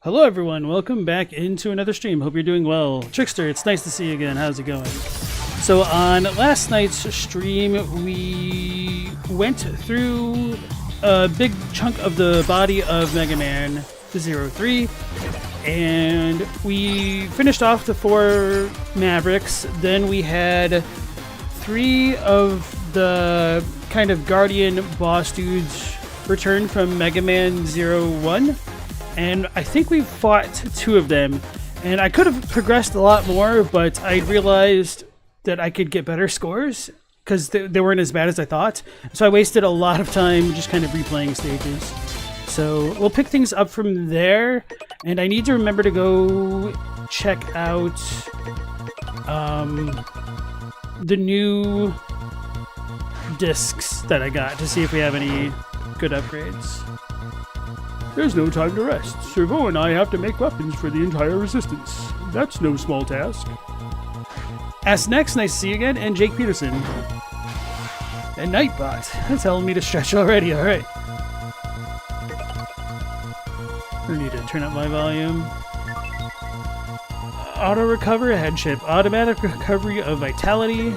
Hello everyone, welcome back into another stream. Hope you're doing well. Trickster, it's nice to see you again. How's it going? So on last night's stream, we went through a big chunk of the body of Megaman Zero 3, and we finished off the 4 Mavericks. Then we had 3 of the kind of Guardian boss dudes return from Megaman Zero 1. And I think we fought 2 of them, and I could have progressed a lot more, but I realized that I could get better scores because they weren't as bad as I thought. So I wasted a lot of time just kind of replaying stages. So we'll pick things up from there, and I need to remember to go check out the new discs that I got to see if we have any good upgrades. There's no time to rest. Servo and I have to make weapons for the entire resistance. That's no small task. As next, nice to see you again, and Jake Peterson. And Nightbot. That's telling me to stretch already, alright. I need to turn up my volume. Auto recover, head chip. Automatic recovery of vitality.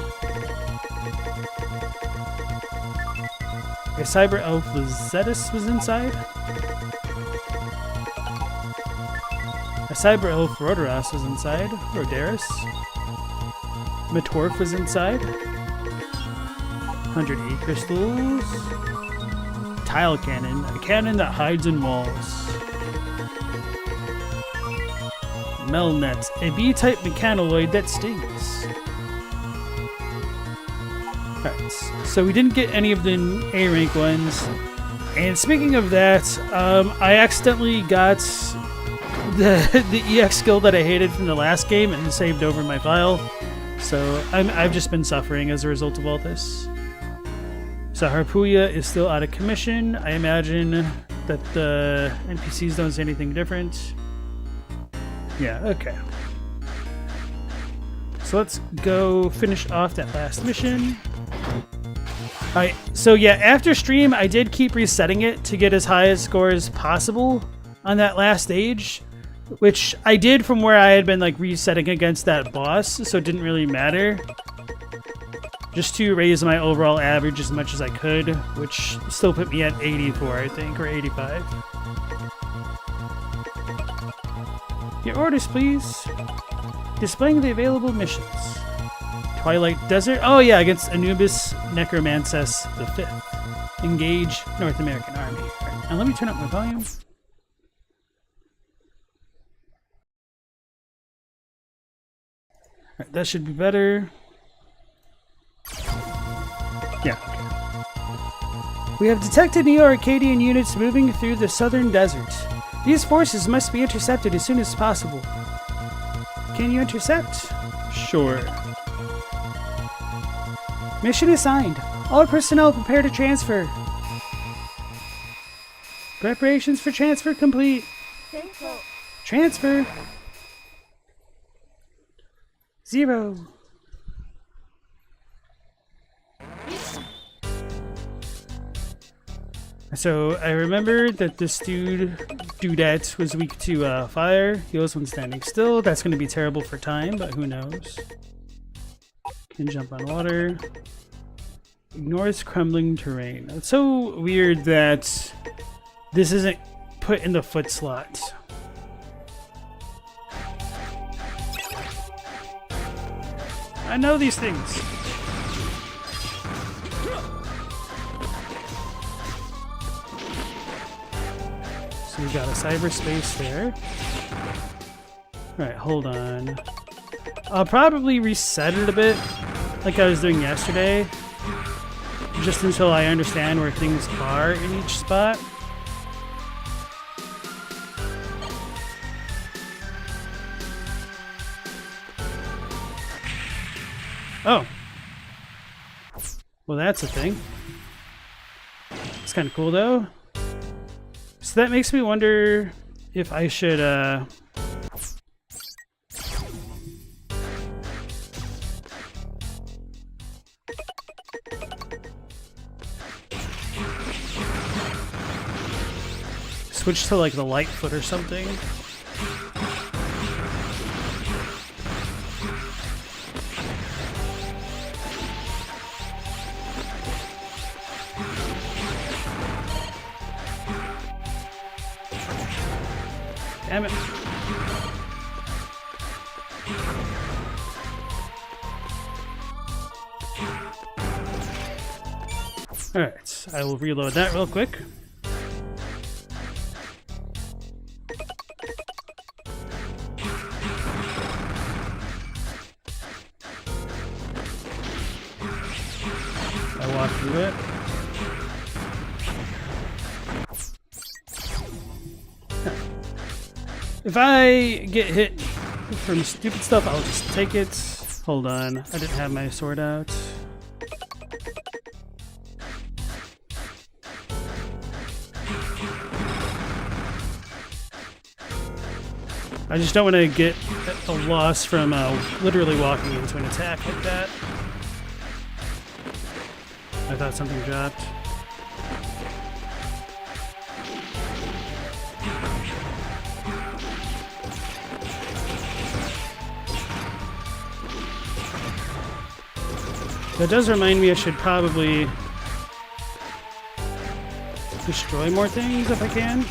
A Cyber Elf Zetus was inside. A Cyber Elf Rodoras was inside. Rodaris. Metorf was inside. 108 crystals. Tile cannon. A cannon that hides in walls. Melnet. A B-type mechanoid that stings. Alright, so we didn't get any of the A rank ones. And speaking of that, I accidentally got the EX skill that I hated from the last game and saved over my file. So I've just been suffering as a result of all this. So Harpuya is still out of commission. I imagine that the NPCs don't say anything different. Yeah, okay. So let's go finish off that last mission. Alright, so yeah, after stream I did keep resetting it to get as high a score as possible on that last stage, which I did from where I had been like resetting against that boss, so it didn't really matter. Just to raise my overall average as much as I could, which still put me at 84, I think, or 85. Your orders, please. Displaying the available missions. Twilight Desert. Oh yeah, against Anubis Necromancess the 5th. Engage North American Army. Right, now let me turn up my volume. Right, that should be better. Yeah. We have detected Neo-Arcadian units moving through the southern desert. These forces must be intercepted as soon as possible. Can you intercept? Sure. Mission assigned. All personnel prepare to transfer. Preparations for transfer complete. Transfer. 0. So I remember that this dudette was weak to fire. Heals when standing still. That's going to be terrible for time, but who knows. Can jump on water. Ignores crumbling terrain. It's so weird that this isn't put in the foot slot. I know these things. So we got a cyberspace there. Alright, hold on. I'll probably reset it a bit, like I was doing yesterday, just until I understand where things are in each spot. Oh. Well, that's a thing. It's kind of cool, though. So that makes me wonder if I should, switch to, like, the Lightfoot or something. Damn it. Alright, I will reload that real quick. I walk through it. If I get hit from stupid stuff, I'll just take it. Hold on, I didn't have my sword out. I just don't want to get a loss from literally walking into an attack like that. I thought something dropped. That does remind me I should probably destroy more things if I can.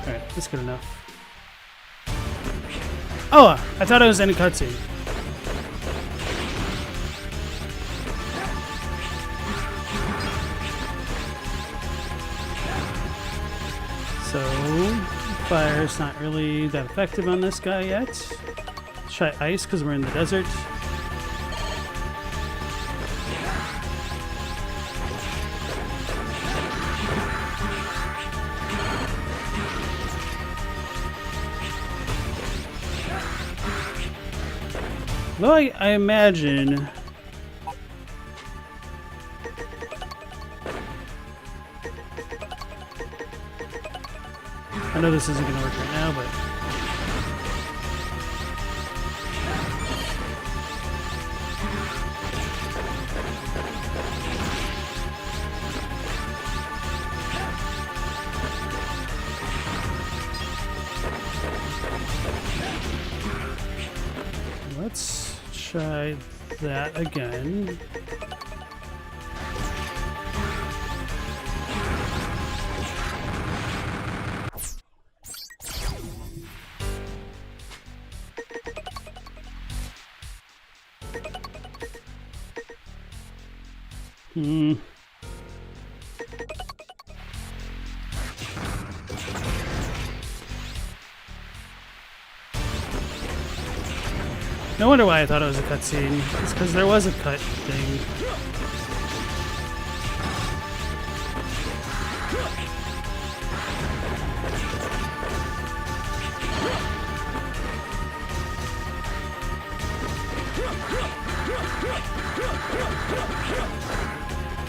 Alright, that's good enough. Oh, I thought I was in a cutscene. So, fire's not really that effective on this guy yet. Let's try ice because we're in the desert. Though I imagine I know this isn't going to work right now, but let's try that again. No wonder why I thought it was a cutscene. It's because there was a cut thing.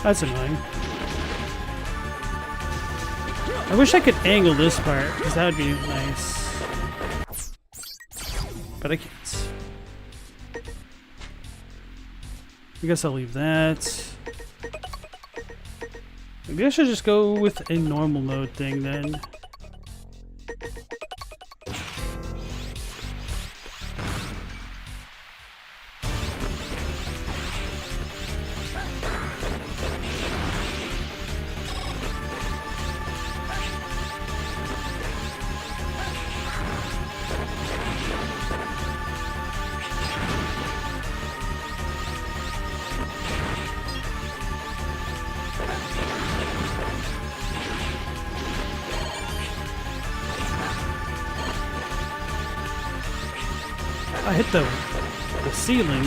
That's annoying. I wish I could angle this part, because that would be nice. But I can't. I guess I'll leave that. Maybe I should just go with a normal mode thing then. I hit the ceiling.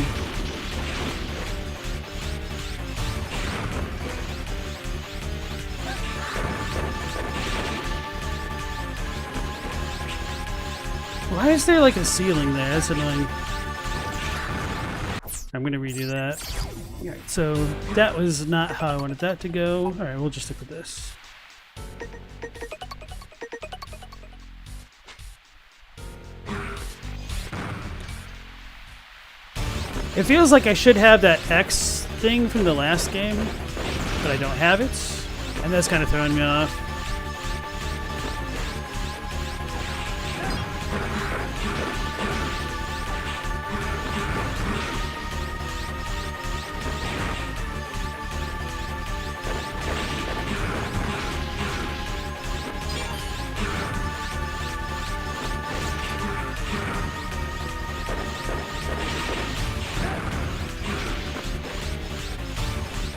Why is there like a ceiling there? That's annoying. I'm gonna redo that. Alright, so that was not how I wanted that to go. Alright, we'll just stick with this. It feels like I should have that X thing from the last game, but I don't have it, and that's kind of throwing me off.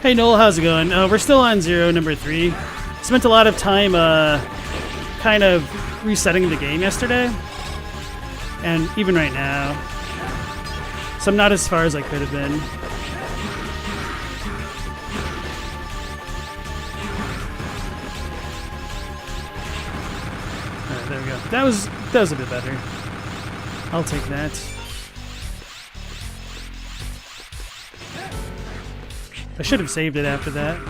Hey Noel, how's it going? We're still on Zero, number 3. Spent a lot of time kind of resetting the game yesterday. And even right now. So I'm not as far as I could have been. Alright, there we go. That was a bit better. I'll take that. I should have saved it after that.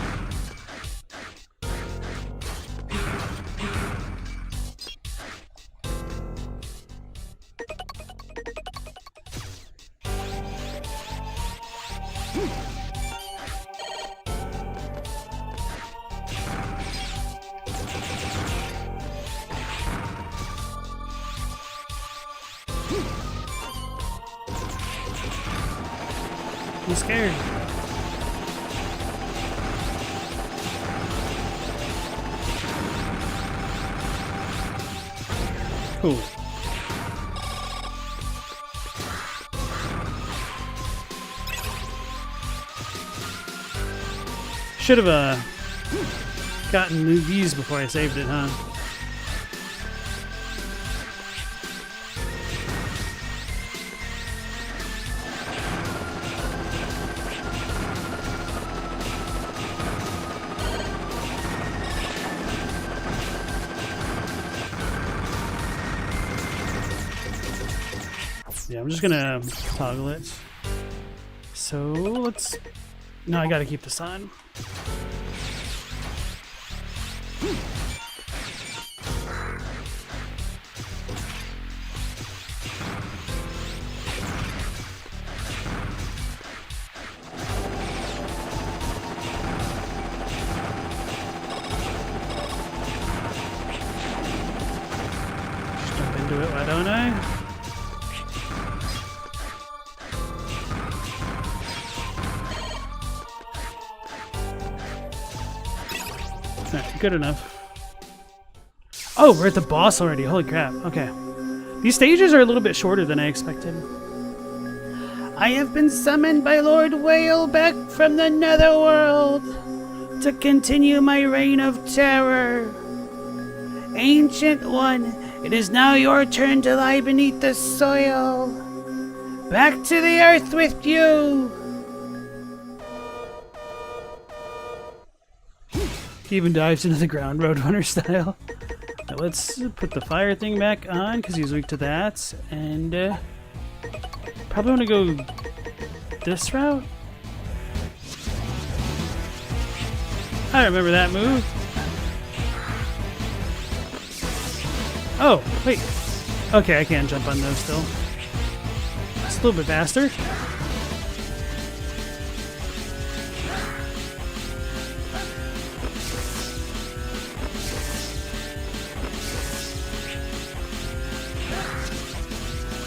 I'm scared. Cool. Should have gotten these before I saved it, huh? Yeah, I'm just gonna toggle it. So let's... No, I gotta keep this on. Just jump into it, why don't I? Good enough. Oh, we're at the boss already. Holy crap. Okay. These stages are a little bit shorter than I expected. I have been summoned by Lord Whale back from the netherworld to continue my reign of terror. Ancient One, it is now your turn to lie beneath the soil. Back to the earth with you! He even dives into the ground, Roadrunner style. Now let's put the fire thing back on, because he's weak to that. And probably want to go this route? I remember that move. Oh, wait. Okay, I can jump on those still. It's a little bit faster.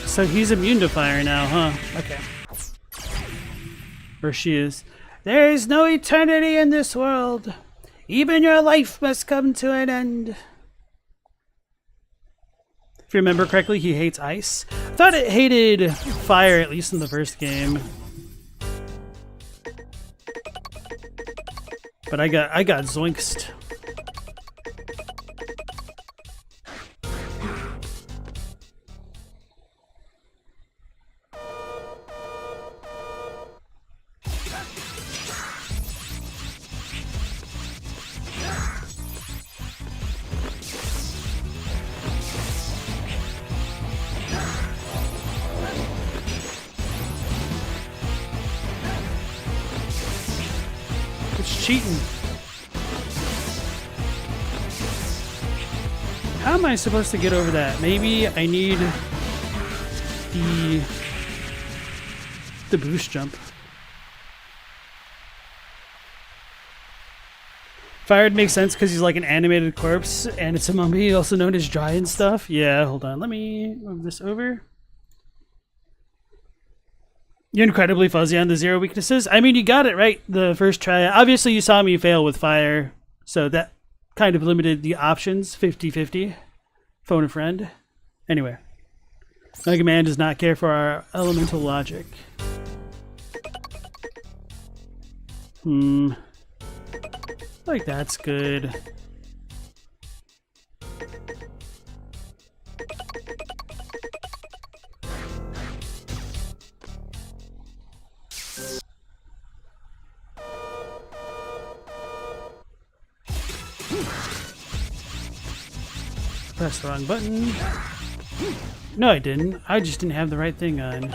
So he's immune to fire now, huh? Okay. Or she is. There is no eternity in this world. Even your life must come to an end. If you remember correctly, he hates ice. I thought it hated fire, at least in the first game. But I got zoinked. Cheating. How am I supposed to get over that? Maybe I need the boost jump. Fired makes sense because he's like an animated corpse and it's a mummy, also known as dry and stuff. Yeah, hold on. Let me move this over. You're incredibly fuzzy on the zero weaknesses. I mean, you got it right the first try. Obviously, you saw me fail with fire, so that kind of limited the options. 50-50. Phone a friend. Anyway. Megaman does not care for our elemental logic. Like that's good. Press the wrong button. No, I didn't. I just didn't have the right thing on.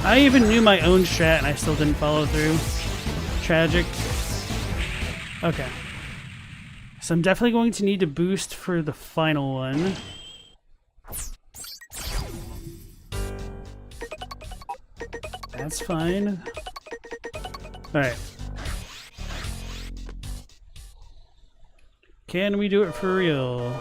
I even knew my own strat and I still didn't follow through. Tragic. Okay. So I'm definitely going to need to boost for the final one. That's fine. Alright. Can we do it for real?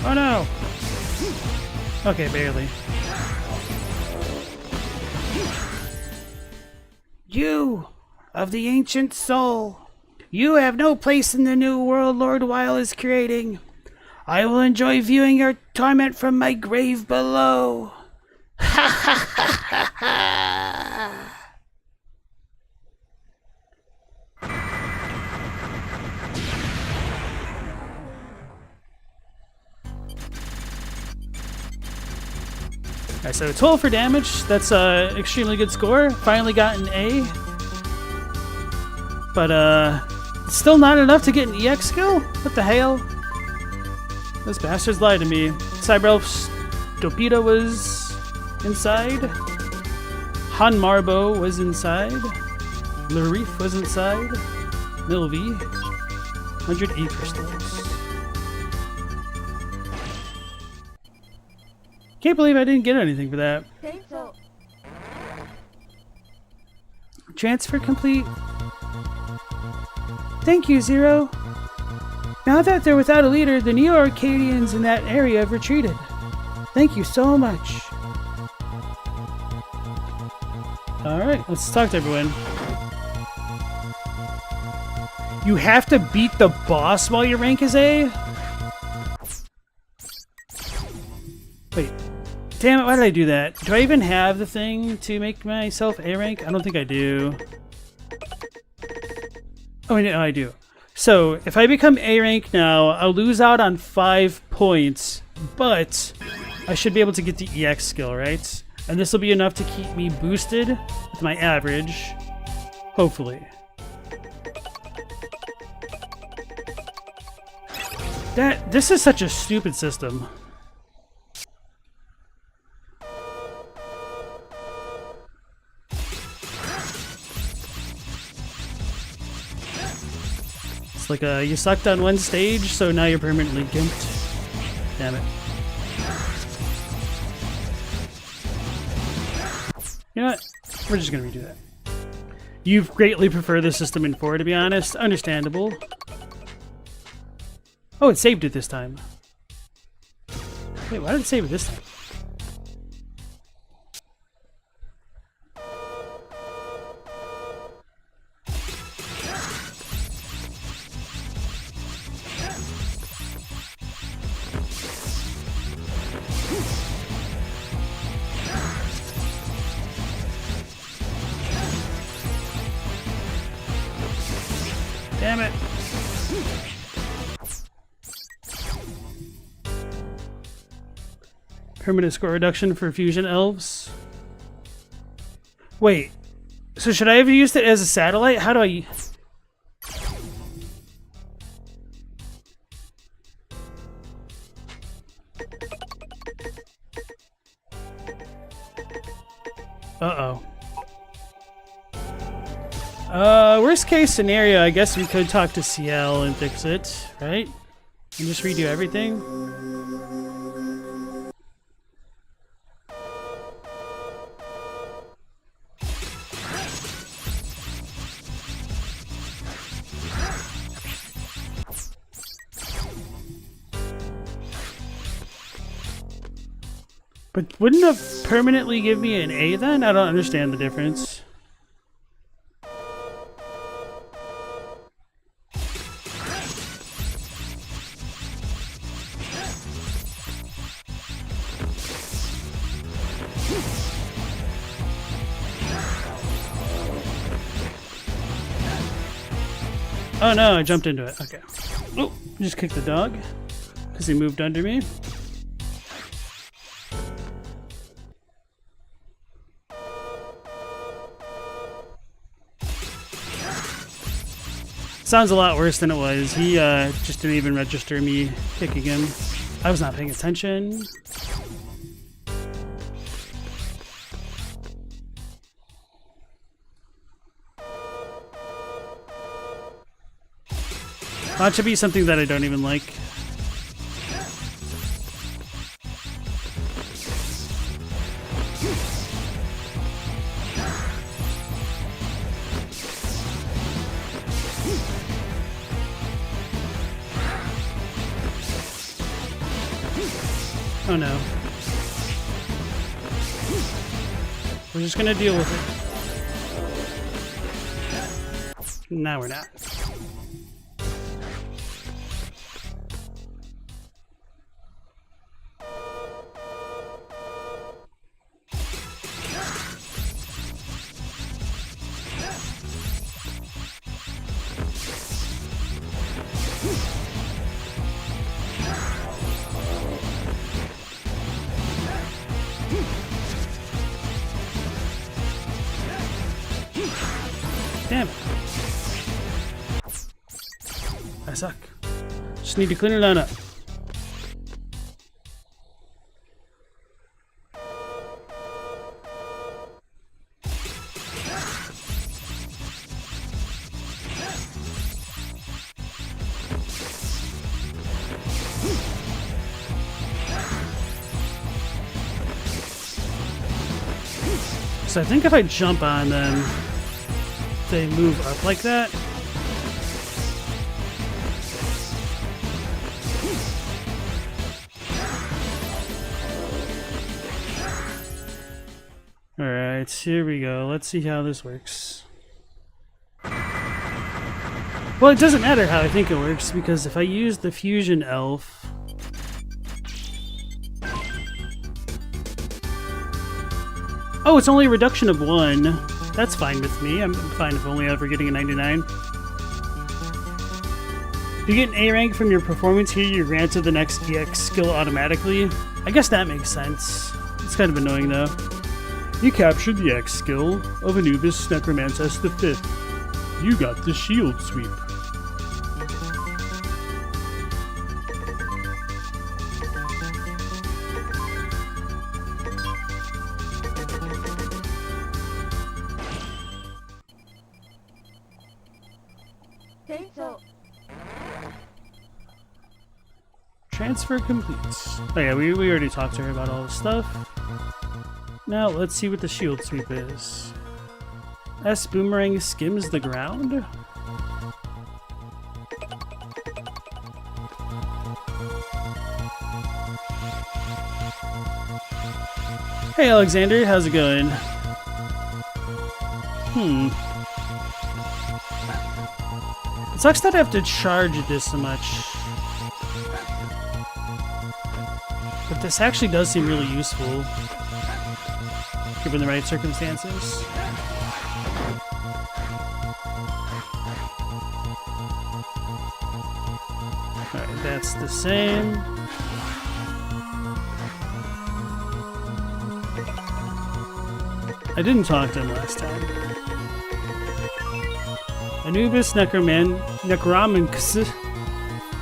Oh no! Okay, barely. You, of the ancient soul, you have no place in the new world Lord Weil is creating. I will enjoy viewing your torment from my grave below. Ha ha ha ha ha! Alright, so 12 for damage. That's a extremely good score. Finally got an A. But it's still not enough to get an EX skill? What the hell? Those bastards lied to me. Cyberelf's Dopita was inside. Han Marbo was inside. Larif was inside. Milvi. 100 E crystals. Can't believe I didn't get anything for that. Transfer complete. Thank you, Zero. Now that they're without a leader, the Neo-Arcadians in that area have retreated. Thank you so much. Alright, let's talk to everyone. You have to beat the boss while your rank is A? Wait. Damn it, why did I do that? Do I even have the thing to make myself A rank? I don't think I do. Oh, no, I do. So, if I become A rank now, I'll lose out on 5 points, but I should be able to get the EX skill, right? And this will be enough to keep me boosted with my average. Hopefully. This is such a stupid system. Like you sucked on one stage, so now you're permanently gimped. Damn it. You know what? We're just gonna redo that. You greatly prefer the system in 4, to be honest. Understandable. Oh, it saved it this time. Wait, why did it save it this time? Damn it. Permanent score reduction for fusion elves. Wait. So should I have used it as a satellite? How do I... Uh-oh. Worst case scenario, I guess we could talk to CL and fix it, right? And just redo everything. But wouldn't it permanently give me an A then? I don't understand the difference. Oh no, I jumped into it. Okay. Oh, just kicked the dog because he moved under me. Sounds a lot worse than it was. He just didn't even register me kicking him. I was not paying attention. That should be something that I don't even like. Oh no. We're just gonna deal with it. No, we're not. Damn it. I suck. Just need to clean it on up. So I think if I jump on them, they move up like that. Alright, here we go. Let's see how this works. Well, it doesn't matter how I think it works, because if I use the fusion elf, oh, it's only a reduction of 1. That's fine with me. I'm fine if only ever getting a 99. If you get an A rank from your performance here, you're granted the next EX skill automatically. I guess that makes sense. It's kind of annoying though. You captured the X skill of Anubis Necromancess V. You got the shield sweep. Transfer complete. Oh yeah, we already talked to her about all this stuff. Now let's see what the shield sweep is. S boomerang skims the ground. Hey Alexander, how's it going? It sucks that I have to charge this so much. But this actually does seem really useful, given the right circumstances. Alright, that's the same. I didn't talk to him last time. Anubis Necromancess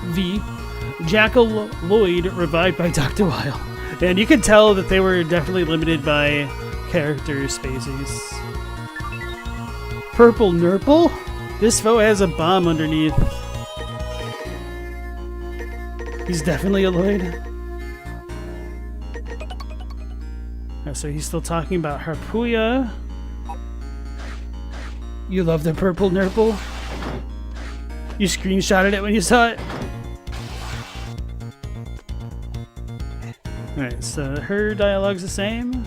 V. Jackal Lloyd revived by Dr. Weil. And you can tell that they were definitely limited by character spaces. Purple Nurple? This foe has a bomb underneath. He's definitely a Lloyd. So he's still talking about Harpuya. You love the Purple Nurple? You screenshotted it when you saw it? Alright, so her dialogue's the same.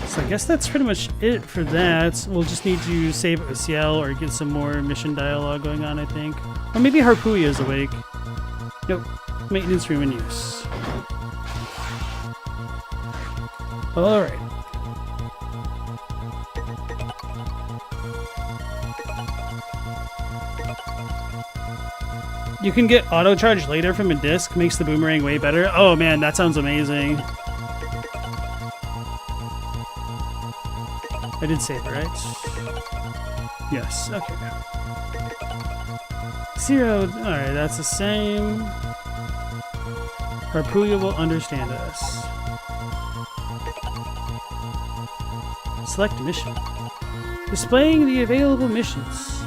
So I guess that's pretty much it for that. We'll just need to save Ociel or get some more mission dialogue going on, I think. Or maybe Harpuya's awake. Nope. Maintenance room in use. Alright. You can get auto charge later from a disc, makes the boomerang way better. Oh man, that sounds amazing. I did save it, right? Yes, okay. Zero, alright, that's the same. Harpuya will understand us. Select mission. Displaying the available missions.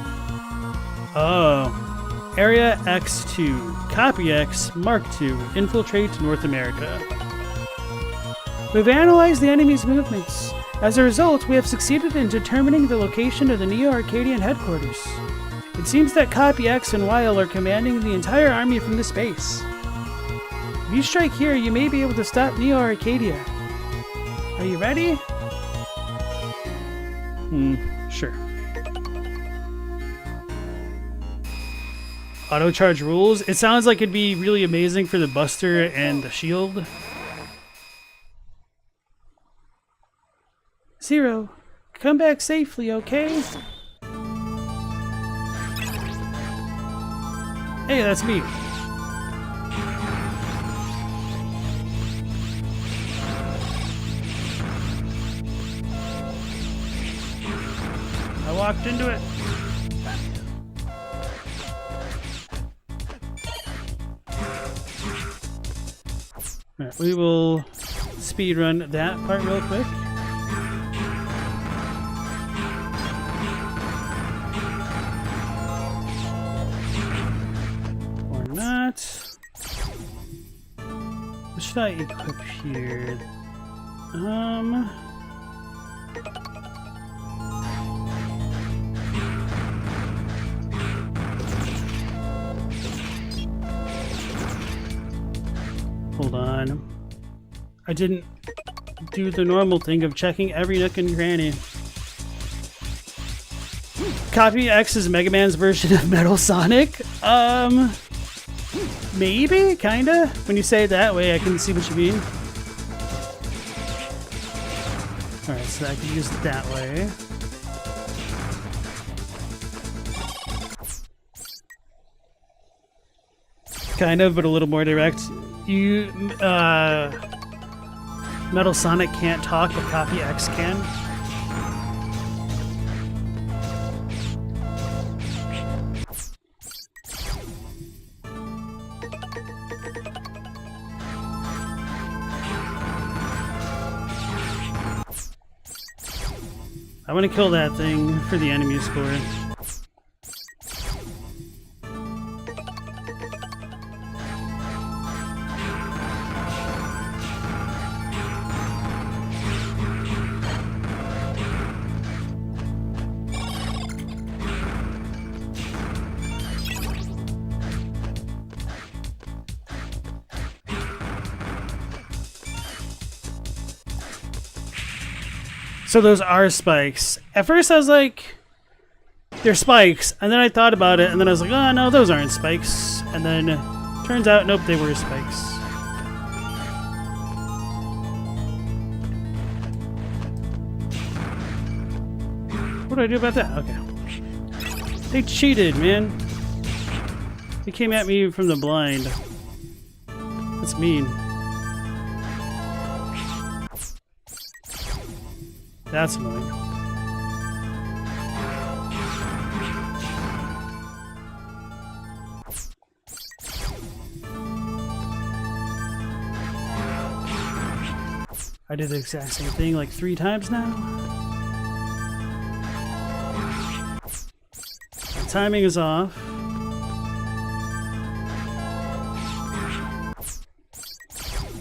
Oh. Area X-2. Copy X, Mark II. Infiltrate North America. We've analyzed the enemy's movements. As a result, we have succeeded in determining the location of the Neo-Arcadian headquarters. It seems that Copy X and Weil are commanding the entire army from this base. If you strike here, you may be able to stop Neo-Arcadia. Are you ready? Sure. Auto charge rules. It sounds like it'd be really amazing for the Buster and the Shield. Zero, come back safely, okay? Hey, that's me. I walked into it. Alright, we will speed run that part real quick. Or not. What should I equip here? Hold on. I didn't do the normal thing of checking every nook and cranny. Copy X is Mega Man's version of Metal Sonic? Maybe? Kinda? When you say it that way, I can see what you mean. Alright, so I can use it that way. Kind of, but a little more direct. Metal Sonic can't talk, but Copy X can. I want to kill that thing for the enemy score. So those are spikes. At first I was like, they're spikes. And then I thought about it and then I was like, oh no, those aren't spikes. And then turns out, nope, they were spikes. What do I do about that? Okay. They cheated, man. They came at me from the blind. That's mean. That's annoying. I did the exact same thing like 3 times now. My timing is off.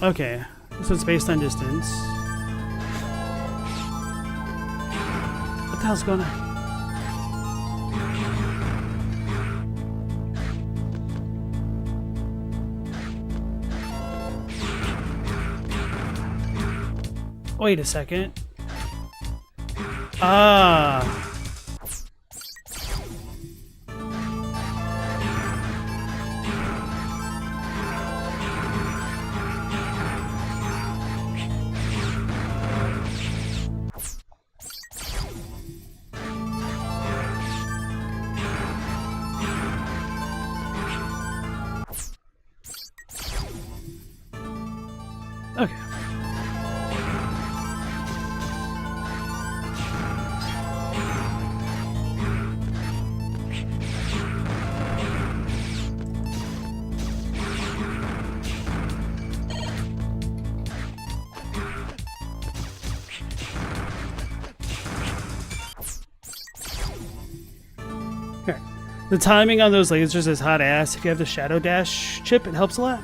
Okay, so it's based on distance. What the hell's going on? Wait a second. Ah. Okay. Okay. The timing on those lasers is hot ass. If you have the Shadow Dash chip, it helps a lot.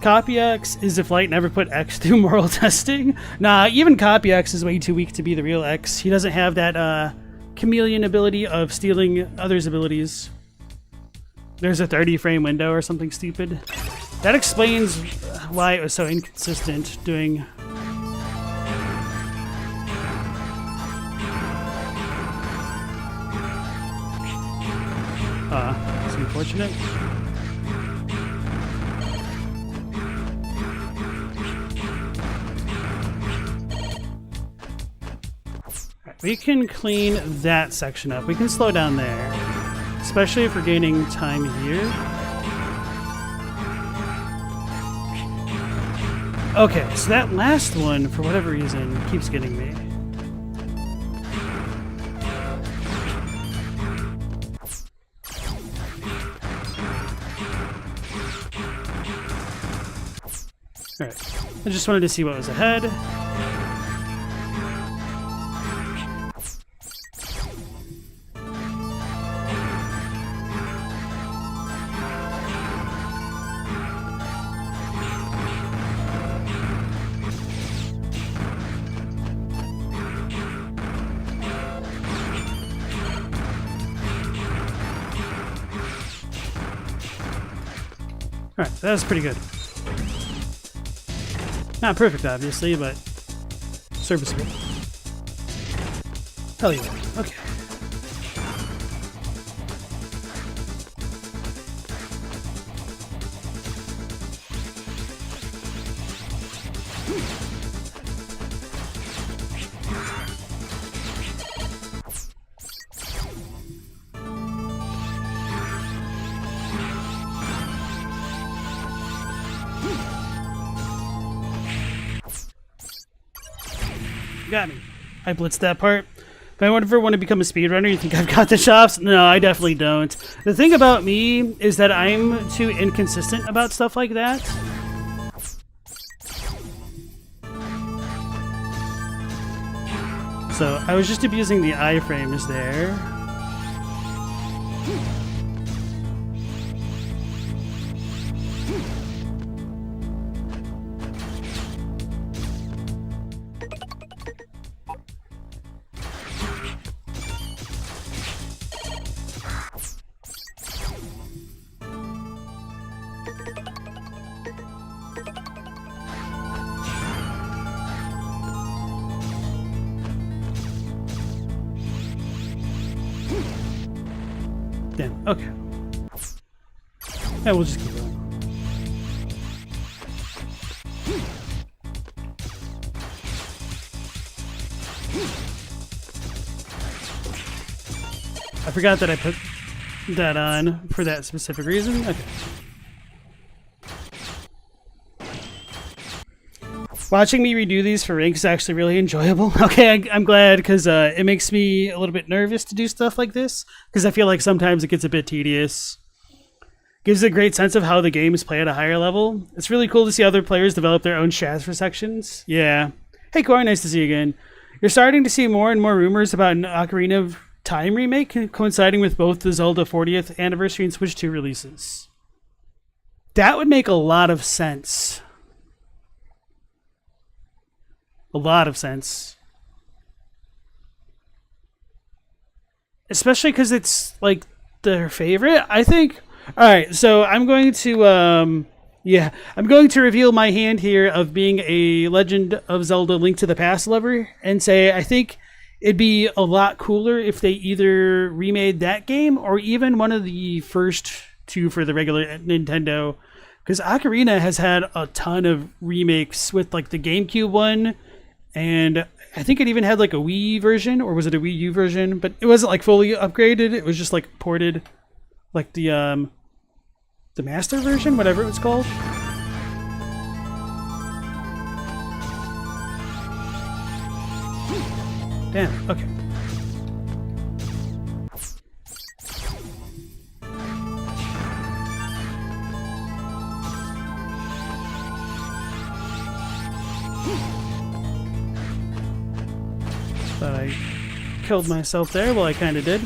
Copy X is if Light never put X through moral testing. Nah, even Copy X is way too weak to be the real X. He doesn't have that chameleon ability of stealing others' abilities. There's a 30 frame window or something stupid. That explains why it was so inconsistent doing... it's unfortunate. We can clean that section up. We can slow down there, especially if we're gaining time here. Okay, so that last one, for whatever reason, keeps getting me. Alright, I just wanted to see what was ahead. Alright, that was pretty good. Not perfect, obviously, but serviceable. Hell yeah. Okay. Got me. I blitzed that part. If I ever want to become a speedrunner, you think I've got the chops? No, I definitely don't. The thing about me is that I'm too inconsistent about stuff like that. So I was just abusing the iframes there. Damn, okay. Yeah, we'll just keep going. I forgot that I put that on for that specific reason. Okay. Watching me redo these for ranks is actually really enjoyable. Okay, I'm glad, because it makes me a little bit nervous to do stuff like this, because I feel like sometimes it gets a bit tedious. Gives a great sense of how the games play at a higher level. It's really cool to see other players develop their own strats for sections. Yeah. Hey, Corey, nice to see you again. You're starting to see more and more rumors about an Ocarina of Time remake, coinciding with both the Zelda 40th anniversary and Switch 2 releases. That would make a lot of sense. A lot of sense. Especially because it's like their favorite, I think. Alright, so I'm going to Yeah, I'm going to reveal my hand here of being a Legend of Zelda Link to the Past lover and say I think it'd be a lot cooler if they either remade that game or even one of the first two for the regular Nintendo. Because Ocarina has had a ton of remakes with like the GameCube one, and I think it even had like a Wii version, or was it a Wii U version? But it wasn't like fully upgraded. It was just like ported, like the Master version, whatever it was called. Damn, okay. Thought I killed myself there. Well, I kind of did.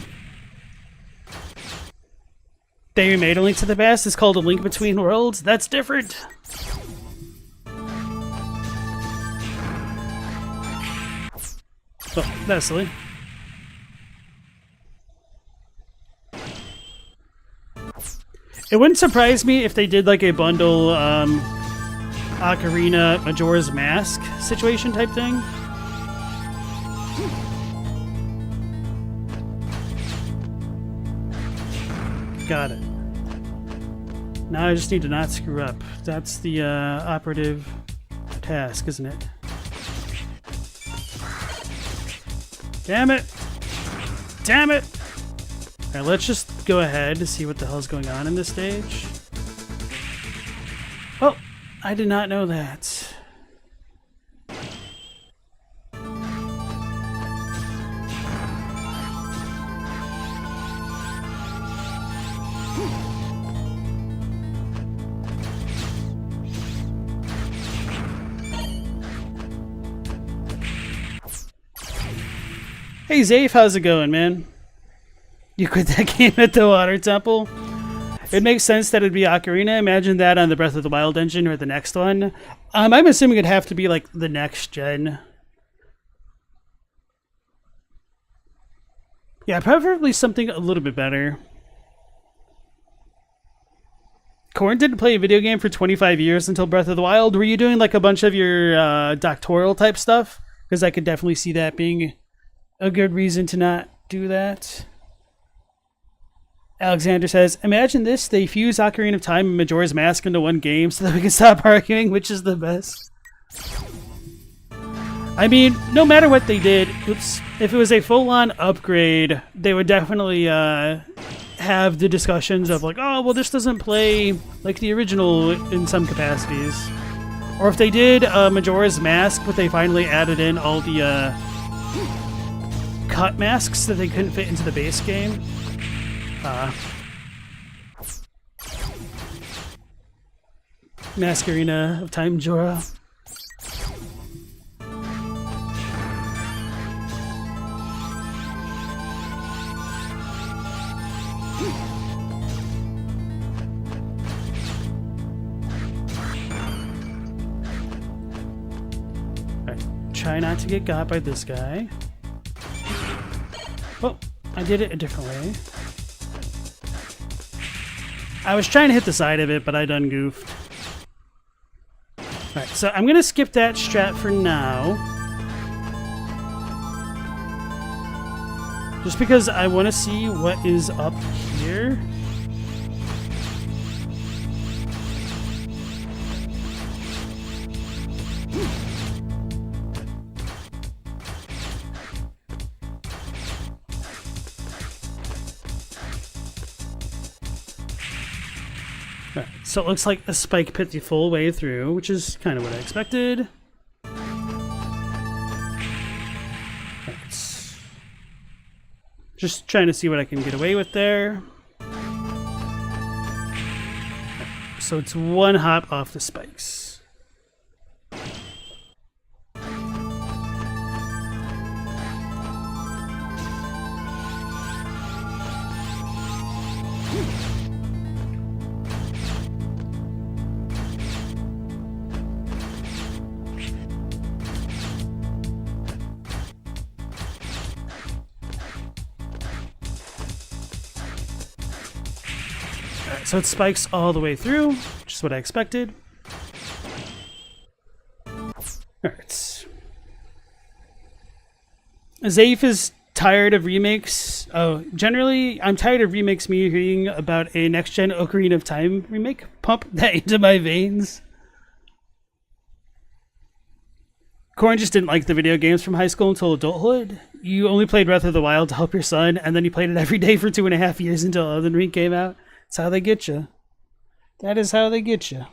They remade A Link to the Past. It's called A Link Between Worlds. That's different. Oh, that's silly. It wouldn't surprise me if they did like a bundle Ocarina Majora's Mask situation type thing. Got it. Now I just need to not screw up. That's the operative task, isn't it? Damn it! Damn it! Alright, let's just go ahead to see what the hell's going on in this stage. Oh, I did not know that. Hey Zafe, how's it going, man? You quit that game at the Water Temple? It makes sense that it'd be Ocarina. Imagine that on the Breath of the Wild engine or the next one. I'm assuming it'd have to be like the next gen. Yeah, preferably something a little bit better. Corn didn't play a video game for 25 years until Breath of the Wild. Were you doing like a bunch of your doctoral type stuff? Because I could definitely see that being a good reason to not do that. Alexander says, imagine this, they fuse Ocarina of Time and Majora's Mask into one game so that we can stop arguing which is the best. I mean, no matter what they did, oops, if it was a full-on upgrade, they would definitely have the discussions of like, oh, well, this doesn't play like the original in some capacities. Or if they did Majora's Mask, but they finally added in all the cut masks that they couldn't fit into the base game. Masquerina of Time Majora. Alright, try not to get got by this guy. Oh, I did it a different way. I was trying to hit the side of it, but I done goofed. Alright, so I'm going to skip that strat for now. Just because I want to see what is up here. Right, so it looks like a spike pit the full way through, which is kind of what I expected. Right. Just trying to see what I can get away with there. Right, so it's one hop off the spikes. Alright, so it spikes all the way through, which is what I expected. Alright. Zafe is tired of remakes. Oh, generally, I'm tired of remakes me hearing about a next-gen Ocarina of Time remake. Pump that into my veins. Corn just didn't like the video games from high school until adulthood. You only played Breath of the Wild to help your son, and then you played it every day for 2.5 years until Elden Ring came out. That's how they get you. That is how they get you.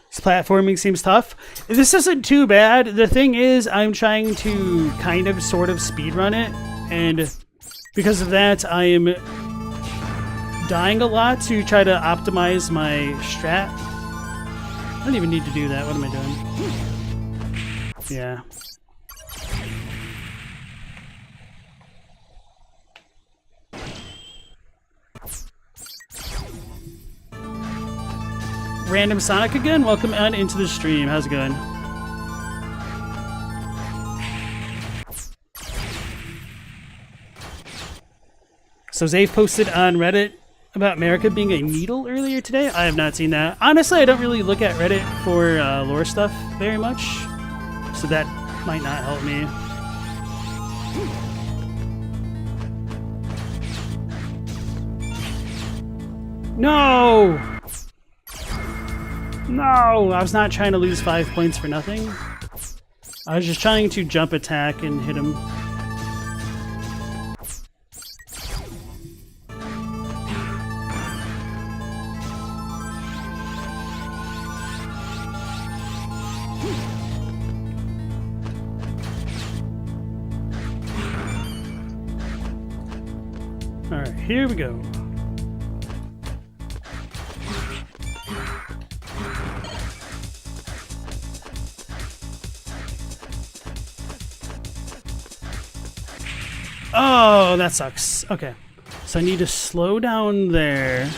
This platforming seems tough. This isn't too bad. The thing is, I'm trying to kind of sort of speedrun it, and because of that, I am dying a lot to try to optimize my strat. I don't even need to do that. What am I doing? Yeah. Random Sonic again, welcome on into the stream. How's it going? So Zafe posted on Reddit about America being a needle earlier today. I have not seen that. Honestly, I don't really look at Reddit for lore stuff very much, so that might not help me. No! No! I was not trying to lose 5 points for nothing. I was just trying to jump attack and hit him. Alright, here we go. Oh, that sucks. Okay. So I need to slow down there.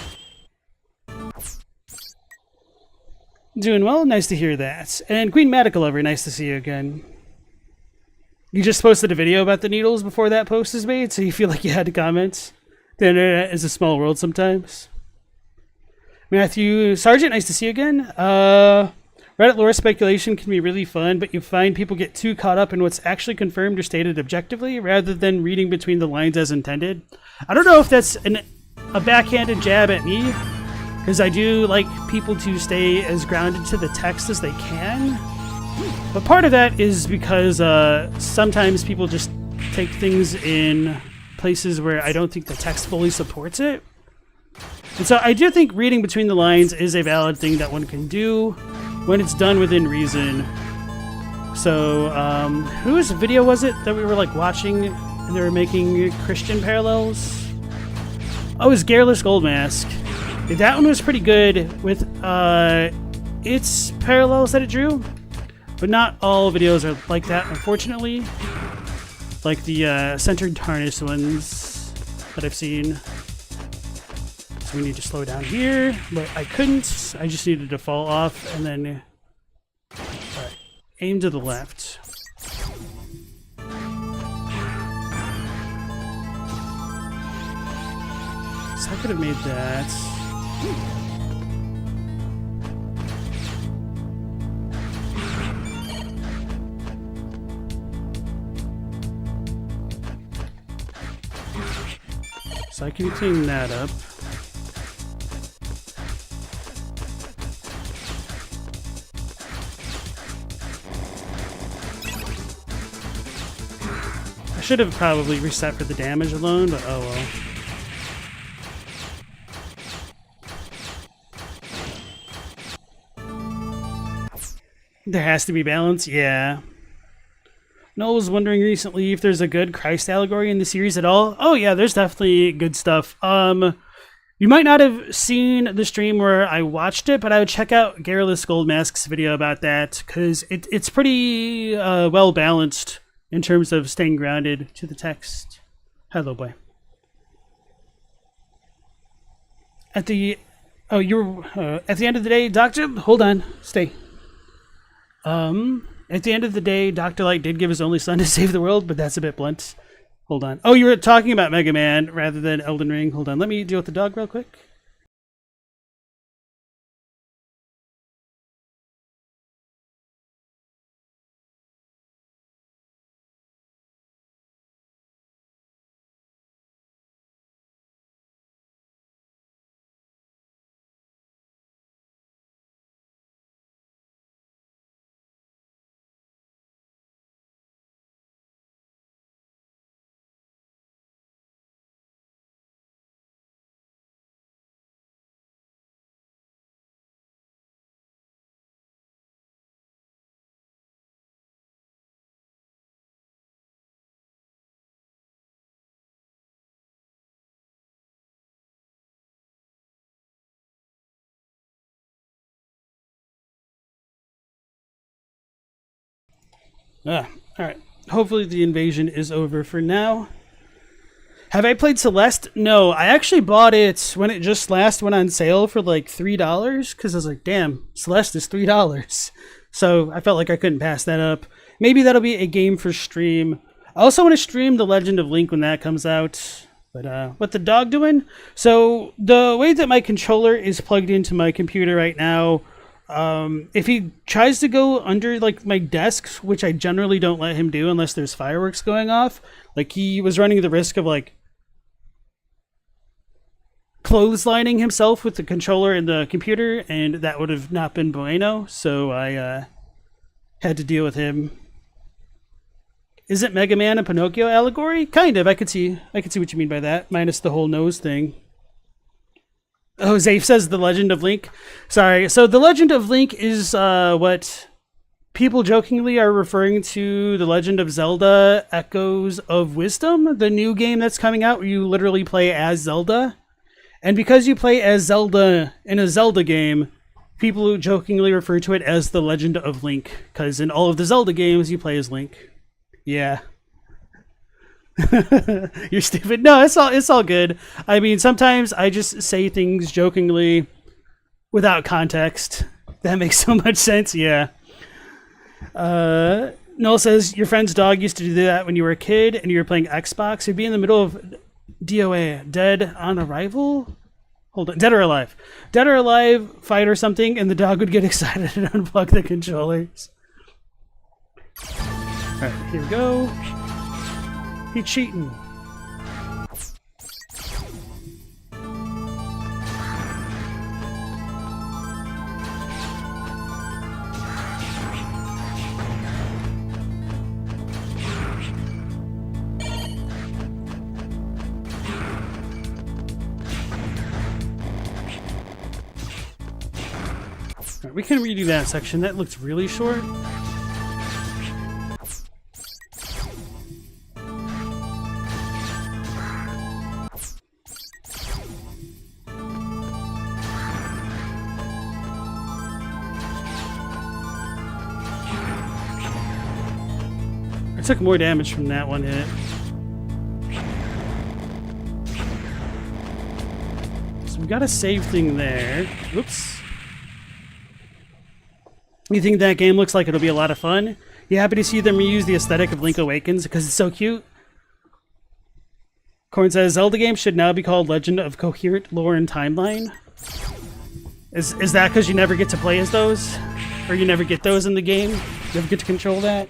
Doing well, nice to hear that. And Queen Medical Lover, nice to see you again. You just posted a video about the needles before that post is made, so you feel like you had to comment. The internet is a small world sometimes. Matthew Sargent, nice to see you again. Reddit lore speculation can be really fun, but you find people get too caught up in what's actually confirmed or stated objectively, rather than reading between the lines as intended. I don't know if that's a backhanded jab at me, because I do like people to stay as grounded to the text as they can. But part of that is because sometimes people just take things in places where I don't think the text fully supports it. And so I do think reading between the lines is a valid thing that one can do when it's done within reason. So, whose video was it that we were like watching and they were making Christian parallels? Oh, it was Garrulous Goldmask. That one was pretty good with its parallels that it drew, but not all videos are like that, unfortunately. Like the centered tarnished ones that I've seen. So we need to slow down here, but I couldn't. I just needed to fall off and then aim to the left. So I could have made that. So I can clean that up. I should have probably reset for the damage alone, but oh well. There has to be balance, yeah. Noel was wondering recently if there's a good Christ allegory in the series at all. Oh yeah, there's definitely good stuff. You might not have seen the stream where I watched it, but I would check out Garrulous Goldmask's video about that, because it's pretty well balanced in terms of staying grounded to the text. Hello, boy. At the at the end of the day, Doctor, hold on, stay. At the end of the day, Dr. Light did give his only son to save the world, but that's a bit blunt. Hold on. Oh, you were talking about Mega Man rather than Elden Ring. Hold on. Let me deal with the dog real quick. Alright. Hopefully the invasion is over for now. Have I played Celeste? No, I actually bought it when it just last went on sale for like $3 because I was like, damn, Celeste is $3. So I felt like I couldn't pass that up. Maybe that'll be a game for stream. I also want to stream The Legend of Link when that comes out. But what the dog doing? So the way that my controller is plugged into my computer right now, if he tries to go under like my desk, which I generally don't let him do unless there's fireworks going off, like he was running the risk of like clotheslining himself with the controller and the computer, and that would have not been bueno. So I had to deal with him. Is it Mega Man and Pinocchio allegory? Kind of. I could see what you mean by that, minus the whole nose thing. Oh, Zafe says The Legend of Link. Sorry. So The Legend of Link is what people jokingly are referring to The Legend of Zelda Echoes of Wisdom, the new game that's coming out where you literally play as Zelda. And because you play as Zelda in a Zelda game, people jokingly refer to it as The Legend of Link, because in all of the Zelda games, you play as Link. Yeah. You're stupid. No, it's all good. I mean, sometimes I just say things jokingly without context. That makes so much sense. Yeah. Noel says your friend's dog used to do that when you were a kid and you were playing Xbox. You'd be in the middle of DOA, Dead on Arrival. Hold on, Dead or Alive. Dead or Alive fight or something, and the dog would get excited and unplug the controllers. Alright, here we go. He cheating. Alright, we can redo that section. That looks really short. I took more damage from that one hit. So we got a save thing there. Whoops. You think that game looks like it'll be a lot of fun? You happy to see them reuse the aesthetic of Link Awakens because it's so cute? Korn says Zelda games should now be called Legend of Coherent Lore and Timeline. Is that because you never get to play as those? Or you never get those in the game? You never get to control that?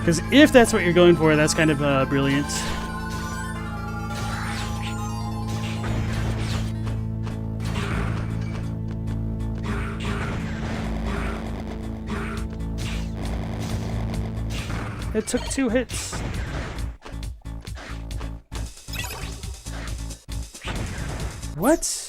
Because if that's what you're going for, that's kind of brilliant. It took 2 hits. What?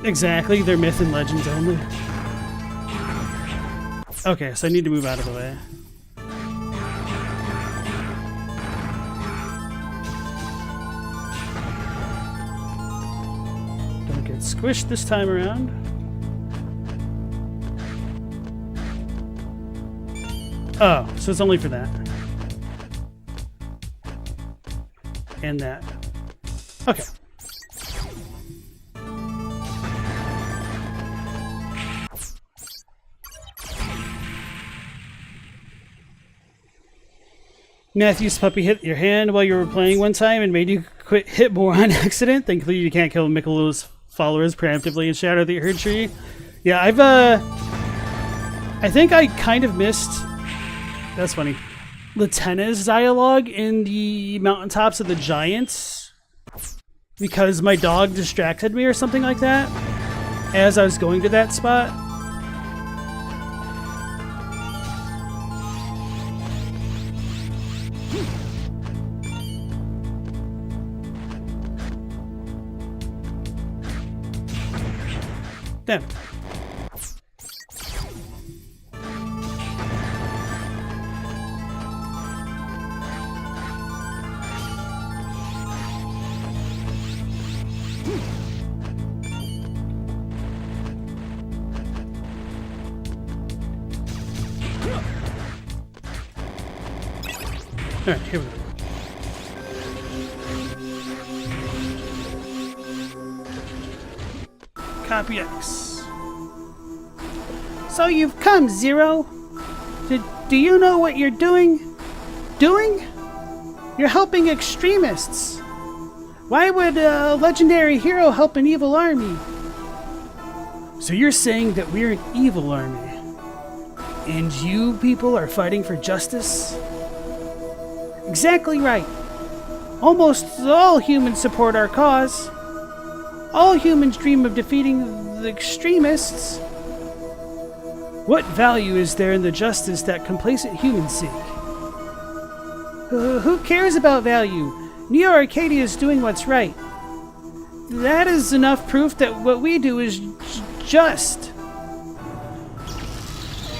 Exactly, they're myth and legends only. Okay, so I need to move out of the way. Don't get squished this time around. Oh, so it's only for that. and that. Okay. Matthew's puppy hit your hand while you were playing one time and made you quit hit more on accident. Thankfully, you can't kill Michelo's followers preemptively and shatter the herd tree. Yeah, I think I kind of missed... That's funny. Latenna's dialogue in the Mountaintops of the Giants because my dog distracted me or something like that as I was going to that spot. Damn. Alright, here we go. Copy X. So you've come, Zero. Do you know what you're doing? You're helping extremists. Why would a legendary hero help an evil army? So you're saying that we're an evil army? And you people are fighting for justice? Exactly right. Almost all humans support our cause. All humans dream of defeating the extremists. What value is there in the justice that complacent humans seek? Who cares about value? Neo Arcadia is doing what's right. That is enough proof that what we do is just.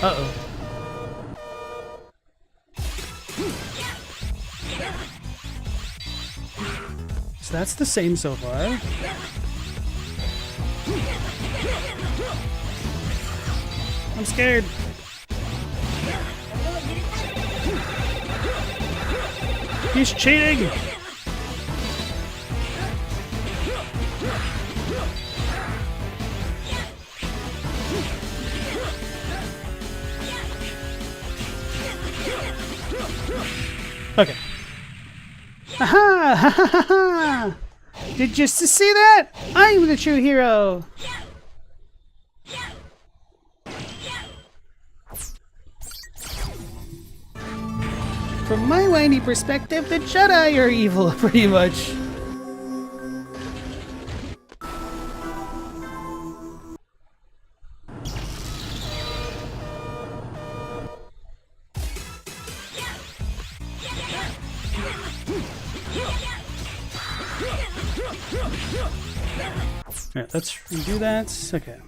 Uh-oh. So that's the same so far. I'm scared. He's cheating! Okay. Aha! Ha ha ha ha! Did you see that? I'm the true hero! From my whiny perspective, the Jedi are evil, pretty much. Alright, let's redo that. Okay.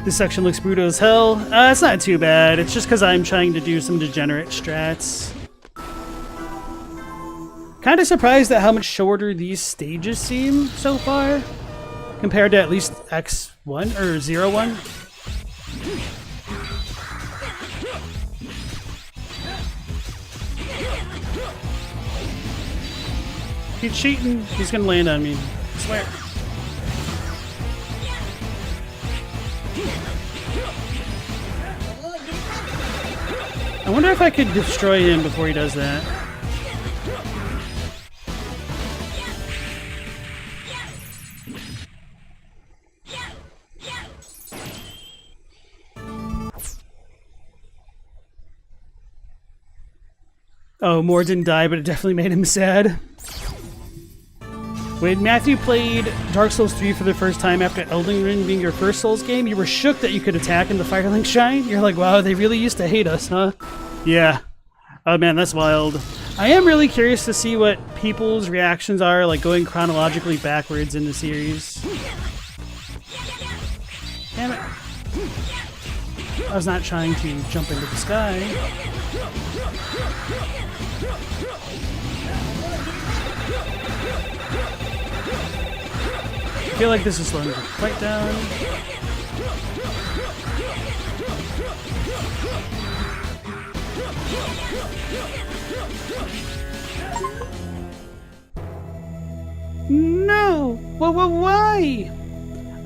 This section looks brutal as hell. It's not too bad. It's just because I'm trying to do some degenerate strats. Kind of surprised at how much shorter these stages seem so far, compared to at least X1 or 01. He's cheating. He's gonna land on me. I swear. I wonder if I could destroy him before he does that. Oh, Moore didn't die, but it definitely made him sad. When Matthew played Dark Souls 3 for the first time after Elden Ring being your first Souls game, you were shook that you could attack in the Firelink Shrine. You're like, wow, they really used to hate us, huh? Yeah. Oh man, that's wild. I am really curious to see what people's reactions are, like going chronologically backwards in the series. Damn it. I was not trying to jump into the sky. I feel like this is slowing the fight down. No! Why?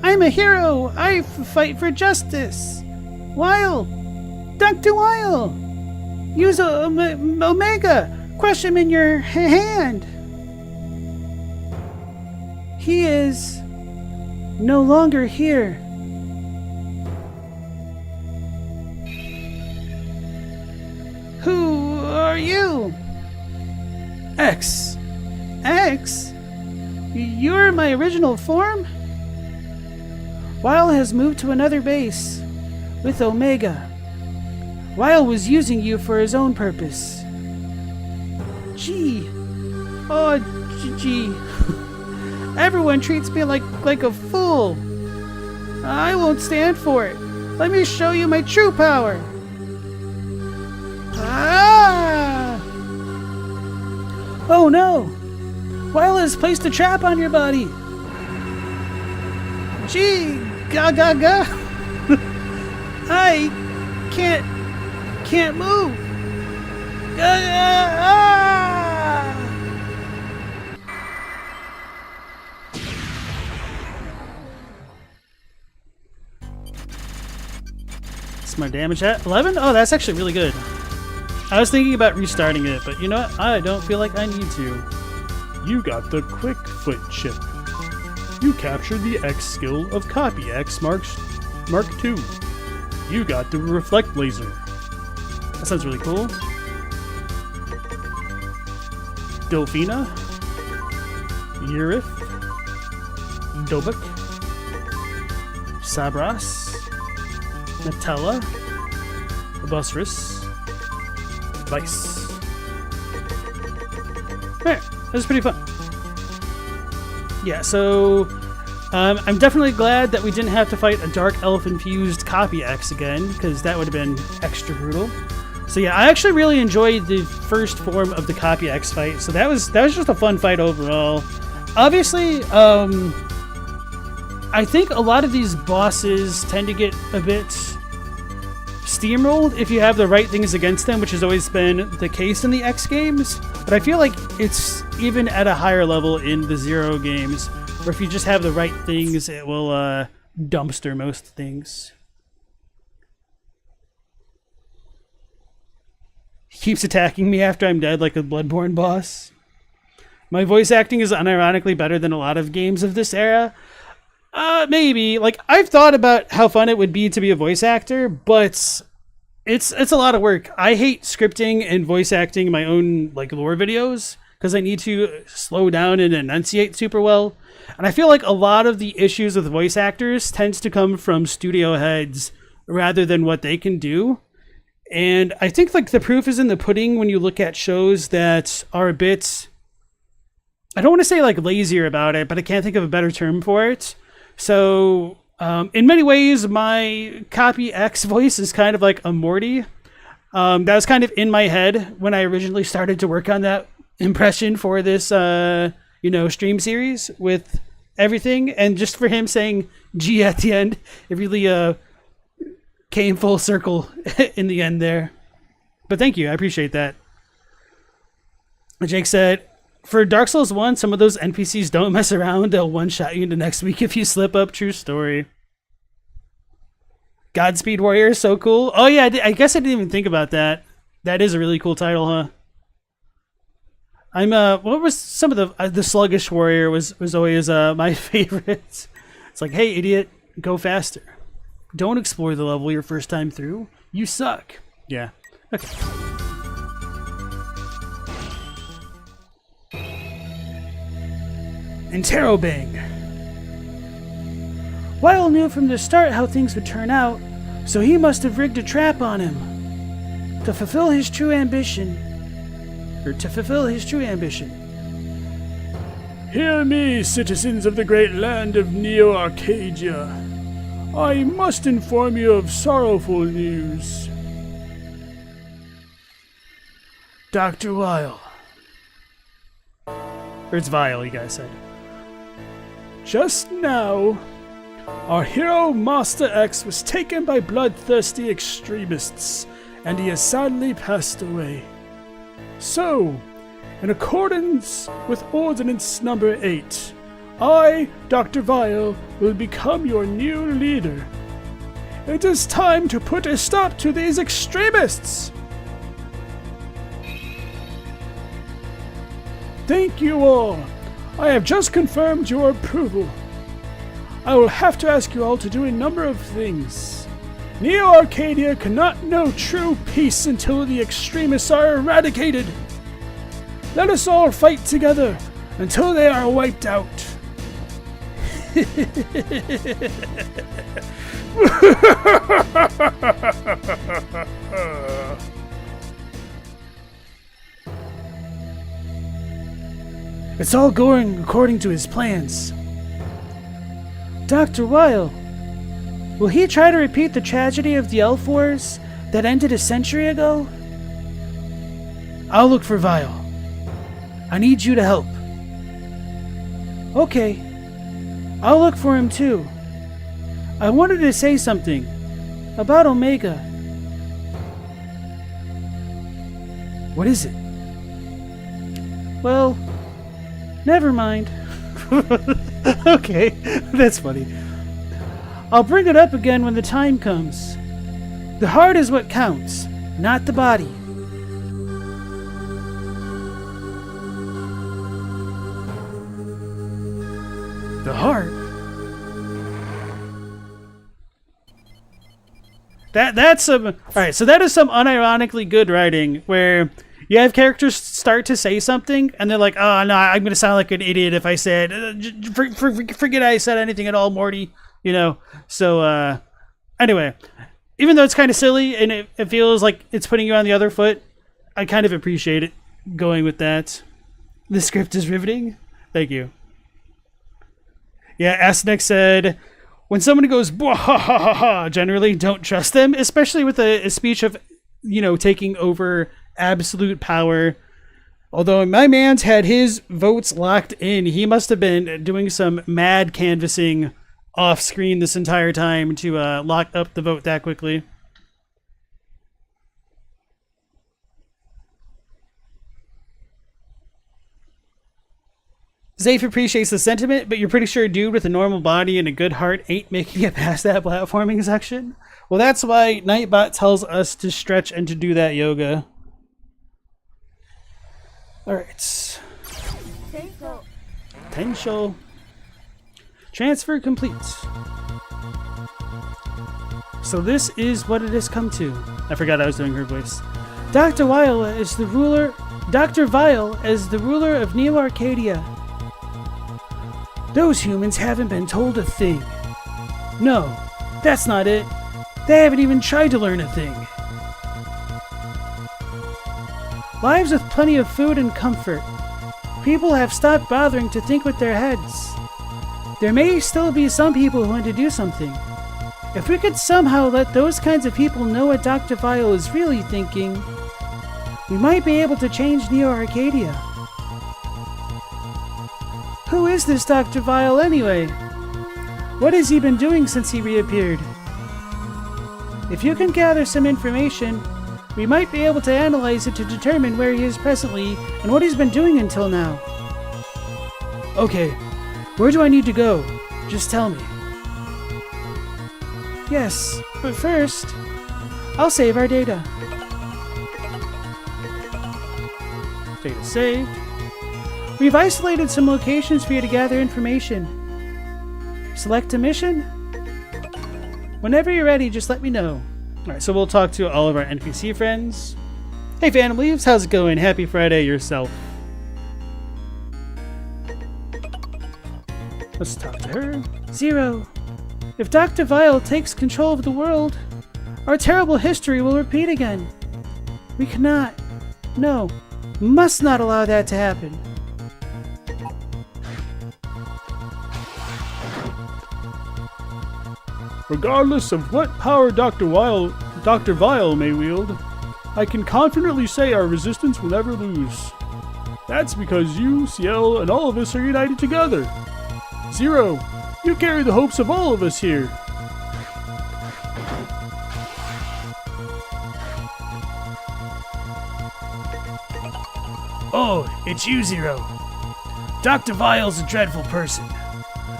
I'm a hero! I fight for justice! Weil! Dr. Weil! Use Omega! Crush him in your hand! He is no longer here. Who are you? X. X? You're my original form? Weil has moved to another base with Omega. Weil was using you for his own purpose. Gee. Oh, gee. Everyone treats me like a fool. I won't stand for it. Let me show you my true power. Ah! Oh no! Weil has placed a trap on your body. Gee, ga. I can't move. Ah! What's my damage at? 11? Oh, that's actually really good. I was thinking about restarting it, but you know what? I don't feel like I need to. You got the quick foot chip. You captured the X skill of Copy X Mark II. You got the reflect laser. That sounds really cool. Delphina, Yurif, Dobuk, Sabras, Nutella, Busrus, Vice. Alright, that was pretty fun. Yeah, so I'm definitely glad that we didn't have to fight a Dark Elf-infused Copy X again, because that would have been extra brutal. So yeah, I actually really enjoyed the first form of the Copy X fight, so that was just a fun fight overall. Obviously, I think a lot of these bosses tend to get a bit steamrolled if you have the right things against them, which has always been the case in the X games. But I feel like it's even at a higher level in the Zero games, where if you just have the right things, it will dumpster most things. He keeps attacking me after I'm dead like a Bloodborne boss. My voice acting is unironically better than a lot of games of this era. Maybe. Like, I've thought about how fun it would be to be a voice actor, but it's a lot of work. I hate scripting and voice acting my own like lore videos because I need to slow down and enunciate super well. And I feel like a lot of the issues with voice actors tends to come from studio heads rather than what they can do. And I think like the proof is in the pudding when you look at shows that are a bit, I don't want to say like lazier about it, but I can't think of a better term for it. So in many ways, my Copy X voice is kind of like a Morty. That was kind of in my head when I originally started to work on that impression for this, stream series with everything. And just for him saying G at the end, it really came full circle in the end there. But thank you. I appreciate that. Jake said, for Dark Souls 1, some of those NPCs don't mess around. They'll one-shot you into next week if you slip up. True story. Godspeed Warrior is so cool. Oh yeah, I guess I didn't even think about that. That is a really cool title, huh? What was some of the Sluggish Warrior was always my favorite. It's like, hey idiot, go faster. Don't explore the level your first time through. You suck. Yeah. Okay. Interrobang. Weil knew from the start how things would turn out, so he must have rigged a trap on him. To fulfill his true ambition. Hear me, citizens of the great land of Neo-Arcadia. I must inform you of sorrowful news. Dr. Weil. Or it's Vile, you guys said. Just now, our hero Master X was taken by bloodthirsty extremists, and he has sadly passed away. So, In accordance with Ordinance Number 8, I, Dr. Vile, will become your new leader. It is time to put a stop to these extremists! Thank you all. I have just confirmed your approval. I will have to ask you all to do a number of things. Neo Arcadia cannot know true peace until the extremists are eradicated. Let us all fight together until they are wiped out. It's all going according to his plans. Dr. Weil, will he try to repeat the tragedy of the Elf Wars that ended a century ago? I'll look for Vile. I need you to help. Okay. I'll look for him too. I wanted to say something about Omega. What is it? Well, never mind. Okay, that's funny. I'll bring it up again when the time comes. The heart is what counts, not the body. The heart? That's some... Alright, so that is some unironically good writing, where you have characters start to say something, and they're like, oh, no, I'm going to sound like an idiot if I said... forget I said anything at all, Morty. You know? So, anyway. Even though it's kind of silly, and it feels like it's putting you on the other foot, I kind of appreciate it going with that. The script is riveting. Thank you. Yeah, Asnek said, when somebody goes, ha ha ha ha, generally don't trust them, especially with a speech of, taking over absolute power. Although my man's had his votes locked in, he must have been doing some mad canvassing off screen this entire time to lock up the vote that quickly. Zafe appreciates the sentiment, but you're pretty sure a dude with a normal body and a good heart ain't making it past that platforming section? Well, that's why Nightbot tells us to stretch and to do that yoga. Alright. Potential. Transfer complete. So this is what it has come to. I forgot I was doing her voice. Dr. Weil is the ruler... Dr. Vile is the ruler of Neo Arcadia. Those humans haven't been told a thing. No, that's not it. They haven't even tried to learn a thing. Lives with plenty of food and comfort. People have stopped bothering to think with their heads. There may still be some people who want to do something. If we could somehow let those kinds of people know what Dr. Vile is really thinking, we might be able to change Neo Arcadia. Who is this Dr. Vile anyway? What has he been doing since he reappeared? If you can gather some information, we might be able to analyze it to determine where he is presently and what he's been doing until now. Okay, where do I need to go? Just tell me. Yes, but first, I'll save our data. Data saved. We've isolated some locations for you to gather information. Select a mission? Whenever you're ready, just let me know. Alright, so we'll talk to all of our NPC friends. Hey Phantom Leaves, how's it going? Happy Friday yourself. Let's talk to her. Zero. If Dr. Vile takes control of the world, our terrible history will repeat again. We cannot, no, must not allow that to happen. Regardless of what power Dr. Vile may wield, I can confidently say our resistance will never lose. That's because you, Ciel, and all of us are united together. Zero, you carry the hopes of all of us here. Oh, it's you, Zero. Dr. Vile's a dreadful person.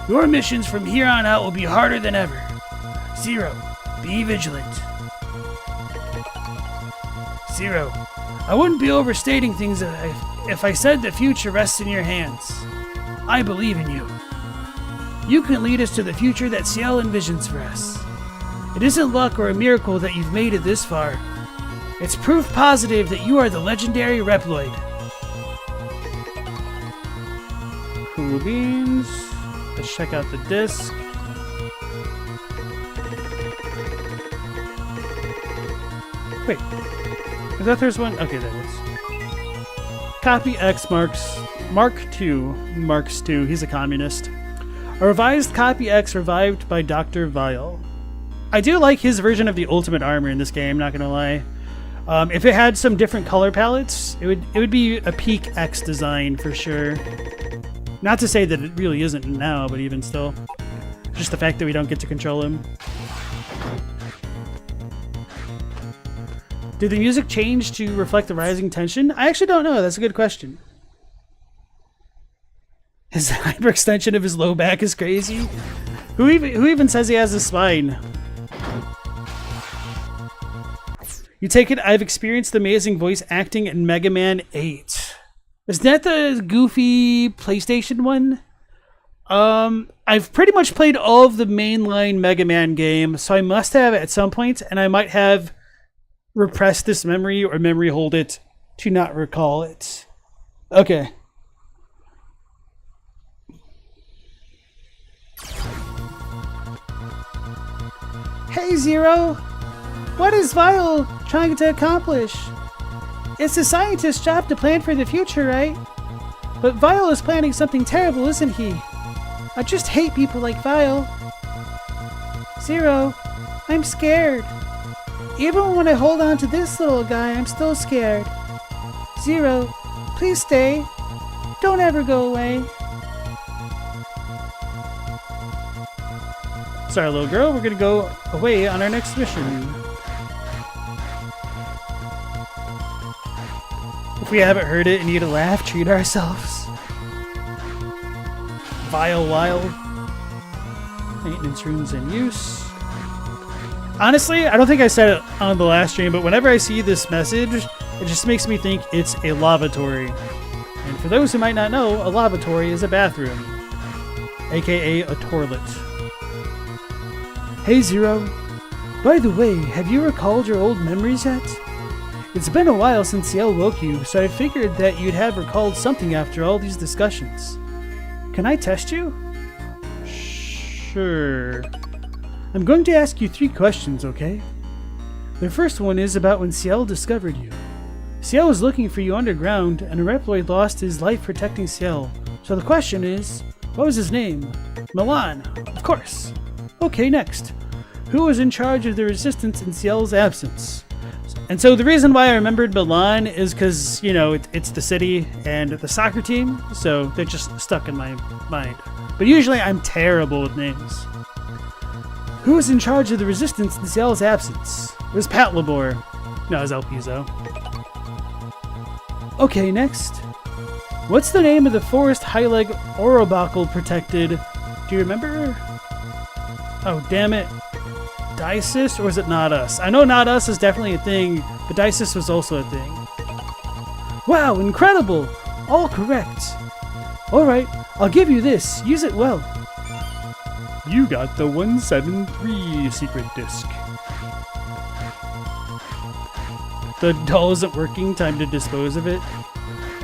Your missions from here on out will be harder than ever. Zero, be vigilant. Zero, I wouldn't be overstating things if I said the future rests in your hands. I believe in you. You can lead us to the future that Ciel envisions for us. It isn't luck or a miracle that you've made it this far. It's proof positive that you are the legendary Reploid. Cool beans. Let's check out the disc. Wait. Is that there's one? Okay, there it is. Copy X Mark II. He's a communist. A revised Copy X revived by Dr. Vile. I do like his version of the Ultimate Armor in this game, not gonna lie. If it had some different color palettes, it would be a peak X design for sure. Not to say that it really isn't now, but even still. Just the fact that we don't get to control him. Did the music change to reflect the rising tension? I actually don't know. That's a good question. His hyperextension of his low back is crazy. Who even says he has a spine? You take it, I've experienced amazing voice acting in Mega Man 8. Is that the goofy PlayStation one? I've pretty much played all of the mainline Mega Man games, so I must have at some point, and I might have repressed this memory or memory hold it to not recall it. Okay. Hey, Zero! What is Vile trying to accomplish? It's the scientist's job to plan for the future, right? But Vile is planning something terrible, isn't he? I just hate people like Vile. Zero, I'm scared. Even when I hold on to this little guy, I'm still scared. Zero, please stay. Don't ever go away. Sorry, little girl, we're gonna go away on our next mission. If we haven't heard it and need a laugh, treat ourselves. Vile Wild. Maintenance rooms in use. Honestly, I don't think I said it on the last stream, but whenever I see this message, it just makes me think it's a lavatory. And for those who might not know, a lavatory is a bathroom, aka a toilet. Hey Zero, by the way, have you recalled your old memories yet? It's been a while since Ciel woke you, so I figured that you'd have recalled something after all these discussions. Can I test you? Sure. I'm going to ask you 3 questions, okay? The first one is about when Ciel discovered you. Ciel was looking for you underground, and a Reploid lost his life protecting Ciel. So the question is, what was his name? Milan, of course. Okay, next. Who was in charge of the resistance in Ciel's absence? And so the reason why I remembered Milan is because, you know, it's the city and the soccer team, so they're just stuck in my mind. But usually I'm terrible with names. Who was in charge of the resistance in Ciel's absence? It was Pat Labor. No, it was El Pizo. Okay, next. What's the name of the forest high-leg Orobacle protected? Do you remember? Oh, damn it. Dices, or is it Not Us? I know Not Us is definitely a thing, but Dices was also a thing. Wow, incredible! All correct. Alright, I'll give you this. Use it well. You got the 173 secret disc. The doll isn't working, time to dispose of it.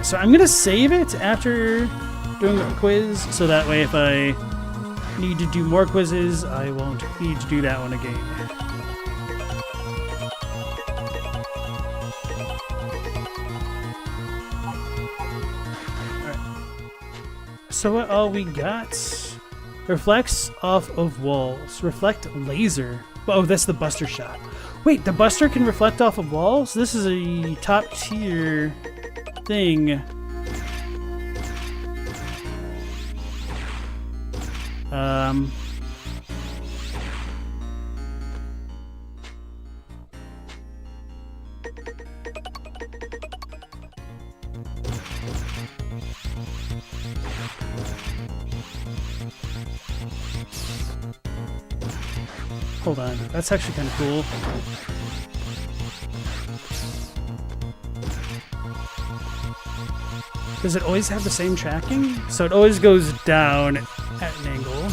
So I'm gonna save it after doing a quiz, so that way if I need to do more quizzes, I won't need to do that one again. Alright. So what all we got? Reflects off of walls. Reflect laser. Oh, that's the Buster shot. Wait, the Buster can reflect off of walls? This is a top tier thing. Hold on, that's actually kind of cool. Does it always have the same tracking? So it always goes down at an angle.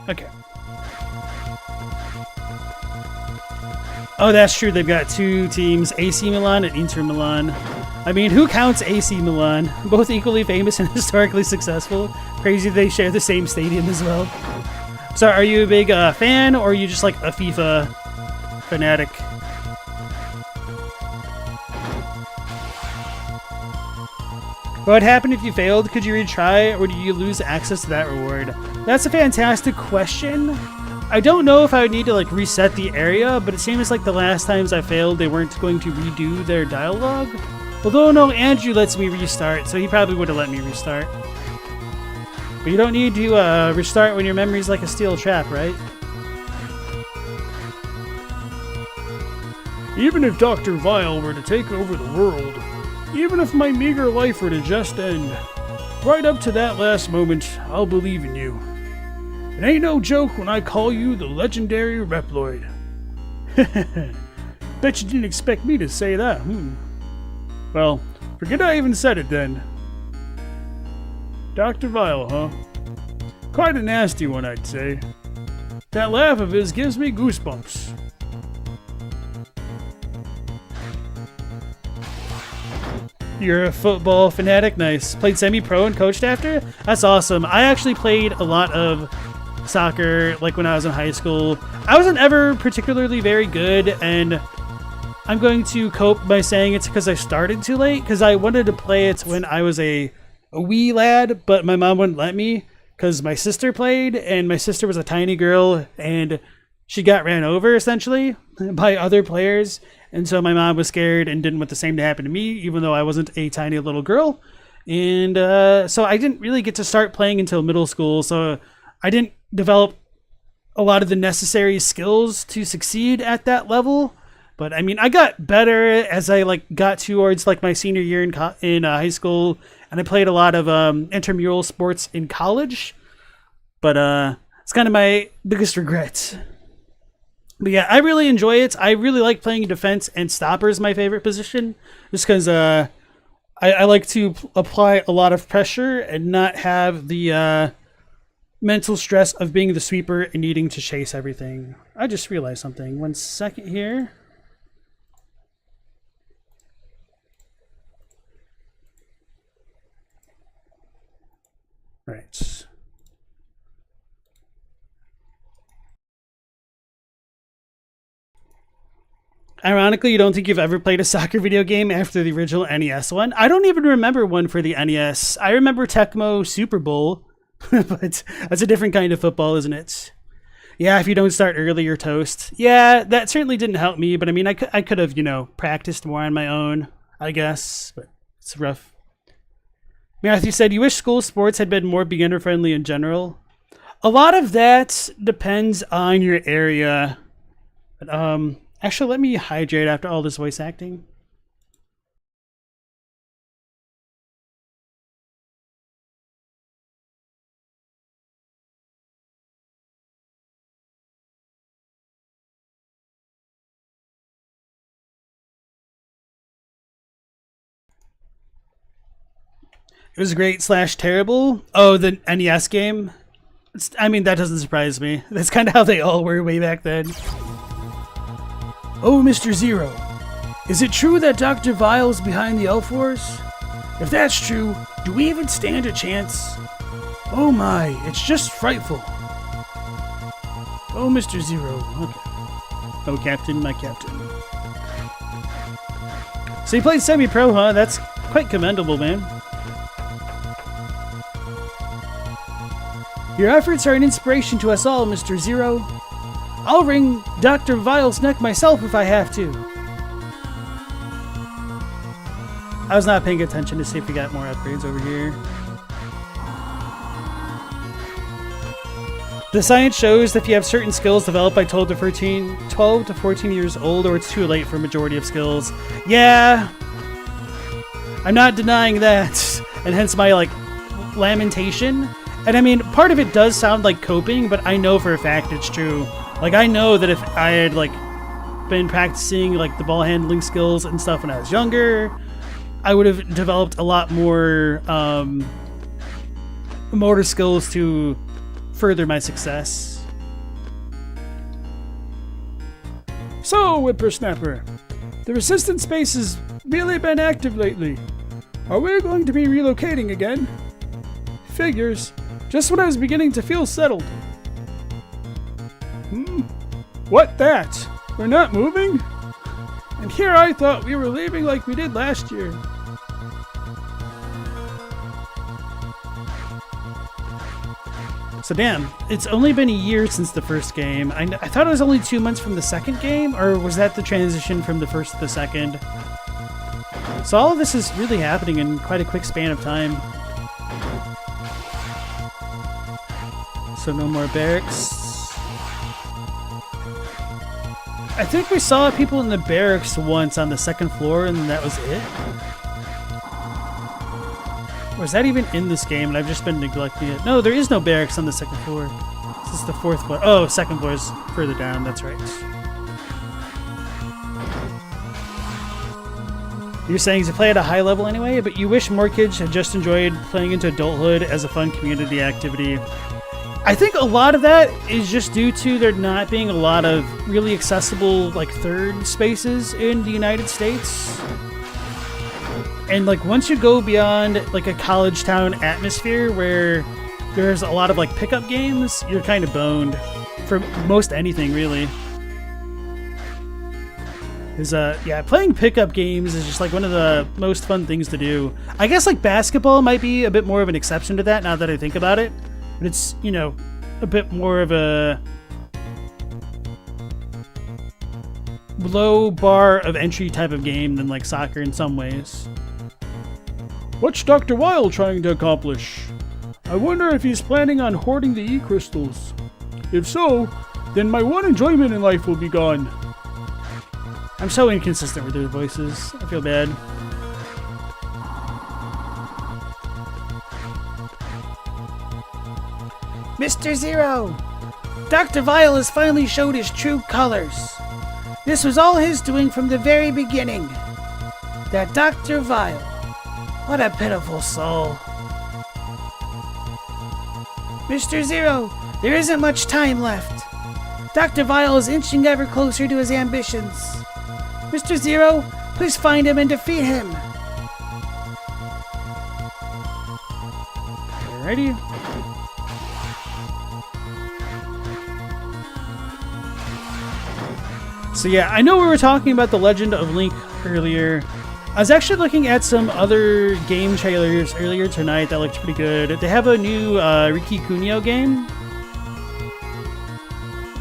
Okay. Oh, that's true. They've got two teams, AC Milan and Inter Milan. I mean, who counts AC Milan? Both equally famous and historically successful. Crazy they share the same stadium as well. So are you a big fan, or are you just like a FIFA fanatic? What would happen if you failed? Could you retry, or do you lose access to that reward? That's a fantastic question. I don't know if I would need to like reset the area, but it seems like the last times I failed, they weren't going to redo their dialogue. Although no, Andrew lets me restart, so he probably would have let me restart. But you don't need to restart when your memory's like a steel trap, right? Even if Dr. Vile were to take over the world, even if my meager life were to just end, right up to that last moment, I'll believe in you. It ain't no joke when I call you the legendary Reploid. Bet you didn't expect me to say that, Well, forget I even said it then. Dr. Vile, huh? Quite a nasty one, I'd say. That laugh of his gives me goosebumps. You're a football fanatic? Nice. Played semi-pro and coached after? That's awesome. I actually played a lot of soccer, like when I was in high school. I wasn't ever particularly very good, and I'm going to cope by saying it's because I started too late, because I wanted to play it when I was a wee lad, but my mom wouldn't let me because my sister played, and my sister was a tiny girl, and she got ran over essentially by other players, and so my mom was scared and didn't want the same to happen to me, even though I wasn't a tiny little girl. And so I didn't really get to start playing until middle school, so I didn't develop a lot of the necessary skills to succeed at that level. But I mean, I got better as I like got towards like my senior year in high school, and I played a lot of intramural sports in college. But it's kind of my biggest regret. But yeah, I really enjoy it. I really like playing defense, and stopper is my favorite position, just because I like to apply a lot of pressure and not have the mental stress of being the sweeper and needing to chase everything. I just realized something. 1 second here. Right. Ironically, you don't think you've ever played a soccer video game after the original NES one? I don't even remember one for the NES. I remember Tecmo Super Bowl, but that's a different kind of football, isn't it? Yeah, if you don't start early, you're toast. Yeah, that certainly didn't help me, but I mean, I could have, practiced more on my own, I guess, but it's rough. Matthew said, you wish school sports had been more beginner-friendly in general? A lot of that depends on your area. But, actually, let me hydrate after all this voice acting. It was great / terrible. Oh, the NES game? I mean, that doesn't surprise me. That's kind of how they all were way back then. Oh, Mr. Zero. Is it true that Dr. Vile's behind the Elf Wars? If that's true, do we even stand a chance? Oh my, it's just frightful. Oh, Mr. Zero. Okay. Oh, Captain, my Captain. So you played semi-pro, huh? That's quite commendable, man. Your efforts are an inspiration to us all, Mr. Zero. I'll wring Dr. Vile's neck myself if I have to. I was not paying attention to see if we got more upgrades over here. The science shows that if you have certain skills developed by 12 to 14 years old, or it's too late for a majority of skills. Yeah. I'm not denying that, and hence my like lamentation. And I mean, part of it does sound like coping, but I know for a fact it's true. Like, I know that if I had like been practicing like the ball handling skills and stuff when I was younger, I would have developed a lot more motor skills to further my success. So, Whippersnapper, the resistance base has really been active lately. Are we going to be relocating again? Figures. Just when I was beginning to feel settled. What that? We're not moving? And here I thought we were leaving like we did last year. So damn, it's only been a year since the first game. I thought it was only 2 months from the second game, or was that the transition from the first to the second? So all of this is really happening in quite a quick span of time. So no more barracks. I think we saw people in the barracks once on the second floor and that was it. Or is that even in this game and I've just been neglecting it? No, there is no barracks on the second floor. This is the fourth floor. Oh, second floor is further down, that's right. You're saying to play at a high level anyway, but you wish more kids had just enjoyed playing into adulthood as a fun community activity. I think a lot of that is just due to there not being a lot of really accessible like third spaces in the United States. And like once you go beyond like a college town atmosphere where there's a lot of like pickup games, you're kind of boned for most anything really. Is yeah, playing pickup games is just like one of the most fun things to do. I guess like basketball might be a bit more of an exception to that now that I think about it. But it's, you know, a bit more of a low bar of entry type of game than like soccer in some ways. What's Dr. Weil trying to accomplish? I wonder if he's planning on hoarding the E-crystals. If so, then my one enjoyment in life will be gone. I'm so inconsistent with their voices. I feel bad. Mr. Zero! Dr. Vile has finally showed his true colors. This was all his doing from the very beginning. That Dr. Vile. What a pitiful soul. Mr. Zero, there isn't much time left. Dr. Vile is inching ever closer to his ambitions. Mr. Zero, please find him and defeat him. Alrighty. So yeah, I know we were talking about The Legend of Link earlier. I was actually looking at some other game trailers earlier tonight that looked pretty good. They have a new Riki Kunio game.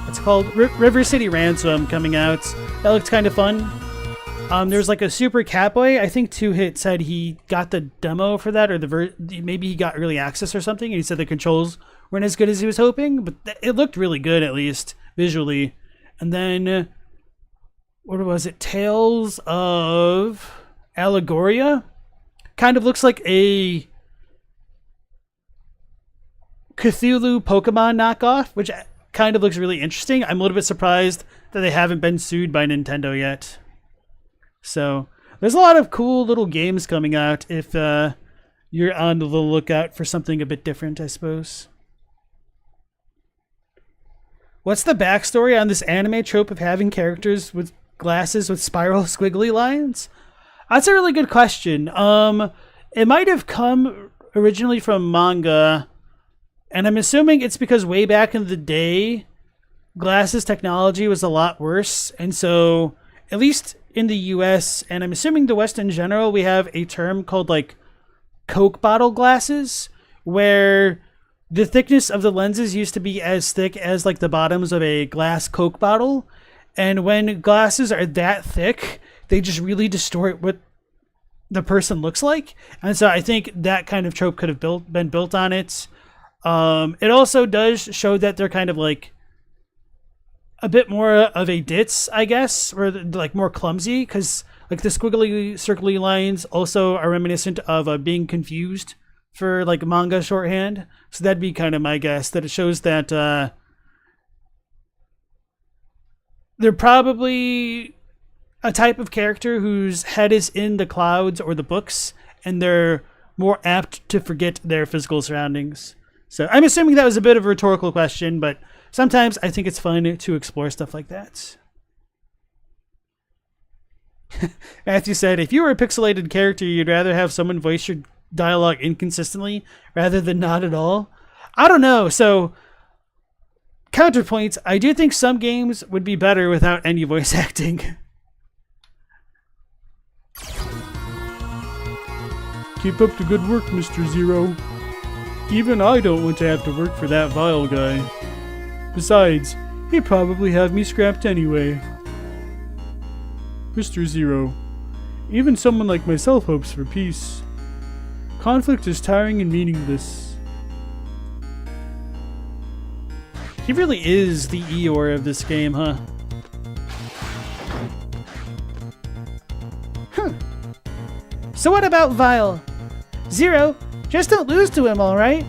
It's called River City Ransom coming out. That looked kind of fun. There's like a Super Catboy. I think 2Hit said he got the demo for that, or maybe he got early access or something, and he said the controls weren't as good as he was hoping, but it looked really good, at least visually. And then what was it? Tales of Allegoria? Kind of looks like a Cthulhu Pokemon knockoff, which kind of looks really interesting. I'm a little bit surprised that they haven't been sued by Nintendo yet. So there's a lot of cool little games coming out if you're on the lookout for something a bit different, I suppose. What's the backstory on this anime trope of having characters with glasses with spiral squiggly lines? That's a really good question. It might have come originally from manga, and I'm assuming it's because way back in the day, glasses technology was a lot worse, and so at least in the US, and I'm assuming the West in general, we have a term called like Coke bottle glasses, where the thickness of the lenses used to be as thick as like the bottoms of a glass Coke bottle. And when glasses are that thick, they just really distort what the person looks like. And so I think that kind of trope could have been built on it. It also does show that they're kind of like a bit more of a ditz, I guess, or like more clumsy, because Like the squiggly, circly lines also are reminiscent of being confused for like manga shorthand. So that'd be kind of my guess, that it shows that they're probably a type of character whose head is in the clouds or the books, and they're more apt to forget their physical surroundings. So I'm assuming that was a bit of a rhetorical question, but sometimes I think it's fun to explore stuff like that. Matthew said, if you were a pixelated character, you'd rather have someone voice your dialogue inconsistently rather than not at all? I don't know. So, counterpoint, I do think some games would be better without any voice acting. Keep up the good work, Mr. Zero. Even I don't want to have to work for that vile guy. Besides, he'd probably have me scrapped anyway. Mr. Zero, even someone like myself hopes for peace. Conflict is tiring and meaningless. He really is the Eeyore of this game, huh? So what about Vile? Zero, just don't lose to him, alright?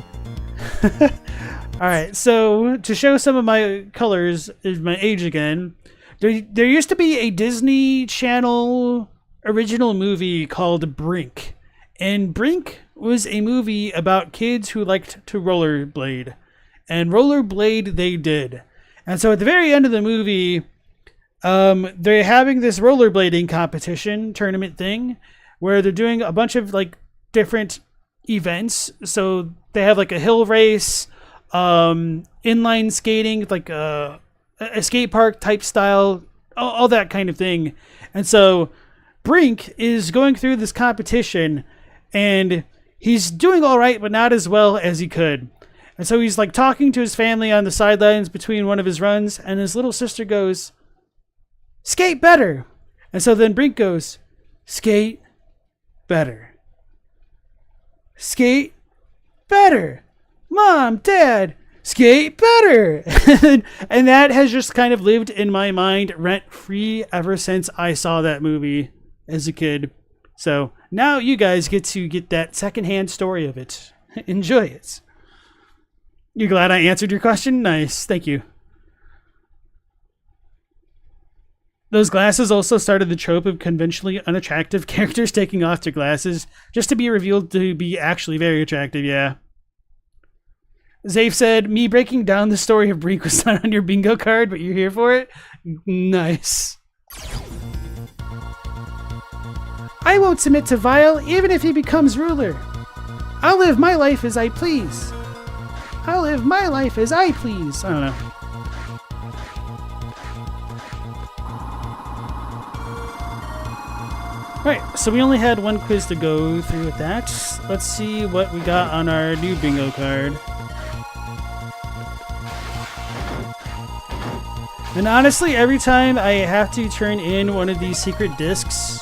Alright, so to show some of my colors is my age again. There used to be a Disney Channel original movie called Brink. And Brink was a movie about kids who liked to rollerblade. And rollerblade they did. And so at the very end of the movie, they're having this rollerblading competition tournament thing where they're doing a bunch of like different events. So they have like a hill race, inline skating, like a skate park type style, all that kind of thing. And so Brink is going through this competition and he's doing all right, but not as well as he could. And so he's like talking to his family on the sidelines between one of his runs, and his little sister goes, "Skate better." And so then Brink goes, "Skate better. Skate better. Mom, Dad, skate better." And that has just kind of lived in my mind rent-free ever since I saw that movie as a kid. So now you guys get to get that secondhand story of it. Enjoy it. You glad I answered your question? Nice. Thank you. Those glasses also started the trope of conventionally unattractive characters taking off their glasses just to be revealed to be actually very attractive, yeah. Zafe said, me breaking down the story of Brink was not on your bingo card, but you're here for it? Nice. I won't submit to Vile even if he becomes ruler. I'll live my life as I please. I'll live my life as I please. I don't know. Alright, so we only had one quiz to go through with that. Let's see what we got on our new bingo card. And honestly, every time I have to turn in one of these secret discs,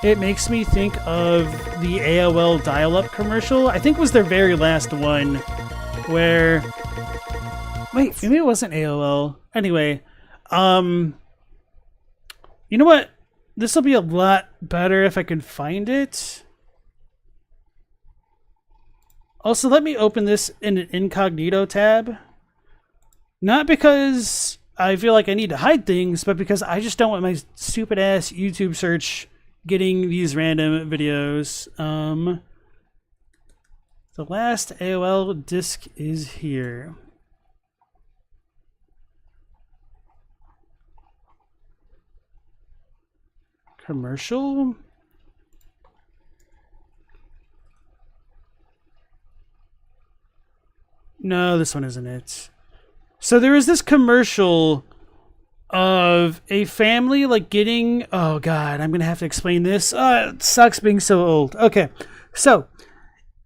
it makes me think of the AOL dial-up commercial. I think it was their very last one, where... Wait, maybe it wasn't AOL. Anyway, you know what? This will be a lot better if I can find it. Also, let me open this in an incognito tab. Not because I feel like I need to hide things, but because I just don't want my stupid ass YouTube search getting these random videos. The last AOL disc is here. Commercial? No, this one isn't it. So there was this commercial of a family like getting... Oh god, I'm gonna have to explain this. It sucks being so old. Okay, so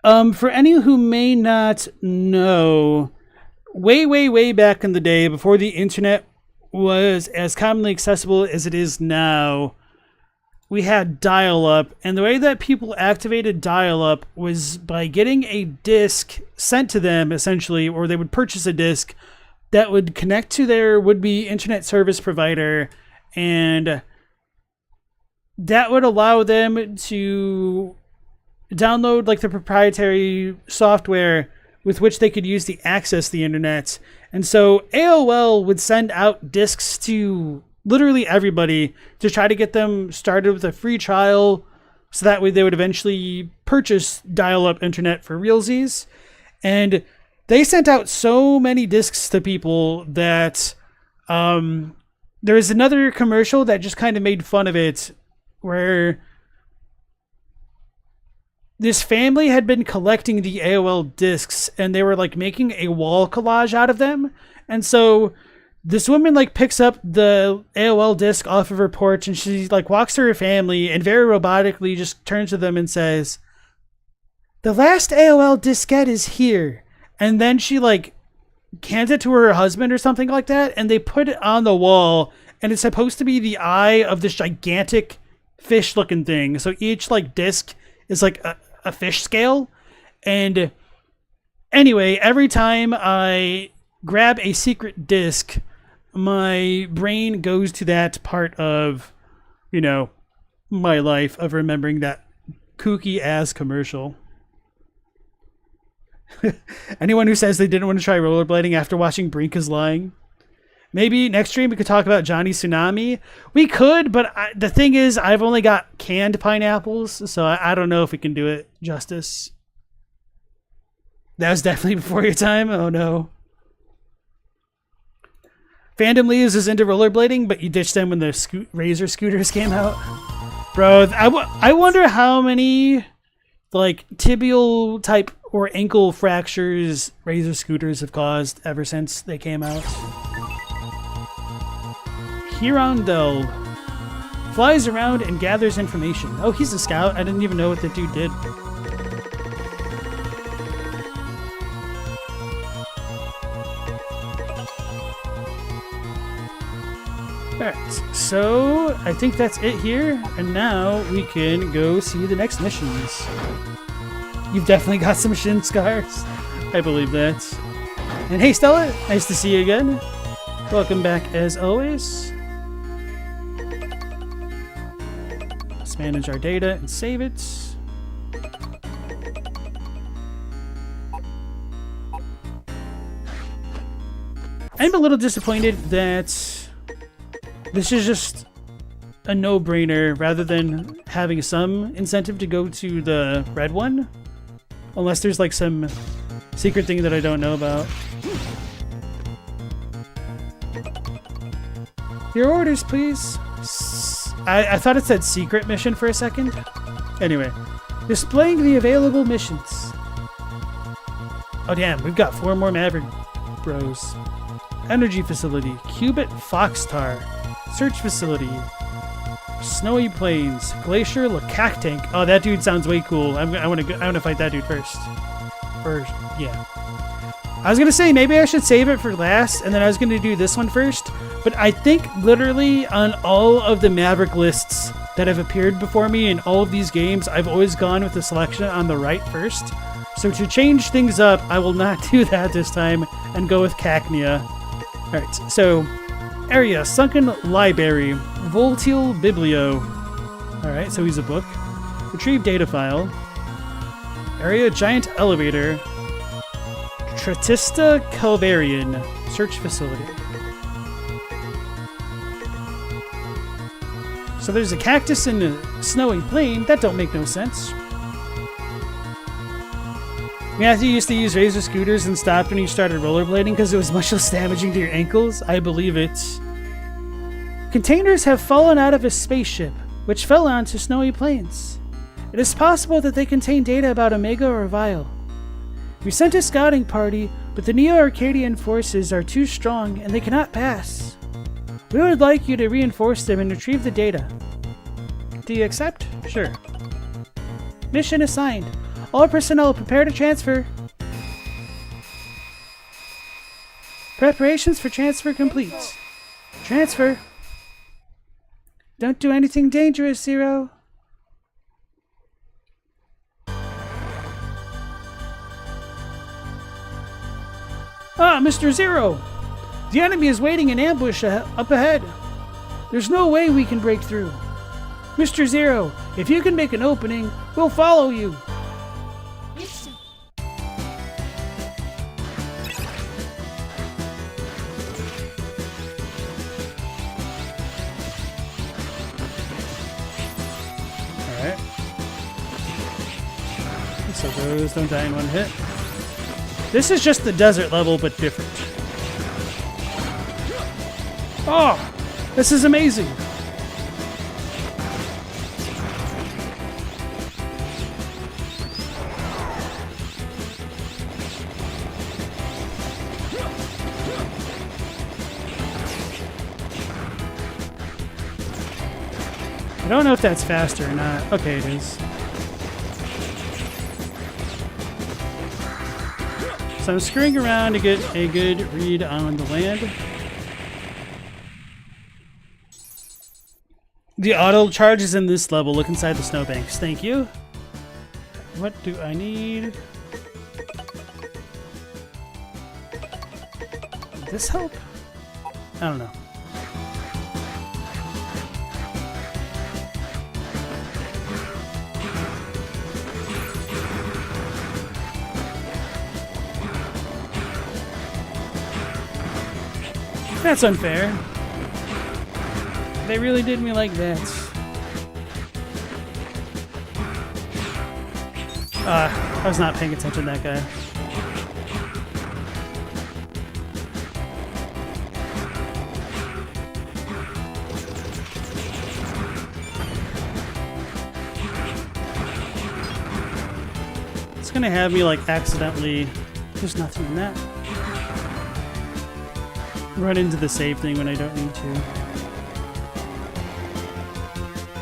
for any who may not know, way back in the day, before the internet was as commonly accessible as it is now, we had dial-up, and the way that people activated dial-up was by getting a disc sent to them, essentially, or they would purchase a disc that would connect to their would-be internet service provider, and that would allow them to download like the proprietary software with which they could use to access the internet. And so AOL would send out discs to literally everybody to try to get them started with a free trial, so that way they would eventually purchase dial-up internet for realsies. And they sent out so many discs to people that there was another commercial that just kind of made fun of it, where this family had been collecting the AOL discs and they were like making a wall collage out of them. And so this woman like picks up the AOL disc off of her porch and she like walks to her family and very robotically just turns to them and says, "The last AOL diskette is here." And then she like hands it to her husband or something like that, and they put it on the wall, and it's supposed to be the eye of this gigantic fish looking thing. So each like disc is like a fish scale. And anyway, every time I grab a secret disc, my brain goes to that part of, you know, my life of remembering that kooky ass commercial. Anyone who says they didn't want to try rollerblading after watching Brink is lying. Maybe next stream we could talk about Johnny Tsunami. We could, but the thing is, I've only got canned pineapples, so I don't know if we can do it justice. That was definitely before your time? Oh no. Fandom Leaves is into rollerblading, but you ditched them when the Razor scooters came out. Bro, I wonder how many like tibial type or ankle fractures Razor scooters have caused ever since they came out. Hirondelle flies around and gathers information. Oh, he's a scout. I didn't even know what the dude did. Alright, so I think that's it here, and now we can go see the next missions. You've definitely got some shin scars. I believe that. And hey Stella, nice to see you again. Welcome back as always. Let's manage our data and save it. I'm a little disappointed that this is just a no-brainer rather than having some incentive to go to the red one. Unless there's like some secret thing that I don't know about. Your orders, please. I thought it said secret mission for a second. Anyway, displaying the available missions. Oh damn, we've got 4 more Maverick Bros. Energy facility, Cubit Foxtar. Search facility, Snowy Plains, Glacier Le Cactank. Oh, that dude sounds way cool. I want to fight that dude first. Or yeah. I was gonna say maybe I should save it for last, and then I was gonna do this one first. But I think literally on all of the Maverick lists that have appeared before me in all of these games, I've always gone with the selection on the right first. So to change things up, I will not do that this time and go with Cacnea. All right, so. Area, Sunken Library, Volti Biblio. Alright, so he's a book. Retrieve data file. Area, Giant Elevator. Tratista Calvarian. Search facility. So there's a cactus in a snowy plain. That don't make no sense. Matthew used to use Razor scooters and stopped when he started rollerblading because it was much less damaging to your ankles. I believe it. Containers have fallen out of a spaceship, which fell onto snowy plains. It is possible that they contain data about Omega or Vile. We sent a scouting party, but the Neo-Arcadian forces are too strong and they cannot pass. We would like you to reinforce them and retrieve the data. Do you accept? Sure. Mission assigned. All personnel prepare to transfer. Preparations for transfer complete. Transfer. Don't do anything dangerous, Zero. Ah, Mr. Zero! The enemy is waiting in ambush up ahead. There's no way we can break through. Mr. Zero, if you can make an opening, we'll follow you. Alright. So those don't die in one hit. This is just the desert level, but different. Oh! This is amazing! I don't know if that's faster or not. Okay, it is. So I'm screwing around to get a good read on the land. The auto charge is in this level. Look inside the snowbanks. Thank you. What do I need? Did this help? I don't know. That's unfair. They really did me like that. I was not paying attention to that guy. It's gonna have me like accidentally. There's nothing in that. Run into the save thing when I don't need to.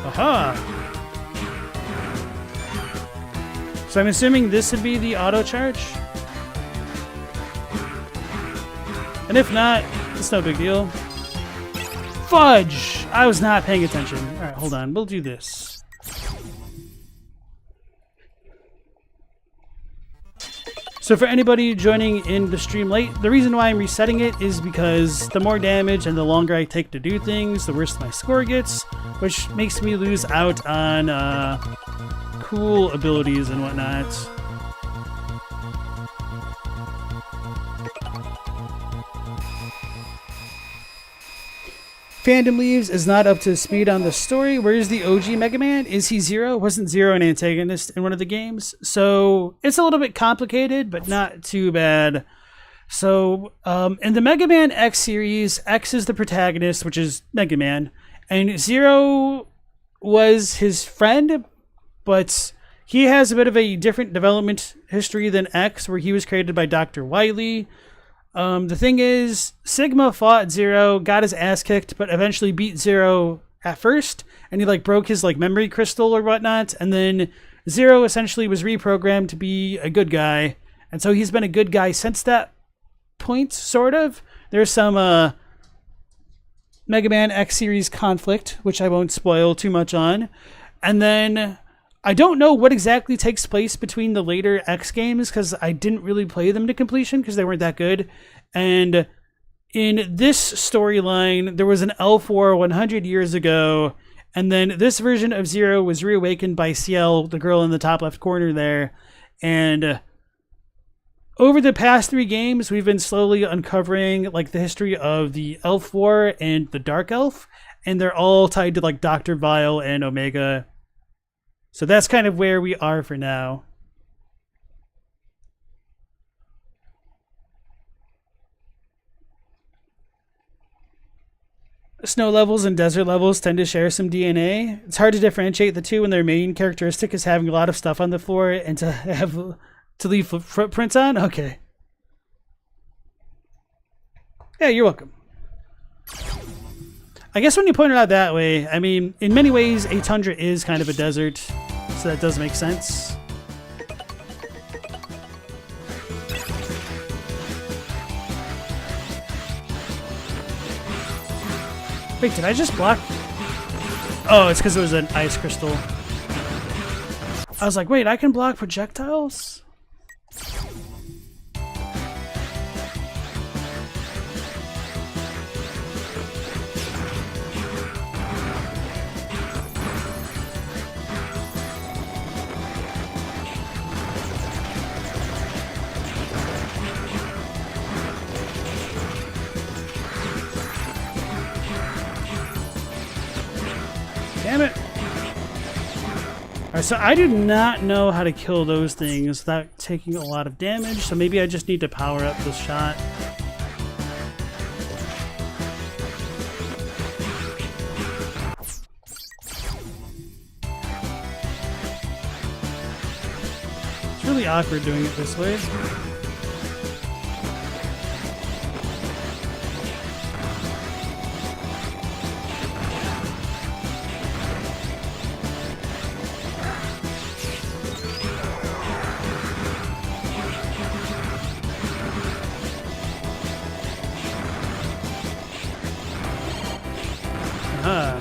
Aha! So I'm assuming this would be the auto charge? And if not, it's no big deal. Fudge! I was not paying attention. Alright, hold on. We'll do this. So for anybody joining in the stream late, the reason why I'm resetting it is because the more damage and the longer I take to do things, the worse my score gets, which makes me lose out on cool abilities and whatnot. Fandom Leaves is not up to speed on the story. Where's the OG Mega Man? Is he Zero? Wasn't Zero an antagonist in one of the games? So it's a little bit complicated, but not too bad. So in the Mega Man X series, X is the protagonist, which is Mega Man, and Zero was his friend, but he has a bit of a different development history than X, where he was created by Dr. Wily. The thing is, Sigma fought Zero, got his ass kicked, but eventually beat Zero at first, and he like broke his like memory crystal or whatnot, and then Zero essentially was reprogrammed to be a good guy, and so he's been a good guy since that point, sort of. There's some Mega Man X series conflict, which I won't spoil too much on, and then I don't know what exactly takes place between the later X games because I didn't really play them to completion because they weren't that good. And in this storyline, there was an L4 100 years ago, and then this version of Zero was reawakened by Ciel, the girl in the top left corner there. And over the past 3 games, we've been slowly uncovering like the history of the L4 and the Dark Elf, and they're all tied to like Dr. Vile and Omega. So that's kind of where we are for now. Snow levels and desert levels tend to share some DNA. It's hard to differentiate the two when their main characteristic is having a lot of stuff on the floor and to leave footprints on? Okay. Yeah, you're welcome. I guess when you point it out that way, I mean, in many ways, a tundra is kind of a desert, so that does make sense. Wait, did I just block? Oh, it's because it was an ice crystal. I was like, wait, I can block projectiles? Damn it. Alright, so I do not know how to kill those things without taking a lot of damage, so maybe I just need to power up this shot. It's really awkward doing it this way. Ah.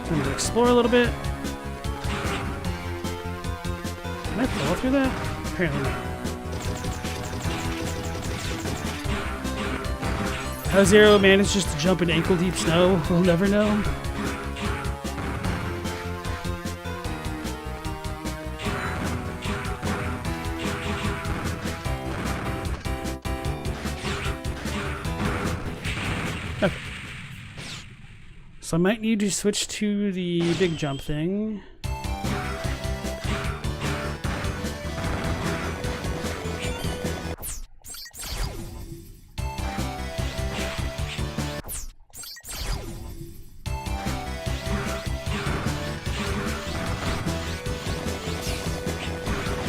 Time to explore a little bit. Can I fall through that? Apparently not. How Zero manages to jump in ankle-deep snow, we'll never know. Okay. So I might need to switch to the big jump thing.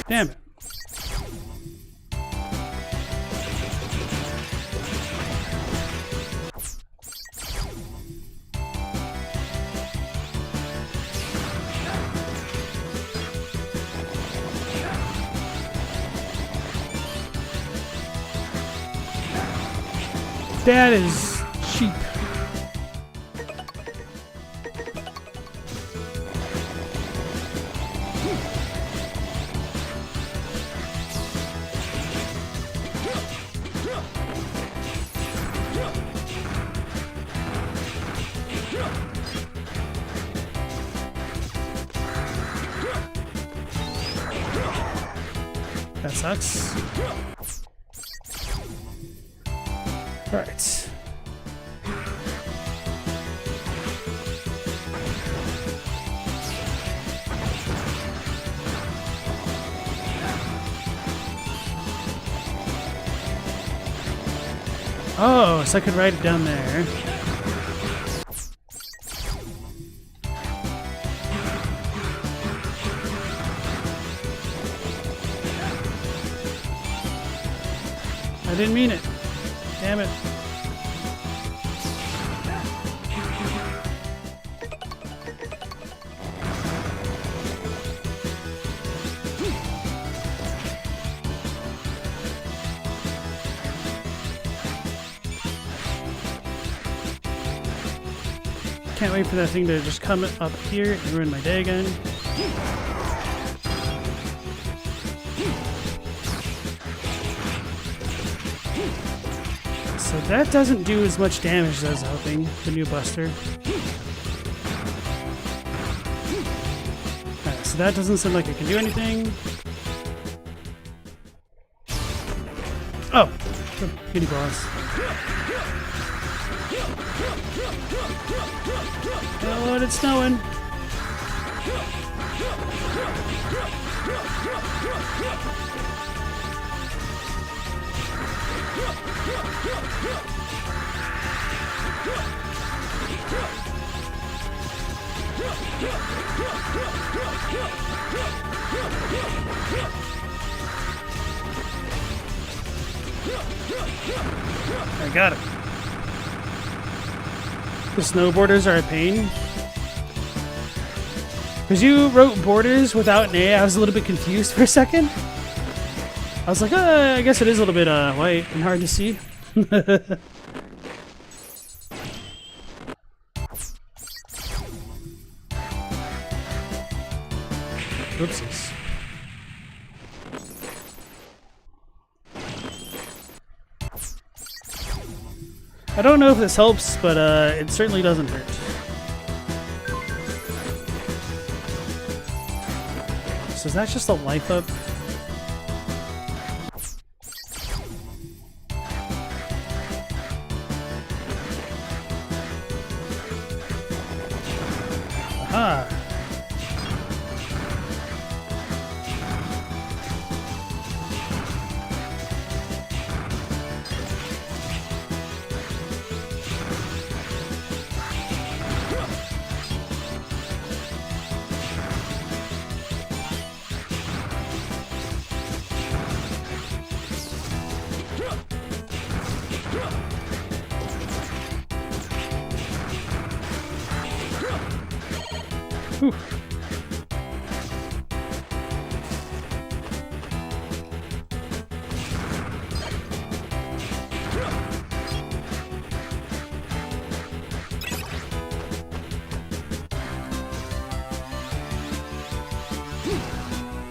Damn it. That is cheap. That sucks. Right. Oh, so I could write it down there. I didn't mean it. Damn it. Can't wait for that thing to just come up here and ruin my day again. So that doesn't do as much damage as I was hoping, the new buster. Alright, so that doesn't sound like it can do anything. Oh! Kitty balls. Oh, it's snowing! I got it. The snowboarders are a pain. Because you wrote borders without an A, I was a little bit confused for a second. I was like, I guess it is a little bit white and hard to see. Whoopsies. I don't know if this helps, but it certainly doesn't hurt. So is that just a life up? Aha! Whew.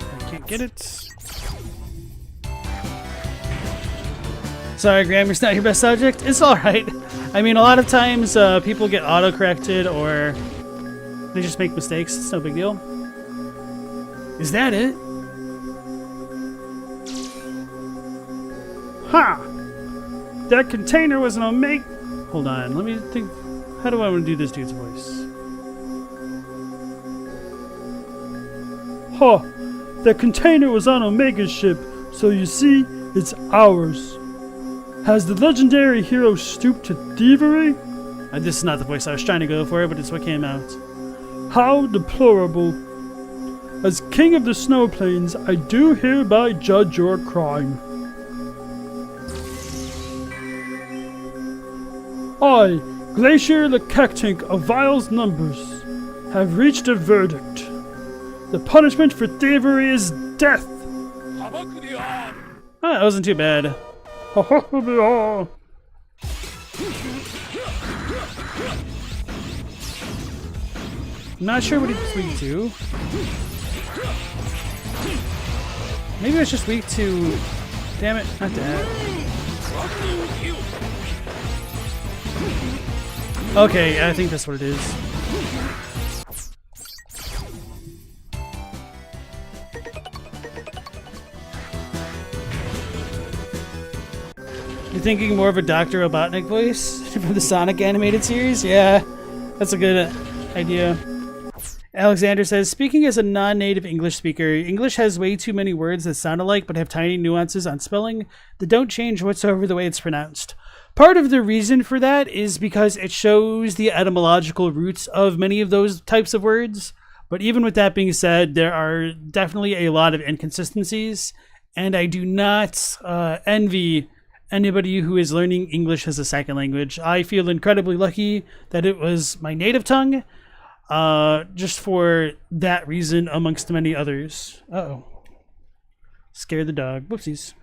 I can't get it. Sorry, grammar's not your best subject. It's alright. I mean, a lot of times people get auto-corrected or they just make mistakes. It's no big deal. Is that it? Ha! That container was an Omega. Hold on, let me think. How do I want to do this dude's voice? Huh. That container was on Omega's ship, so you see, it's ours. Has the legendary hero stooped to thievery? This is not the voice I was trying to go for, but it's what came out. How deplorable. As king of the snow plains, I do hereby judge your crime. I, Glacier Le Cactank of Vile's numbers, have reached a verdict. The punishment for thievery is death. Oh, that wasn't too bad. I'm not sure what he's weak to. Maybe it's just weak to... Damn it, not that. Okay, I think that's what it is. You're thinking more of a Dr. Robotnik voice from the Sonic animated series? Yeah, that's a good idea. Alexander says, speaking as a non-native English speaker, English has way too many words that sound alike but have tiny nuances on spelling that don't change whatsoever the way it's pronounced. Part of the reason for that is because it shows the etymological roots of many of those types of words. But even with that being said, there are definitely a lot of inconsistencies, and I do not envy anybody who is learning English as a second language. I feel incredibly lucky that it was my native tongue. Just for that reason, amongst many others. Uh-oh. Scared the dog. Whoopsies.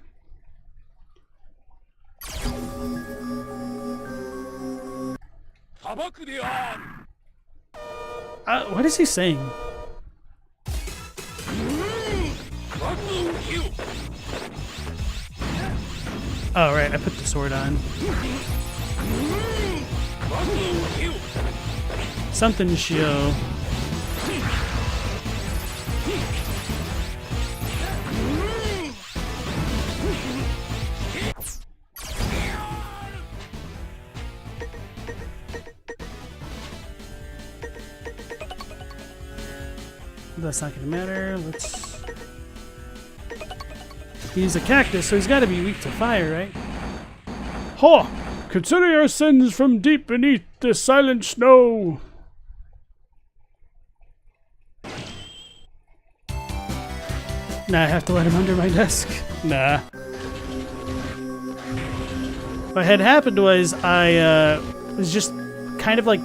What is he saying? Oh, right. I put the sword on. Something Shio. That's not gonna matter. Let's... He's a cactus, so he's gotta be weak to fire, right? Ha! Consider your sins from deep beneath the silent snow. Nah, I have to let him under my desk. Nah. What had happened was I was just kind of like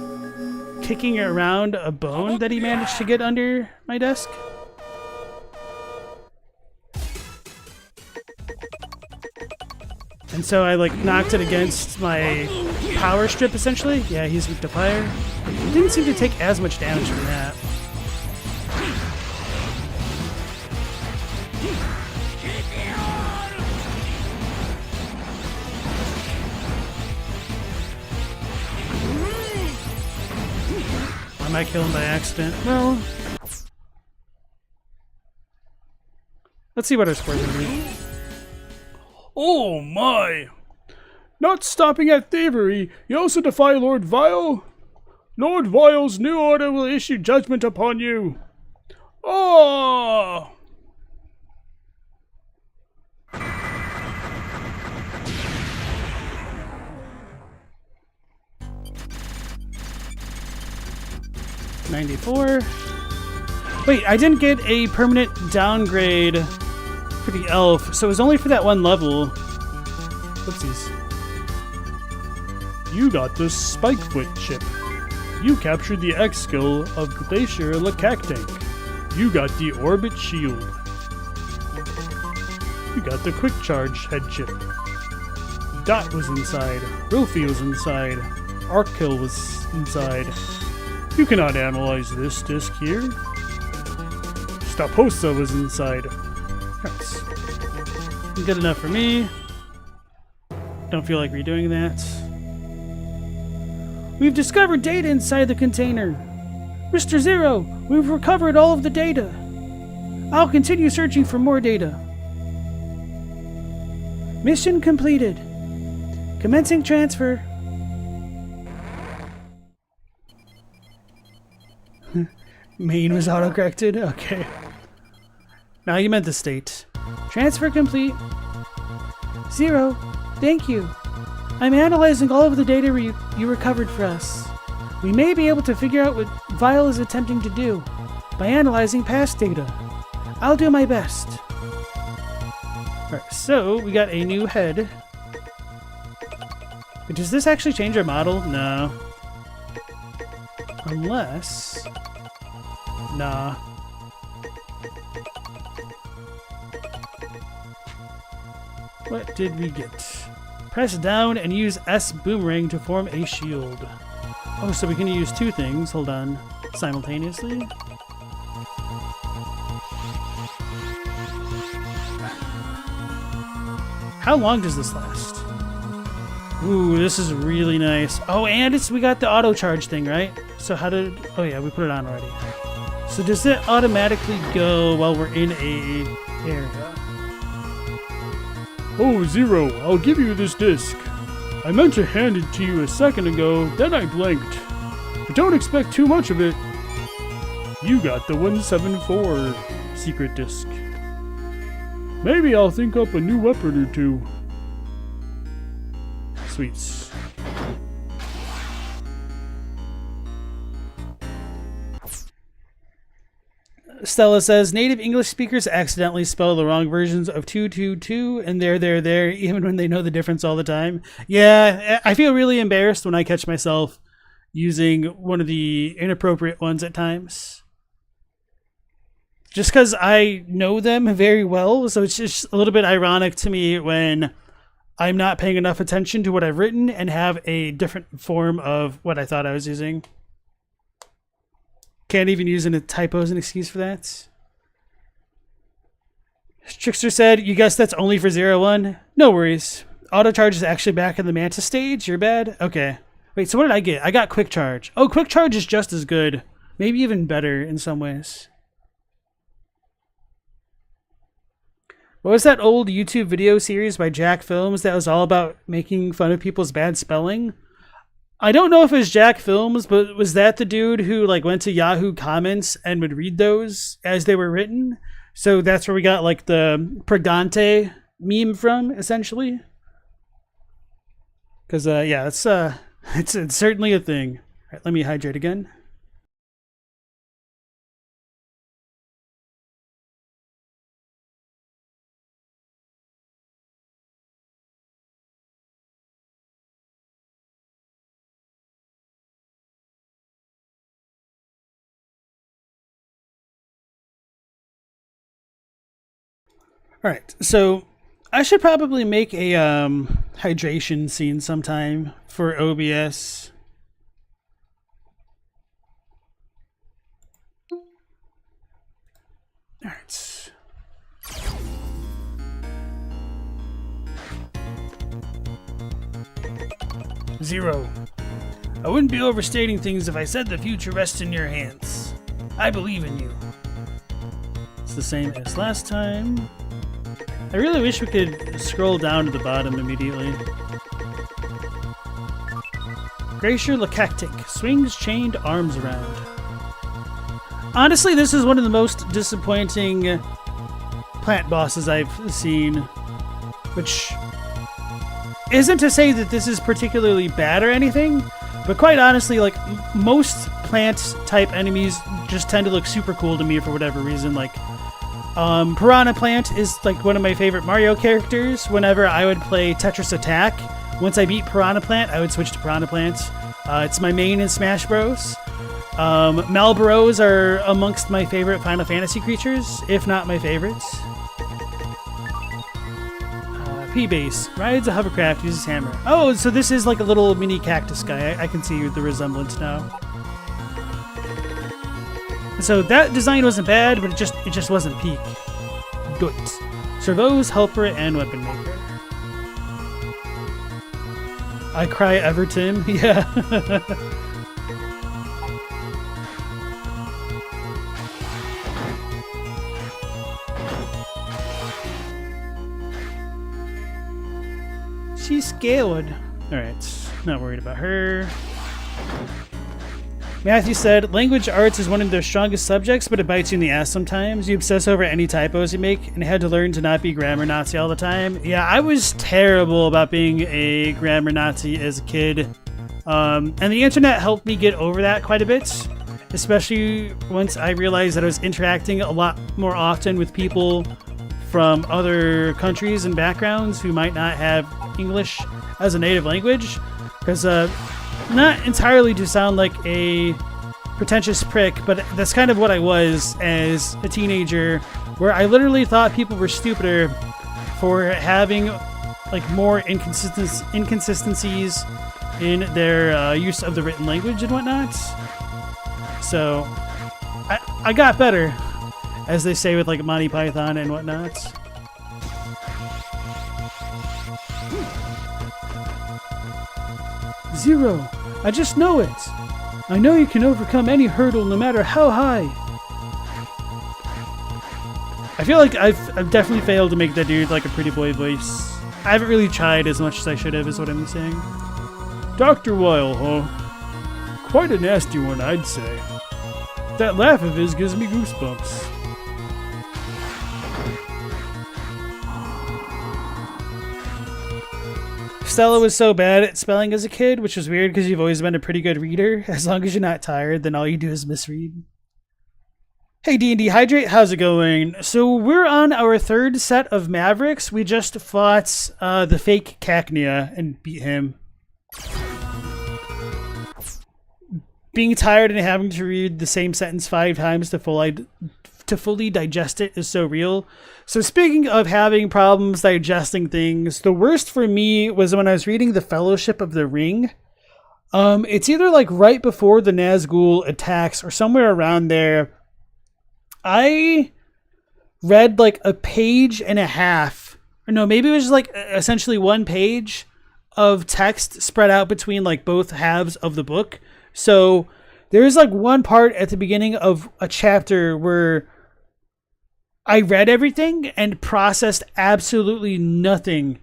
kicking around a bone that he managed to get under my desk. And so I like knocked it against my power strip essentially. Yeah, he's weak to fire. He didn't seem to take as much damage from that. Am I killing by accident? No. Let's see what our score's gonna be. Oh my! Not stopping at thievery, you also defy Lord Vile? Lord Vile's new order will issue judgment upon you. Oh! $94. Wait, I didn't get a permanent downgrade for the elf, so it was only for that one level. Whoopsies. You got the Spikefoot chip. You captured the X skill of Glacier Le Cactank. You got the Orbit Shield. You got the Quick Charge head chip. Dot was inside. Rilfie was inside. Arckill was inside. You cannot analyze this disc here. Staposa was inside. Nice. Good enough for me. Don't feel like redoing that. We've discovered data inside the container. Mr. Zero, we've recovered all of the data. I'll continue searching for more data. Mission completed. Commencing transfer. Main was autocorrected? Okay. Now you meant the state. Transfer complete. Zero, thank you. I'm analyzing all of the data you recovered for us. We may be able to figure out what Vile is attempting to do by analyzing past data. I'll do my best. Alright, so we got a new head. But does this actually change our model? No. Unless... Nah. What did we get? Press down and use S boomerang to form a shield. Oh, so we can use two things, hold on, simultaneously. How long does this last? Ooh, this is really nice. Oh, and we got the auto charge thing, right? So how did, oh yeah, we put it on already. So does it automatically go while we're in a area? Oh, Zero, I'll give you this disc. I meant to hand it to you a second ago, then I blanked. But don't expect too much of it. You got the 174 secret disc. Maybe I'll think up a new weapon or two. Sweets. Stella says, native English speakers accidentally spell the wrong versions of 222 and there, even when they know the difference all the time. Yeah, I feel really embarrassed when I catch myself using one of the inappropriate ones at times. Just because I know them very well, so it's just a little bit ironic to me when I'm not paying enough attention to what I've written and have a different form of what I thought I was using. Can't even use a typo as an excuse for that. Trickster said, you guess that's only for 01? No worries. Auto charge is actually back in the Mantis stage? You're bad? Okay. Wait, so what did I get? I got quick charge. Oh, quick charge is just as good. Maybe even better in some ways. What was that old YouTube video series by Jack Films that was all about making fun of people's bad spelling? I don't know if it was Jack Films, but was that the dude who like went to Yahoo comments and would read those as they were written? So that's where we got like the Pregante meme from, essentially. Because yeah, it's certainly a thing. All right, let me hydrate again. All right, so I should probably make a hydration scene sometime for OBS. All right. Zero. I wouldn't be overstating things if I said the future rests in your hands. I believe in you. It's the same as last time. I really wish we could scroll down to the bottom immediately. Glacier Le Cactank swings chained arms around. Honestly, this is one of the most disappointing plant bosses I've seen, which isn't to say that this is particularly bad or anything, but quite honestly, like, most plant type enemies just tend to look super cool to me for whatever reason. Like, Piranha Plant is like one of my favorite Mario characters. Whenever I would play Tetris Attack, once I beat Piranha Plant, I would switch to Piranha Plant. It's my main in Smash Bros. Malboros are amongst my favorite Final Fantasy creatures, if not my favorites. P-Base rides a hovercraft, uses hammer. Oh, so this is like a little mini cactus guy. I can see the resemblance now. So that design wasn't bad, but it just wasn't peak. Good. Servo's helper and weapon maker. I cry Everton. Yeah. She's scared. Alright, not worried about her. Matthew said, language arts is one of their strongest subjects, but it bites you in the ass sometimes. You obsess over any typos you make and had to learn to not be grammar Nazi all the time. Yeah, I was terrible about being a grammar Nazi as a kid. And the internet helped me get over that quite a bit, especially once I realized that I was interacting a lot more often with people from other countries and backgrounds who might not have English as a native language. Because, not entirely to sound like a pretentious prick, but that's kind of what I was as a teenager, where I literally thought people were stupider for having like more inconsistencies in their use of the written language and whatnot. So I got better, as they say with like Monty Python and whatnot. Zero, I just know it. I know you can overcome any hurdle no matter how high. I feel like I've definitely failed to make that dude like a pretty boy voice. I haven't really tried as much as I should have, is what I'm saying. Dr. Weil, huh? Quite a nasty one, I'd say. That laugh of his gives me goosebumps. Stella was so bad at spelling as a kid, which was weird because you've always been a pretty good reader. As long as you're not tired, then all you do is misread. Hey D&D Hydrate, how's it going? So we're on our third set of Mavericks. We just fought the fake Cacnea and beat him. Being tired and having to read the same sentence 5 times to fully digest it is so real. So speaking of having problems digesting things, the worst for me was when I was reading The Fellowship of the Ring. It's either like right before the Nazgul attacks or somewhere around there. I read like a page and a half, or no, maybe it was like essentially 1 page of text spread out between like both halves of the book. So there's like one part at the beginning of a chapter where I read everything and processed absolutely nothing.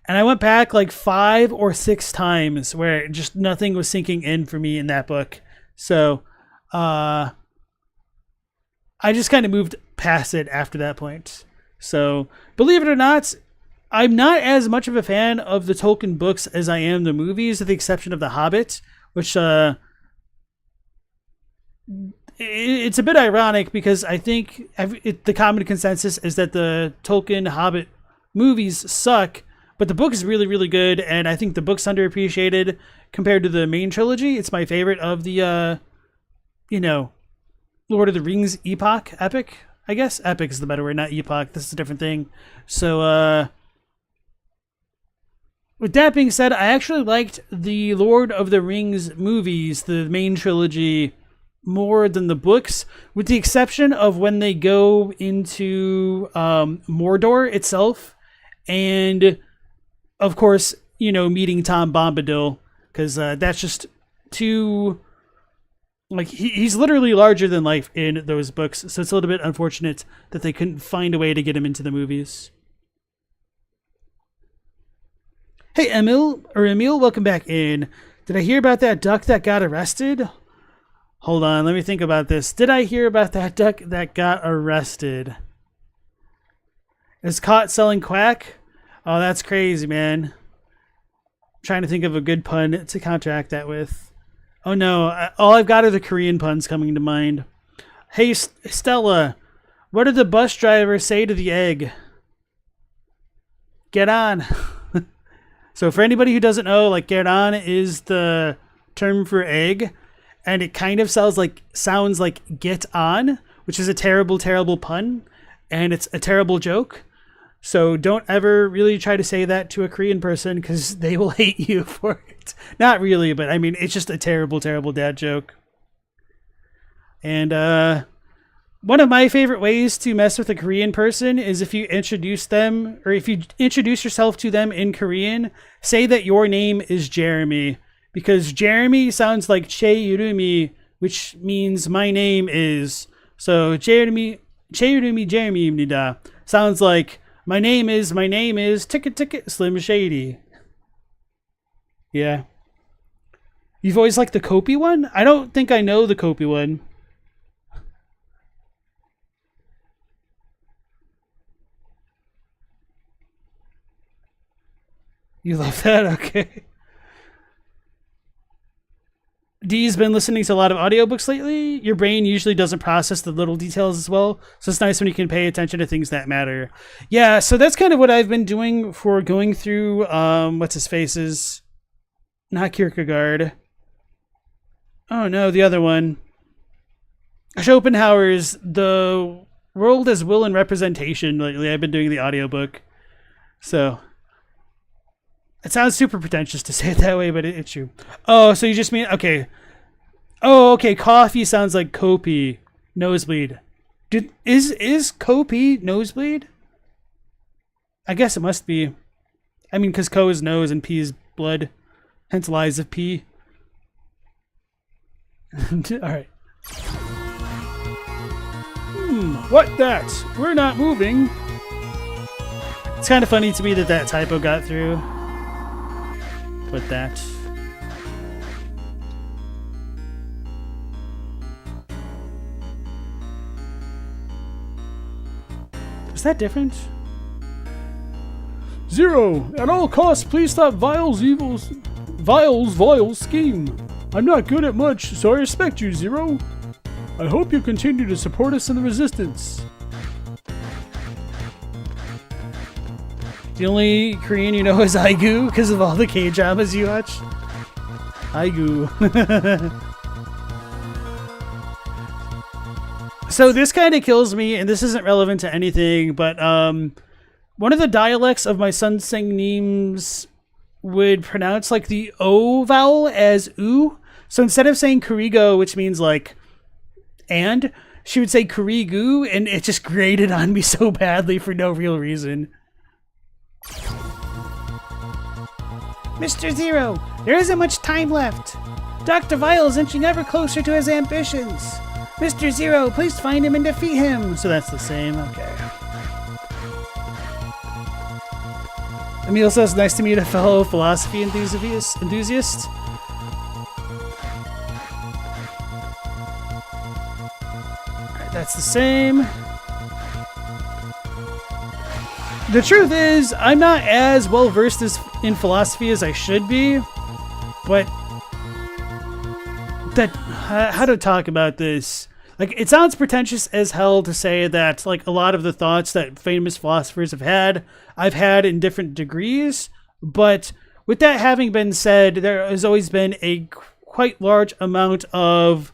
And I went back like 5 or 6 times where just nothing was sinking in for me in that book. So, I just kind of moved past it after that point. So, believe it or not, I'm not as much of a fan of the Tolkien books as I am the movies, with the exception of The Hobbit, which, it's a bit ironic because I think the common consensus is that the Tolkien Hobbit movies suck, but the book is really, really good, and I think the book's underappreciated compared to the main trilogy. It's my favorite of the, Lord of the Rings epic, I guess. Epic is the better word, not epoch. This is a different thing. So, with that being said, I actually liked the Lord of the Rings movies, the main trilogy, more than the books, with the exception of when they go into Mordor itself, and of course, meeting Tom Bombadil, because that's just too, like, he's literally larger than life in those books, so it's a little bit unfortunate that they couldn't find a way to get him into the movies. Hey, Emil, welcome back in. Did I hear about that duck that got arrested? Hold on, let me think about this. Did I hear about that duck that got arrested? Is caught selling quack? Oh, that's crazy, man. I'm trying to think of a good pun to counteract that with. Oh no, all I've got are the Korean puns coming to mind. Hey, Stella, what did the bus driver say to the egg? Get on. So for anybody who doesn't know, like, get on is the term for egg, and it kind of sounds like get on, which is a terrible, terrible pun, and it's a terrible joke. So don't ever really try to say that to a Korean person, because they will hate you for it. Not really, but I mean, it's just a terrible, terrible dad joke. And one of my favorite ways to mess with a Korean person is if you introduce them, or if you introduce yourself to them in Korean, say that your name is Jeremy, because Jeremy sounds like Che Yurumi, which means my name is. So Jeremy, Che Yurumi Jeremy입니다 sounds like my name is Ticket Slim Shady. Yeah. You've always liked the Kopi one? I don't think I know the Kopi one. You love that? Okay. Dee's been listening to a lot of audiobooks lately. Your brain usually doesn't process the little details as well, so it's nice when you can pay attention to things that matter. Yeah, so that's kind of what I've been doing for going through, what's his face's? Not Kierkegaard. Oh no, the other one. Schopenhauer's The World as Will and Representation lately. I've been doing the audiobook. So it sounds super pretentious to say it that way, but it's true. Oh, so you just mean, okay. Oh, okay, coffee sounds like Kopi. Nosebleed. Is Kopi nosebleed? I guess it must be. I mean, because Ko is nose and P is blood. Hence lies of P. Alright. What that? We're not moving. It's kind of funny to me that that typo got through. With that. Is that different? Zero! At all costs, please stop Vile's scheme. I'm not good at much, so I respect you, Zero. I hope you continue to support us in the Resistance. The only Korean you know is Aigu because of all the K-dramas you watch. Aigu. So this kind of kills me, and this isn't relevant to anything, but one of the dialects of my Sunseng names would pronounce like the O vowel as U. So instead of saying Kurigo, which means like and, she would say Kurigu, and it just grated on me so badly for no real reason. Mr. Zero, there isn't much time left. Dr. Vile is inching ever closer to his ambitions. Mr. Zero, please find him and defeat him. So that's the same, okay. Emil says, nice to meet a fellow philosophy enthusiast. Alright, that's the same. The truth is, I'm not as well versed in philosophy as I should be, but how to talk about this? Like, it sounds pretentious as hell to say that, like, a lot of the thoughts that famous philosophers have had, I've had in different degrees, but with that having been said, there has always been a quite large amount of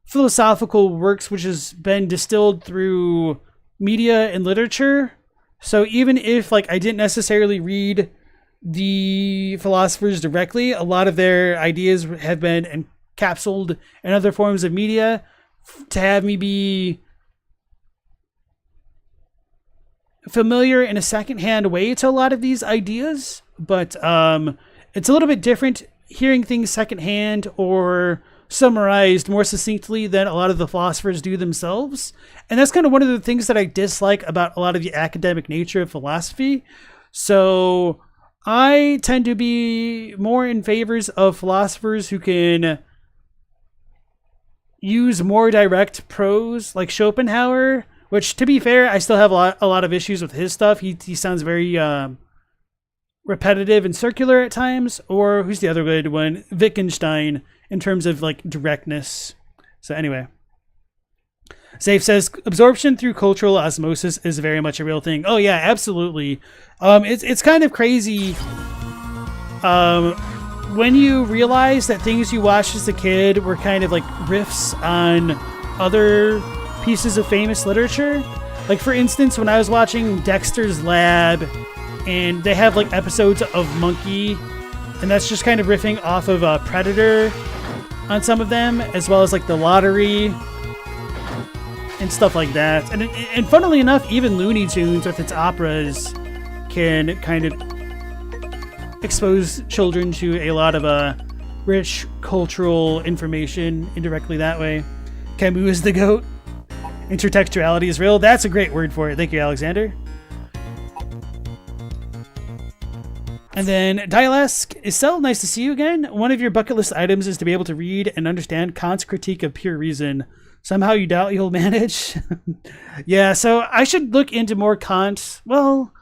philosophical works which has been distilled through media and literature. So even if like I didn't necessarily read the philosophers directly, a lot of their ideas have been encapsulated in other forms of media to have me be familiar in a secondhand way to a lot of these ideas. But it's a little bit different hearing things secondhand or summarized more succinctly than a lot of the philosophers do themselves. And that's kind of one of the things that I dislike about a lot of the academic nature of philosophy. So I tend to be more in favors of philosophers who can use more direct prose, like Schopenhauer, which, to be fair, I still have a lot of issues with his stuff. He sounds very repetitive and circular at times. Or who's the other good one? Wittgenstein, in terms of like directness. So anyway, Safe says absorption through cultural osmosis is very much a real thing. Oh yeah, absolutely. It's kind of crazy when you realize that things you watched as a kid were kind of like riffs on other pieces of famous literature. Like, for instance, when I was watching Dexter's Lab, and they have like episodes of Monkey, and that's just kind of riffing off of Predator on some of them, as well as like The Lottery and stuff like that. And funnily enough, even Looney Tunes with its operas can kind of expose children to a lot of rich cultural information indirectly that way. Camus is the GOAT. Intertextuality is real. That's a great word for it. Thank you, Alexander. And then Dialesk, Isel, nice to see you again. One of your bucket list items is to be able to read and understand Kant's critique of pure reason. Somehow you doubt you'll manage? Yeah, so I should look into more Kant. Well,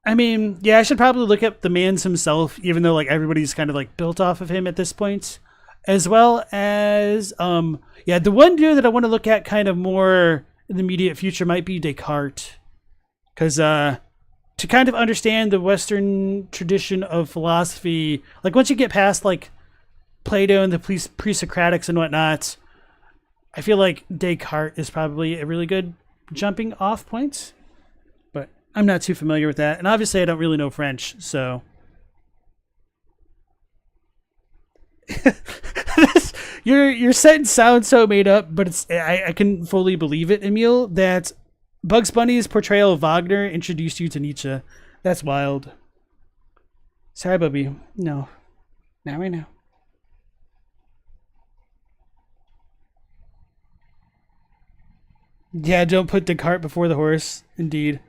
I mean, yeah, I should probably look at the man's himself, even though like everybody's kind of like built off of him at this point. As well as, yeah, the one dude that I want to look at kind of more in the immediate future might be Descartes. Because, to kind of understand the Western tradition of philosophy, like once you get past like Plato and the pre-Socratics and whatnot, I feel like Descartes is probably a really good jumping off point, but I'm not too familiar with that. And obviously I don't really know French, so. Your sentence sounds so made up, but it's I can fully believe it, Emil, that Bugs Bunny's portrayal of Wagner introduced you to Nietzsche. That's wild. Sorry, Bubby. No. Not right now. Yeah, don't put the cart before the horse. Indeed.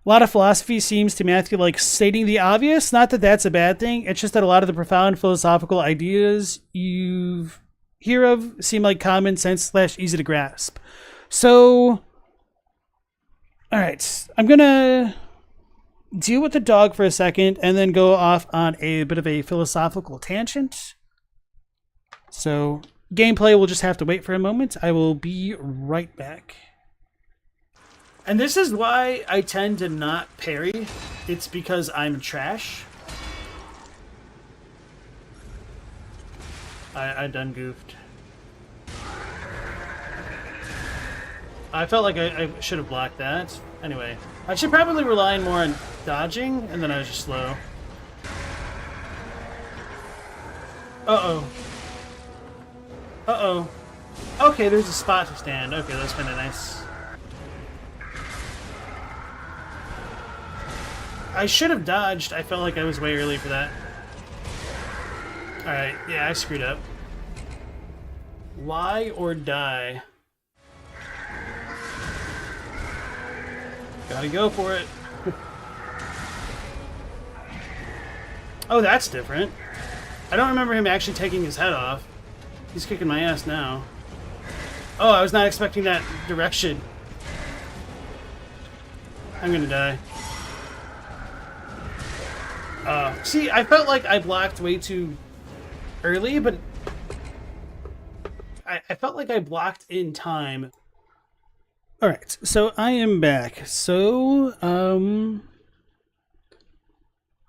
A lot of philosophy seems to Matthew like stating the obvious. Not that that's a bad thing. It's just that a lot of the profound philosophical ideas you hear of seem like common sense / easy to grasp. So, all right, I'm gonna deal with the dog for a second and then go off on a bit of a philosophical tangent. So gameplay will just have to wait for a moment. I will be right back. And this is why I tend to not parry. It's because I'm trash. I done goofed. I felt like I should have blocked that. Anyway, I should probably rely more on dodging, and then I was just slow. Uh-oh. Uh-oh. Okay, there's a spot to stand. Okay, that's kind of nice. I should have dodged. I felt like I was way early for that. Alright, yeah, I screwed up. Lie or die? Gotta go for it. Oh, that's different. I don't remember him actually taking his head off. He's kicking my ass now. Oh, I was not expecting that direction. I'm gonna die. See, I felt like I blocked way too early, but I felt like I blocked in time. Alright, so I am back. So,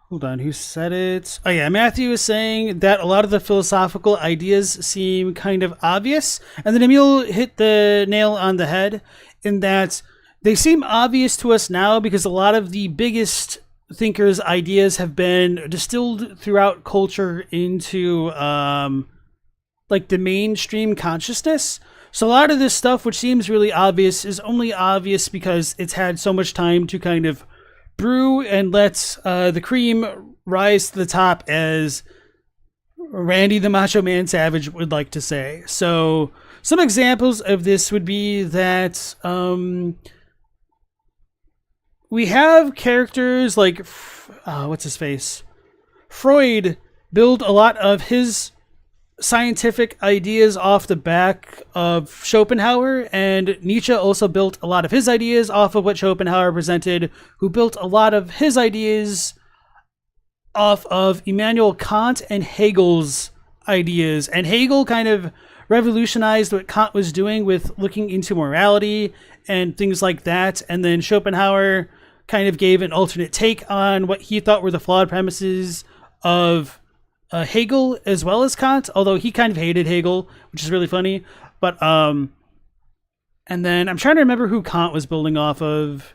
hold on, who said it? Oh yeah, Matthew is saying that a lot of the philosophical ideas seem kind of obvious, and then Emil hit the nail on the head in that they seem obvious to us now because a lot of the biggest thinkers' ideas have been distilled throughout culture into like the mainstream consciousness. So a lot of this stuff, which seems really obvious, is only obvious because it's had so much time to kind of brew and let the cream rise to the top, as Randy the Macho Man Savage would like to say. So some examples of this would be that we have characters like, what's his face? Freud build a lot of his scientific ideas off the back of Schopenhauer, and Nietzsche also built a lot of his ideas off of what Schopenhauer presented, who built a lot of his ideas off of Immanuel Kant and Hegel's ideas. And Hegel kind of revolutionized what Kant was doing with looking into morality and things like that, and then Schopenhauer kind of gave an alternate take on what he thought were the flawed premises of Hegel as well as Kant, although he kind of hated Hegel, which is really funny. But and then I'm trying to remember who Kant was building off of,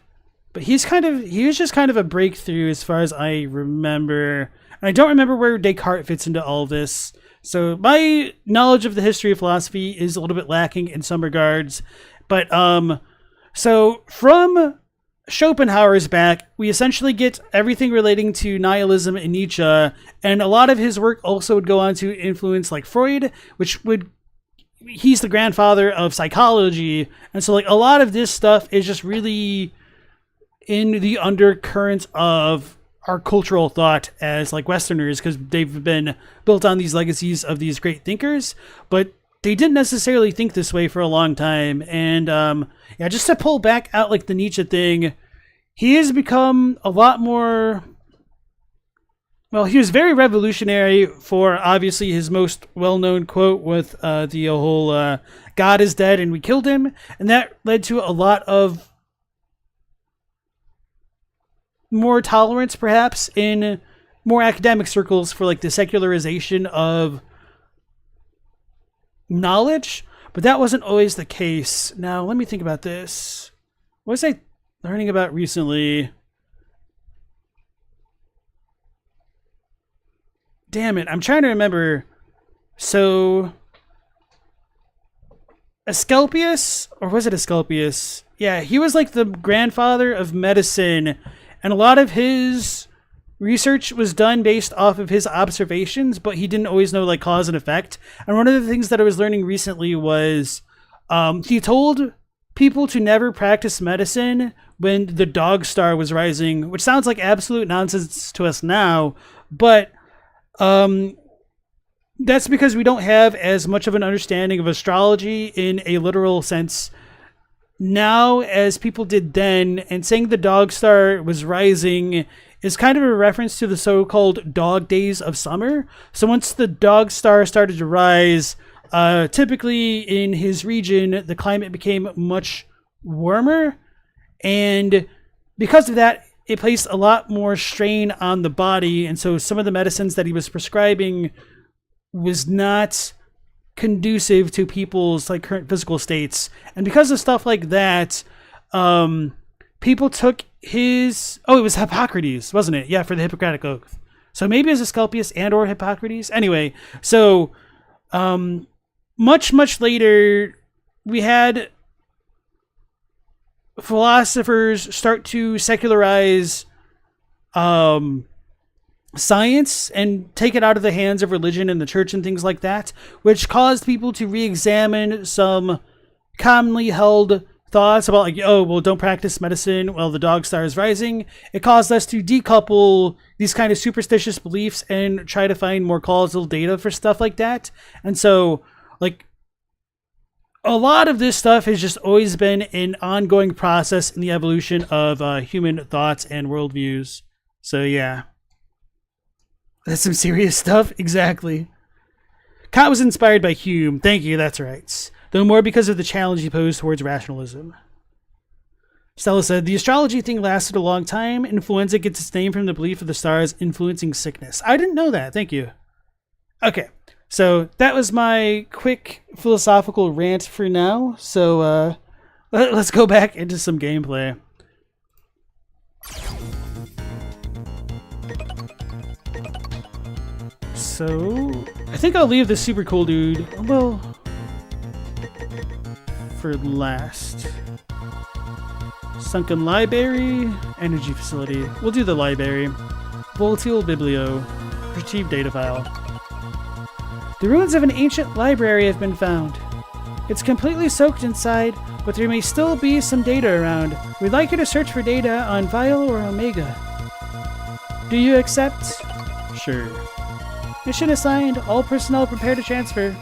but he was just kind of a breakthrough as far as I remember. And I don't remember where Descartes fits into all of this. So my knowledge of the history of philosophy is a little bit lacking in some regards. But so from Schopenhauer's back, we essentially get everything relating to nihilism in Nietzsche, and a lot of his work also would go on to influence like Freud, he's the grandfather of psychology. And so like a lot of this stuff is just really in the undercurrent of our cultural thought as like Westerners, because they've been built on these legacies of these great thinkers, but they didn't necessarily think this way for a long time. And yeah, just to pull back out like the Nietzsche thing, he has become a lot more, well, he was very revolutionary for obviously his most well-known quote with the whole God is dead and we killed him. And that led to a lot of more tolerance perhaps in more academic circles for like the secularization of knowledge, but that wasn't always the case. Now let me think about this. What was I learning about recently? Damn it, I'm trying to remember. So Asclepius, or was it Asclepius? Yeah, he was like the grandfather of medicine, and a lot of his research was done based off of his observations, but he didn't always know like cause and effect. And one of the things that I was learning recently was he told people to never practice medicine when the dog star was rising, which sounds like absolute nonsense to us now, but that's because we don't have as much of an understanding of astrology in a literal sense now as people did then, and saying the dog star was rising is kind of a reference to the so-called dog days of summer. So once the dog star started to rise, typically in his region, the climate became much warmer, and because of that, it placed a lot more strain on the body, and so some of the medicines that he was prescribing was not conducive to people's like current physical states. And because of stuff like that, people took his, it was Hippocrates, wasn't it? Yeah, for the Hippocratic Oath. So maybe it was Asclepius and or Hippocrates. Anyway, so much later, we had philosophers start to secularize science and take it out of the hands of religion and the church and things like that, which caused people to re-examine some commonly held thoughts about like, don't practice medicine while the dog star is rising. It caused us to decouple these kind of superstitious beliefs and try to find more causal data for stuff like that. And so like a lot of this stuff has just always been an ongoing process in the evolution of human thoughts and worldviews. So yeah. That's some serious stuff. Exactly. Kant was inspired by Hume. Thank you, that's right. Though more because of the challenge he posed towards rationalism. Stella said, the astrology thing lasted a long time. Influenza gets its name from the belief of the stars influencing sickness. I didn't know that. Thank you. Okay, so that was my quick philosophical rant for now. So let's go back into some gameplay. So, I think I'll leave the super cool dude, for last. Sunken Library, Energy Facility. We'll do the library. Volti Biblio, retrieve data file. The ruins of an ancient library have been found. It's completely soaked inside, but there may still be some data around. We'd like you to search for data on Vial or Omega. Do you accept? Sure. Mission assigned. All personnel prepare to transfer.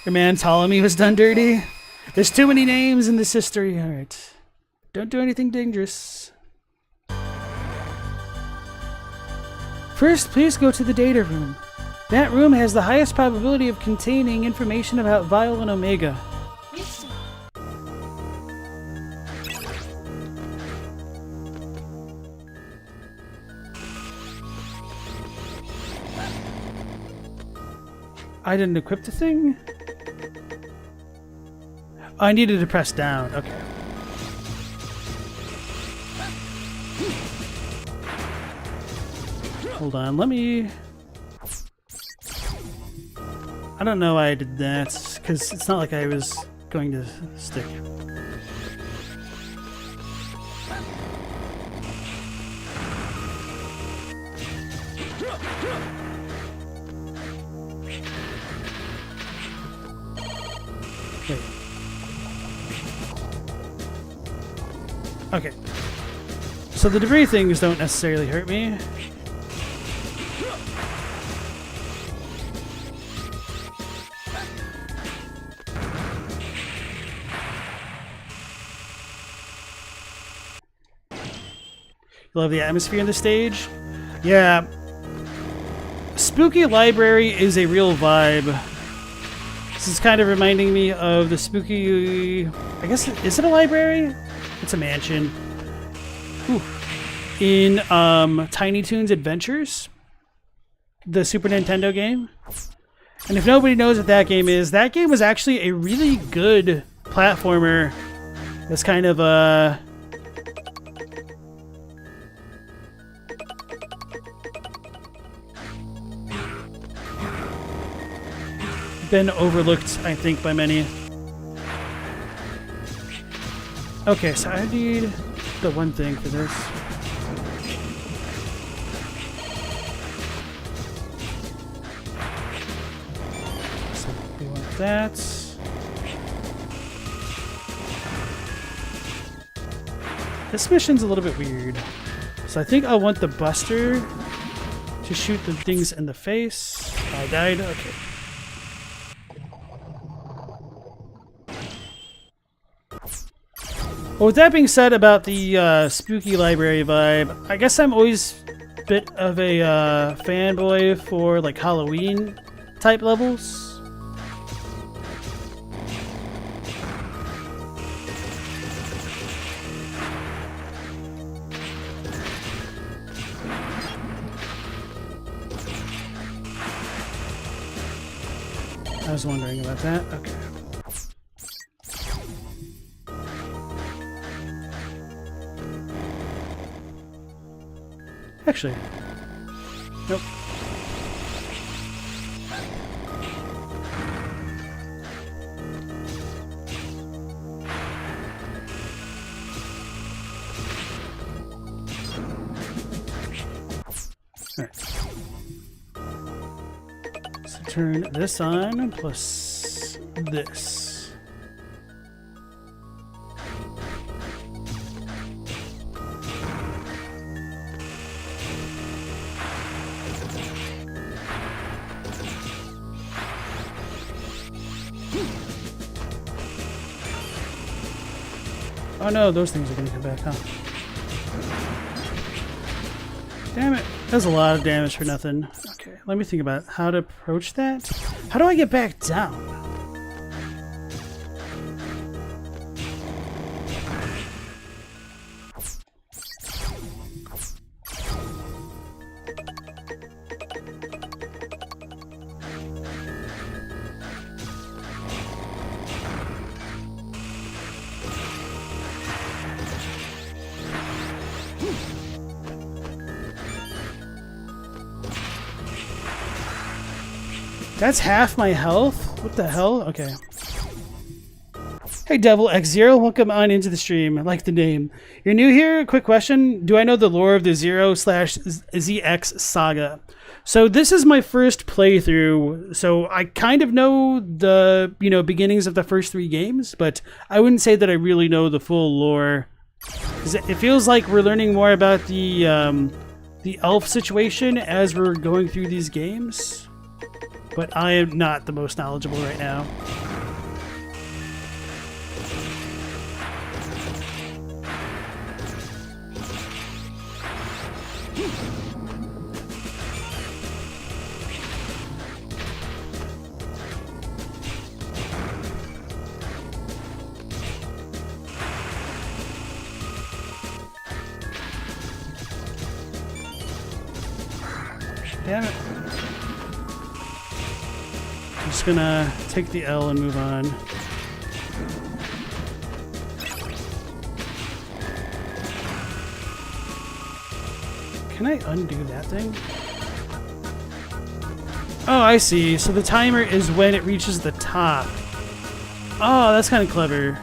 Your man Ptolemy was done dirty. There's too many names in this history. Alright. Don't do anything dangerous. First, please go to the data room. That room has the highest probability of containing information about Vial and Omega. I didn't equip the thing? I needed to press down. Okay. Hold on, let me... I don't know why I did that, because it's not like I was going to stick. Wait. Okay. So the debris things don't necessarily hurt me. Love the atmosphere in the stage. Yeah. Spooky Library is a real vibe. This is kind of reminding me of the spooky... I guess, is it a library? It's a mansion. Ooh. In Tiny Toons Adventures. The Super Nintendo game. And if nobody knows what that game is, that game was actually a really good platformer. That's kind of been overlooked, I think, by many. Okay, so I need the one thing for this. So we want that. This mission's a little bit weird. So I think I want the Buster to shoot the things in the face. I died. Okay. Well, with that being said about the spooky library vibe, I guess I'm always a bit of a fanboy for like Halloween type levels. I was wondering about that. Okay. Actually, nope. Alright. So turn this on plus this. Oh no, those things are gonna come back, huh? Damn it. That's a lot of damage for nothing. Okay, let me think about how to approach that. How do I get back down? That's half my health? What the hell? Okay. Hey Devil X0, welcome on into the stream. I like the name. You're new here? Quick question. Do I know the lore of the Zero/ZX saga? So this is my first playthrough, so I kind of know the, beginnings of the first 3 games, but I wouldn't say that I really know the full lore. It feels like we're learning more about the elf situation as we're going through these games, but I am not the most knowledgeable right now. Damn it. I'm just gonna take the L and move on. Can I undo that thing? Oh, I see. So the timer is when it reaches the top. Oh, that's kind of clever.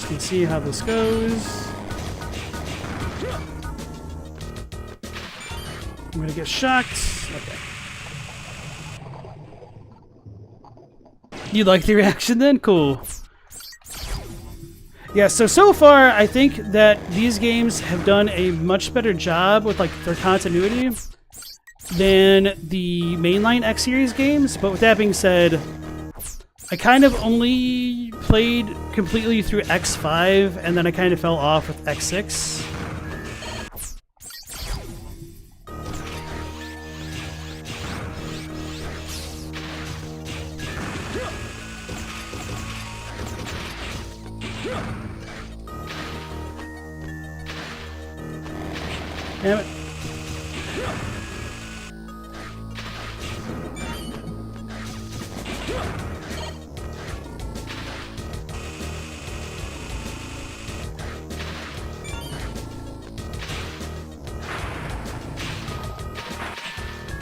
Can see how this goes. I'm gonna get shocked. Okay. You like the reaction then? Cool. Yeah, so far I think that these games have done a much better job with their continuity than the mainline X series games, but with that being said, I kind of only played completely through X5, and then I kind of fell off with X6. Damn it.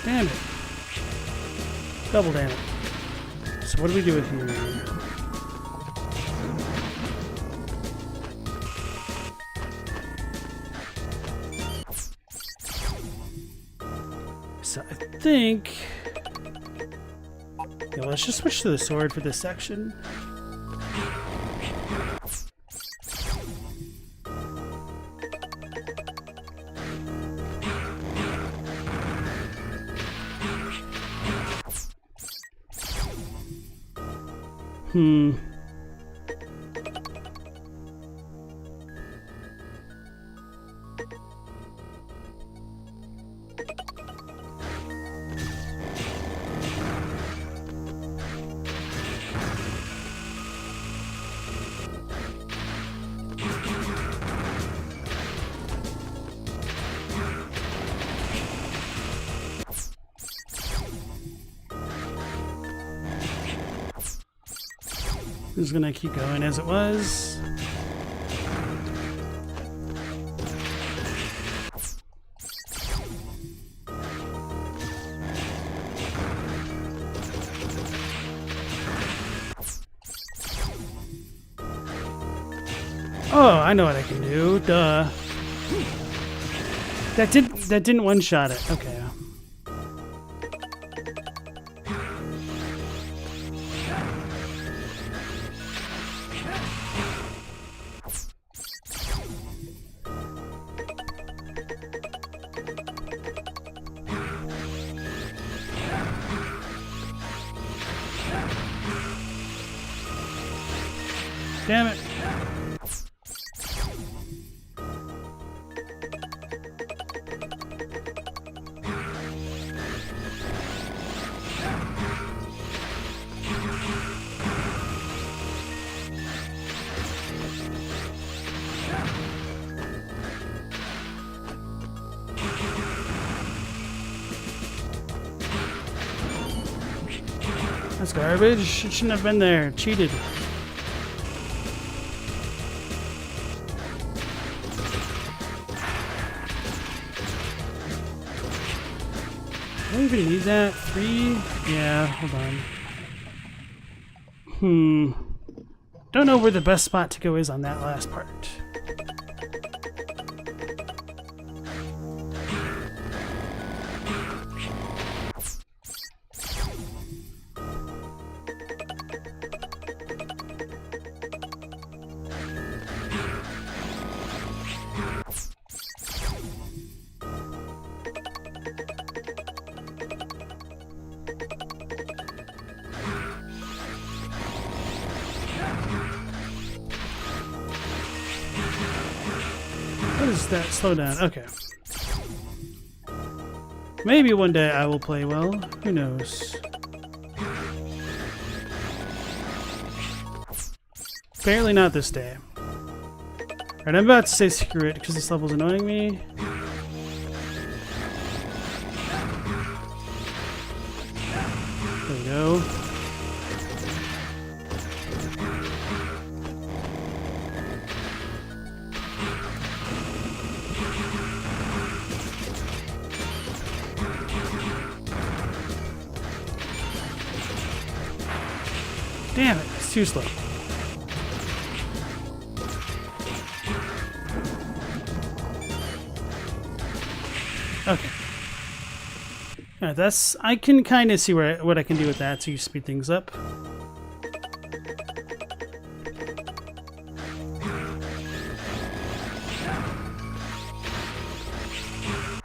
Damn it. Double damn it. So what do we do with here? So I think... Yeah, let's just switch to the sword for this section. I'm just gonna keep going as it was. Oh, I know what I can do. Duh. That didn't one-shot it. Okay. Damn it. That's garbage. It shouldn't have been there. Cheated. Do I even need that? 3? Yeah, hold on. Don't know where the best spot to go is on that last part. What is that? Slow down. Okay. Maybe one day I will play well. Who knows? Apparently not this day. Alright, I'm about to say screw it because this level's annoying me. There we go. Damn it, it's too slow. Okay. Yeah, that's. I can kind of see what I can do with that to speed things up.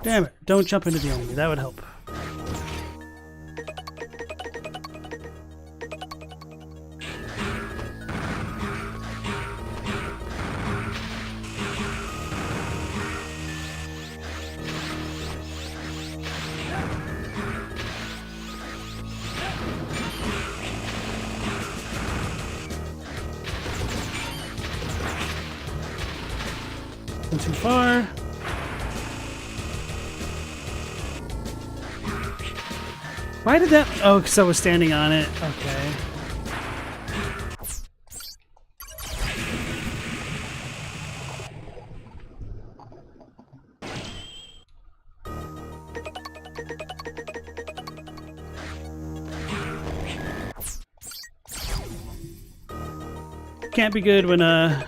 Damn it! Don't jump into the enemy. That would help. Too far. Why did that? Oh, because I was standing on it. Okay. Can't be good when I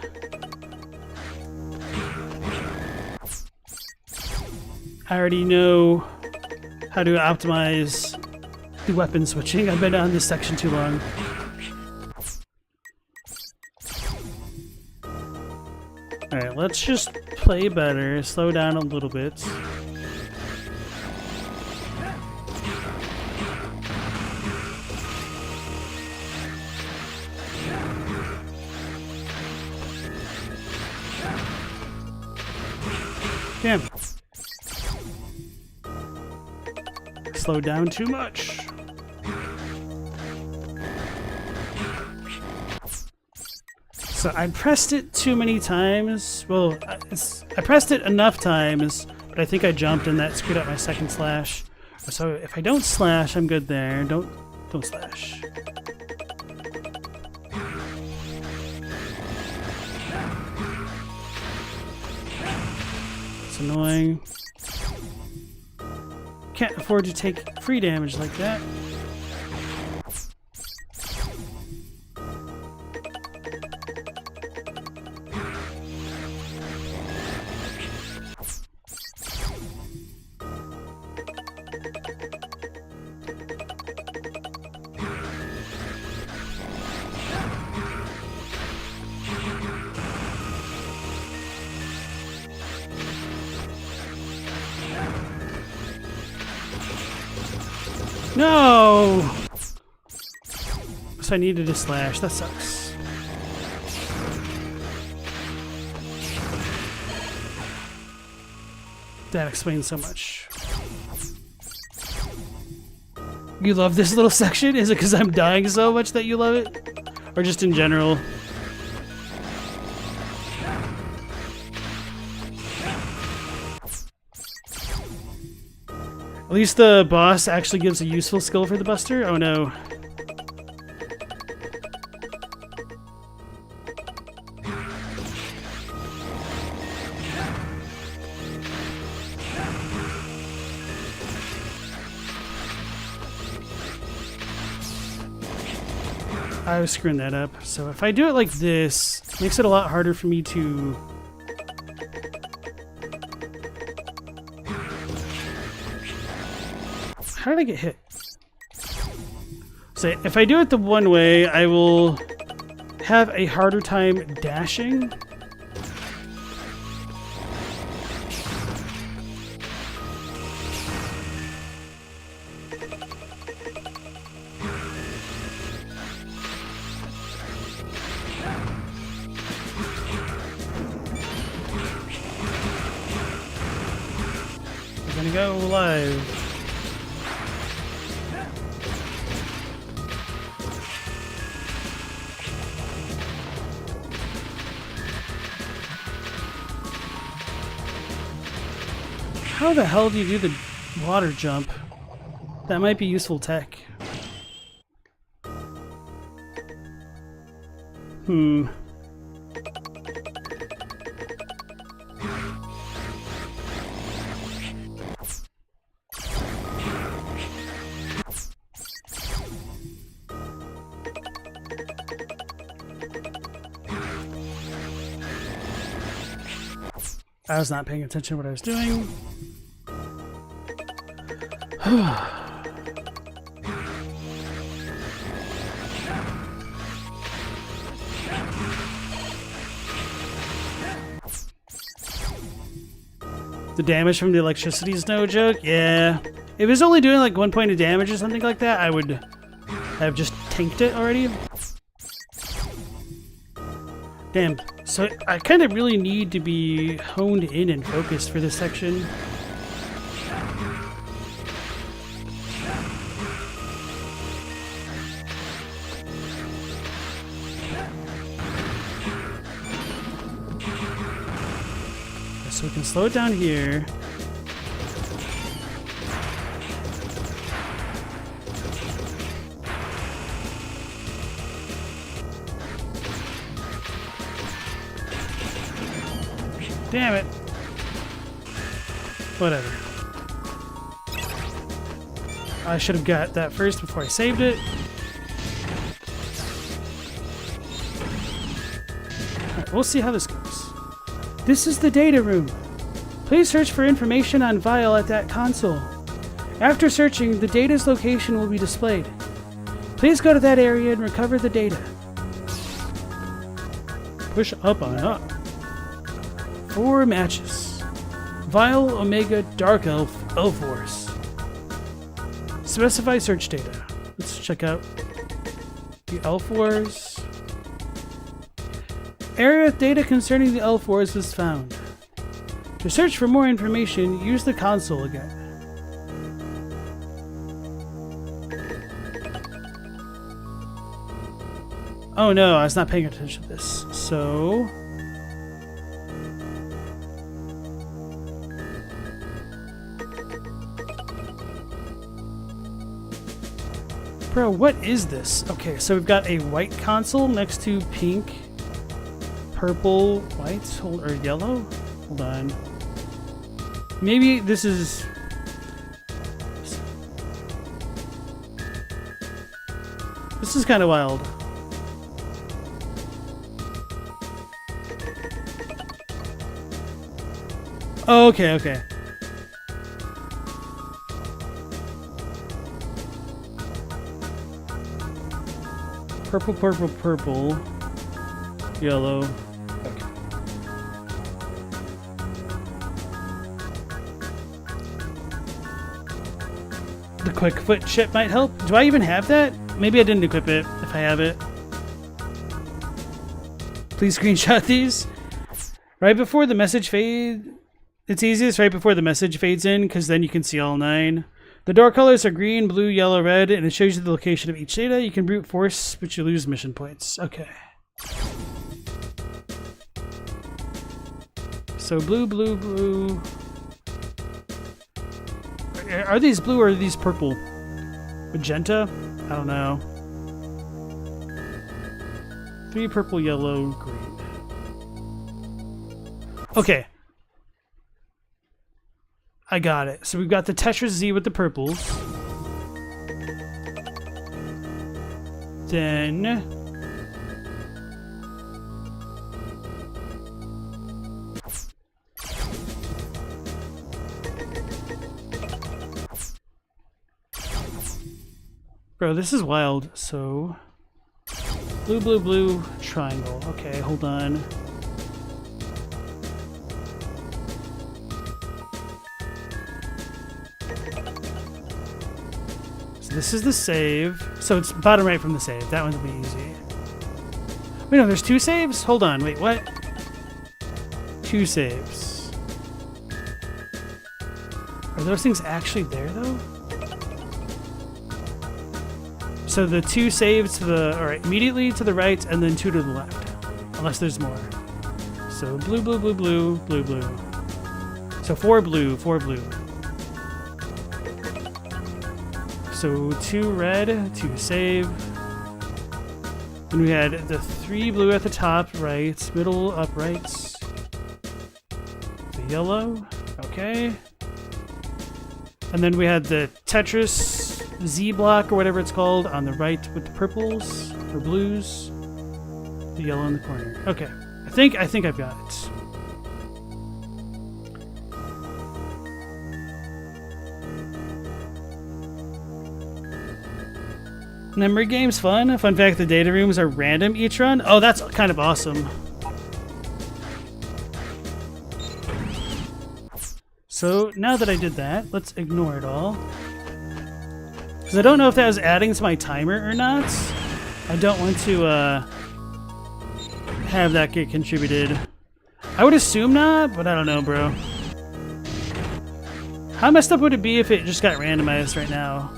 already know how to optimize the weapon switching. I've been on this section too long. Alright, let's just play better, slow down a little bit. Damn. Slow down too much. So I pressed it too many times. Well, I pressed it enough times, but I think I jumped and that screwed up my second slash. So if I don't slash, I'm good there. Don't slash. It's annoying. Can't afford to take free damage like that. No! So I needed a slash. That sucks. That explains so much. You love this little section? Is it because I'm dying so much that you love it? Or just in general? At least the boss actually gives a useful skill for the Buster? Oh no. I was screwing that up. So if I do it like this, it makes it a lot harder for me to... How did I get hit? So if I do it the one way, I will have a harder time dashing. We're gonna go live. How the hell do you do the water jump? That might be useful tech. I was not paying attention to what I was doing. The damage from the electricity is no joke. Yeah. If it was only doing like 1 point of damage or something like that, I would have just tanked it already. Damn. So I kind of really need to be honed in and focused for this section. So we can slow it down here. Damn it. Whatever. I should have got that first before I saved it. Alright, we'll see how this goes. This is the data room. Please search for information on Vile at that console. After searching, the data's location will be displayed. Please go to that area and recover the data. Push up on up. 4 matches. Vile, Omega, Dark Elf, Elf Wars. Specify search data. Let's check out the Elf Wars. Area with data concerning the Elf Wars was found. To search for more information, use the console again. Oh no, I was not paying attention to this. So... Bro, what is this? Okay, so we've got a white console next to pink, purple, white, or yellow? Hold on. Maybe this is... This is kind of wild. Oh, okay, okay. Purple, purple, purple, yellow. Okay. The quick foot chip might help. Do I even have that? Maybe I didn't equip it, if I have it. Please screenshot these. Right before the message fade. It's easiest right before the message fades in, because then you can see all 9. The door colors are green, blue, yellow, red, and it shows you the location of each data. You can brute force, but you lose mission points. Okay. So blue, blue, blue. Are these blue or are these purple? Magenta? I don't know. 3 purple, yellow, green. Okay. I got it. So we've got the Tetris Z with the purples. Then Bro, this is wild. So, blue, blue, blue, triangle. Okay, hold on. So this is the save. So it's bottom right from the save. That one's will be easy. Wait, no, there's 2 saves? Hold on, wait, what? 2 saves. Are those things actually there, though? So the 2 saves to the, or immediately to the right, and then 2 to the left. Unless there's more. So blue, blue, blue, blue, blue, blue. So 4 blue, 4 blue. So 2 red, 2 save. And we had the 3 blue at the top, right, middle, up, right. The yellow, okay. And then we had the Tetris Z block or whatever it's called on the right with the purples or blues. The yellow in the corner. Okay, I think I've got it. Memory game's fun. Fun fact, the data rooms are random each run. Oh, that's kind of awesome. So now that I did that, let's ignore it all. Because I don't know if that was adding to my timer or not. I don't want to have that get contributed. I would assume not, but I don't know, bro. How messed up would it be if it just got randomized right now?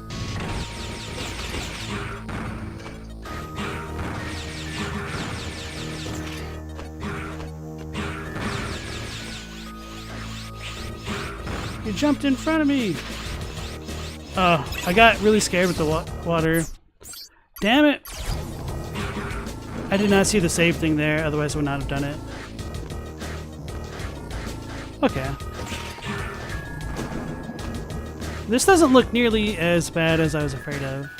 You jumped in front of me! Oh, I got really scared with the water. Damn it! I did not see the save thing there, otherwise I would not have done it. Okay. This doesn't look nearly as bad as I was afraid of.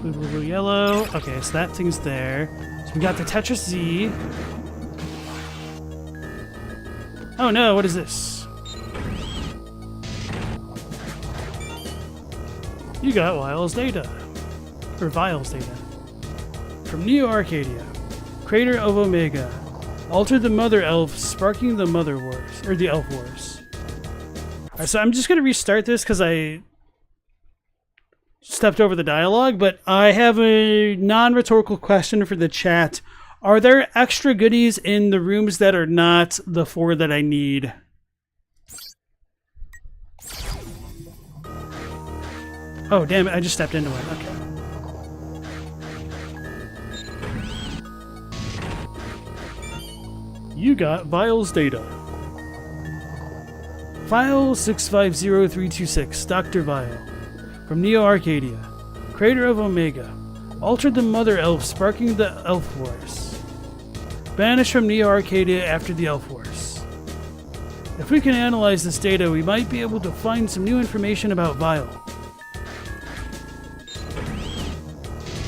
Blue, blue, blue, yellow. Okay, so that thing's there. So we got the Tetris Z. Oh no, what is this? You got Wiles data. Or Viles data. From Neo Arcadia. Crater of Omega. Alter the Mother Elf, sparking the Mother Wars. Or the Elf Wars. Alright, so I'm just gonna restart this because I stepped over the dialogue, but I have a non-rhetorical question for the chat. Are there extra goodies in the rooms that are not the 4 that I need? Oh, damn it, I just stepped into it. Okay. You got Viles data. File 650326, Dr. Vile. From Neo Arcadia. Crater of Omega. Altered the Mother Elf, sparking the Elf Wars. Banished from Neo Arcadia after the Elf Wars. If we can analyze this data, we might be able to find some new information about Vile.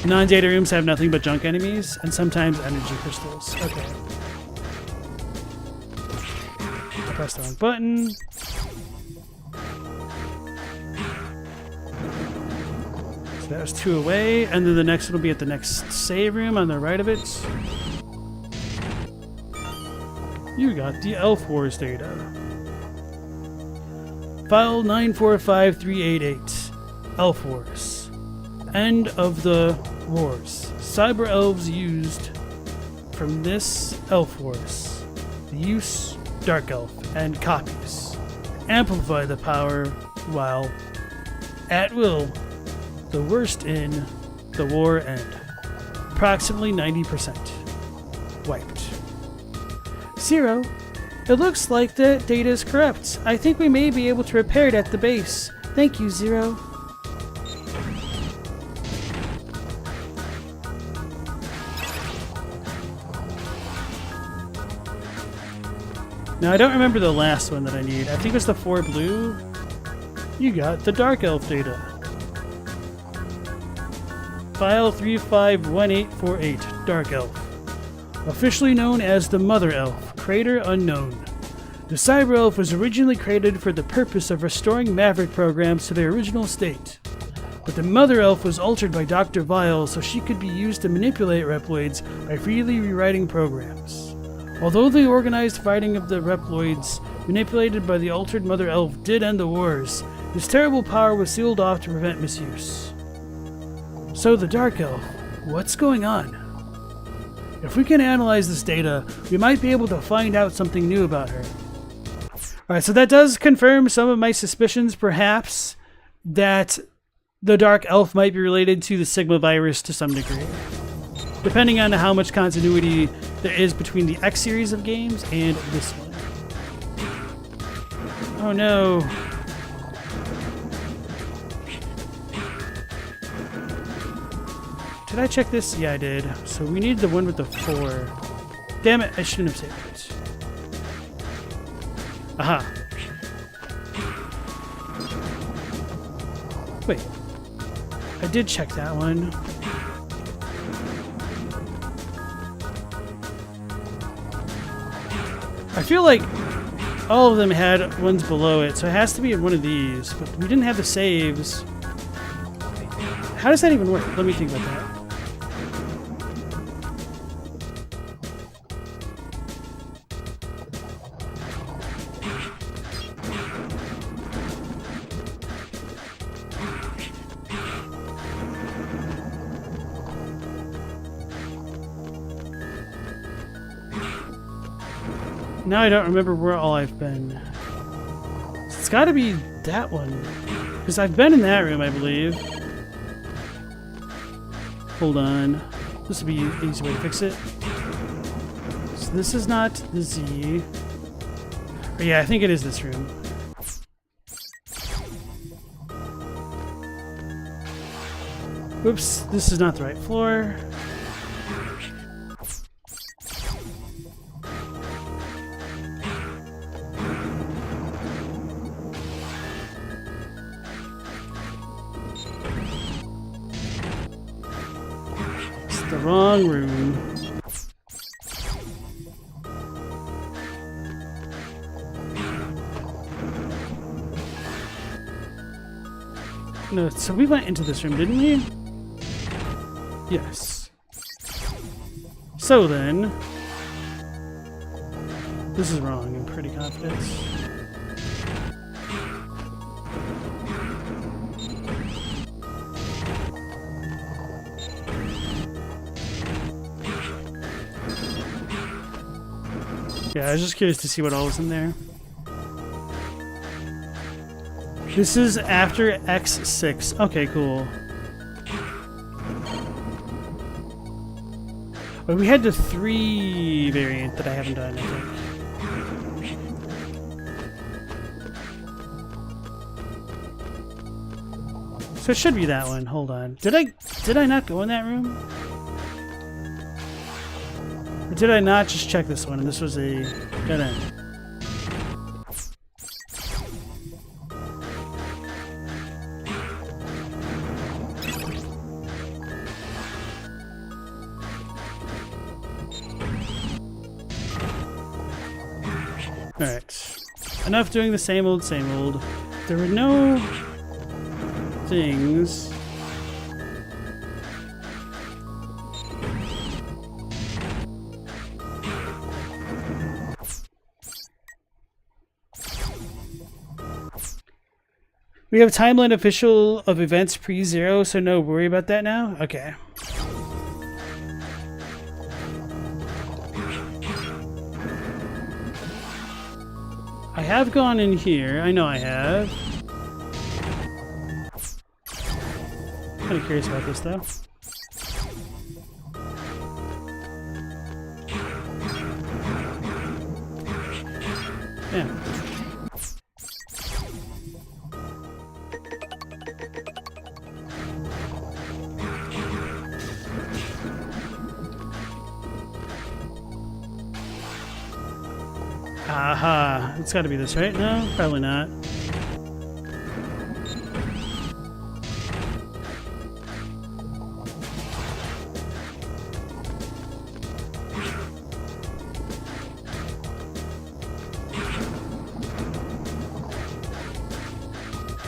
Non-data rooms have nothing but junk enemies, and sometimes energy crystals. Okay. I pressed the wrong button. So that was 2 away, and then the next one will be at the next save room on the right of it. You got the Elf Wars data. File 945388. Elf Wars. End of the Wars. Cyber Elves used from this Elf Wars. The use Dark Elf and copies. Amplify the power while at will. The worst in the war end. Approximately 90%. Wiped. Zero. It looks like the data is corrupt. I think we may be able to repair it at the base. Thank you, Zero. Now, I don't remember the last one that I need. I think it was the 4 blue. You got the Dark Elf data. File 351848, Dark Elf. Officially known as the Mother Elf, creator unknown. The Cyber Elf was originally created for the purpose of restoring Maverick programs to their original state. But the Mother Elf was altered by Dr. Vile so she could be used to manipulate Reploids by freely rewriting programs. Although the organized fighting of the Reploids, manipulated by the altered Mother Elf, did end the wars, his terrible power was sealed off to prevent misuse. So the Dark Elf, what's going on? If we can analyze this data, we might be able to find out something new about her. Alright, so that does confirm some of my suspicions, perhaps, that the Dark Elf might be related to the Sigma virus to some degree, depending on how much continuity there is between the X series of games and this one. Oh no. Did I check this? Yeah, I did. So we need the one with the 4. Damn it, I shouldn't have saved it. Aha. Wait. I did check that one. I feel like all of them had ones below it, so it has to be in one of these. But we didn't have the saves. How does that even work? Let me think about that. Now I don't remember where all I've been. It's gotta be that one. Because I've been in that room, I believe. Hold on. This would be an easy way to fix it. So this is not the Z. Oh, yeah, I think it is this room. Oops, this is not the right floor. Wrong room. No, so we went into this room, didn't we? Yes. So then, this is wrong, I'm pretty confident. Yeah, I was just curious to see what all was in there. This is after X6. Okay, cool. But we had the 3 variant that I haven't done, I think. So it should be that one. Hold on. Did I not go in that room? Or did I not just check this one and this was a dead end? Alright. Enough doing the same old, same old. There were no things. We have timeline official of events pre-zero, so no worry about that now? Okay. I have gone in here. I know I have. Kind of curious about this though. Yeah. Aha, it's gotta be this, right? No, probably not.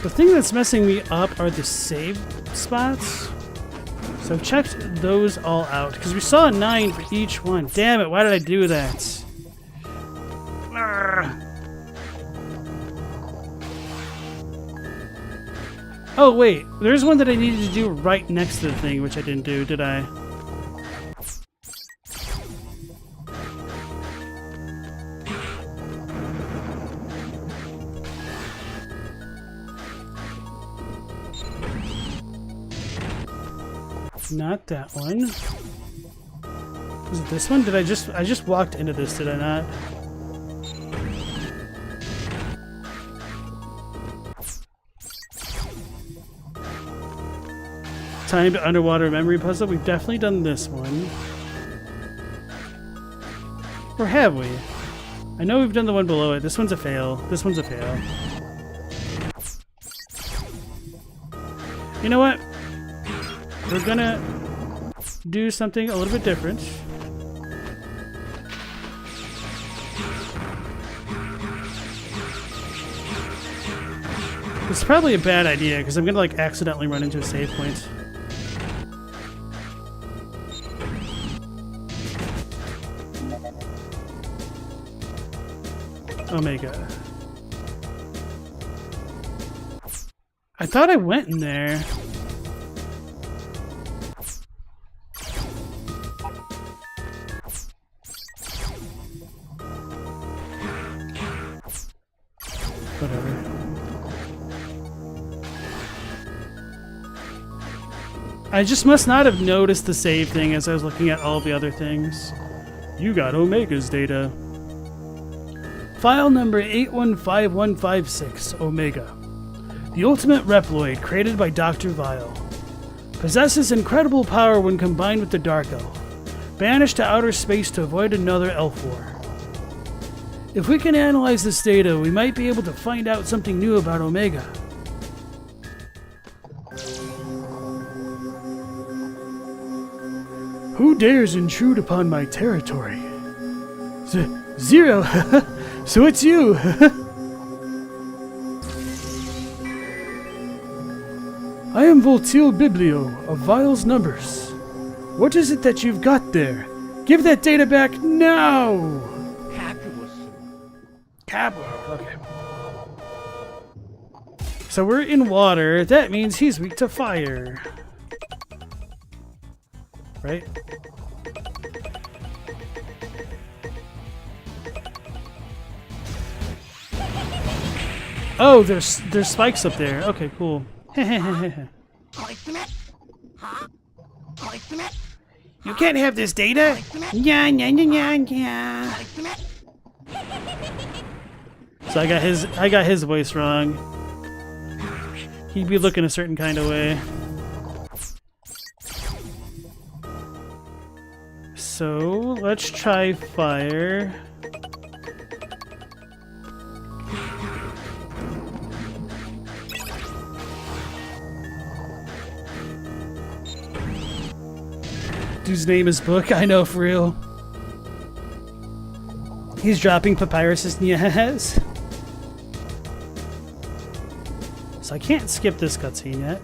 The thing that's messing me up are the save spots. So I've checked those all out, because we saw a 9 for each one. Damn it, why did I do that? Arrgh. Oh wait, there's one that I needed to do right next to the thing, which I didn't do, did I? Not that one. Was it this one? Did I just walked into this, did I not? Timed underwater memory puzzle. We've definitely done this one. Or have we? I know we've done the one below it. This one's a fail. This one's a fail. You know what? We're gonna do something a little bit different. It's probably a bad idea because I'm gonna like accidentally run into a save point. Omega. I thought I went in there. Whatever. I just must not have noticed the save thing as I was looking at all the other things. You got Omega's data. File number 815156, Omega. The ultimate Reploid created by Dr. Vile. Possesses incredible power when combined with the Dark Elf. Banished to outer space to avoid another Elf War. If we can analyze this data, we might be able to find out something new about Omega. Who dares intrude upon my territory? Zero! So it's you! I am Volti Biblio of Vile's Numbers. What is it that you've got there? Give that data back now! Okay. So we're in water. That means he's weak to fire. Right? Oh, there's spikes up there. Okay, cool. You can't have this data. Yeah. So I got his voice wrong. He'd be looking a certain kind of way. So let's try fire. Dude's name is Book. I know, for real. He's dropping papyrus. Yes. So I can't skip this cutscene yet.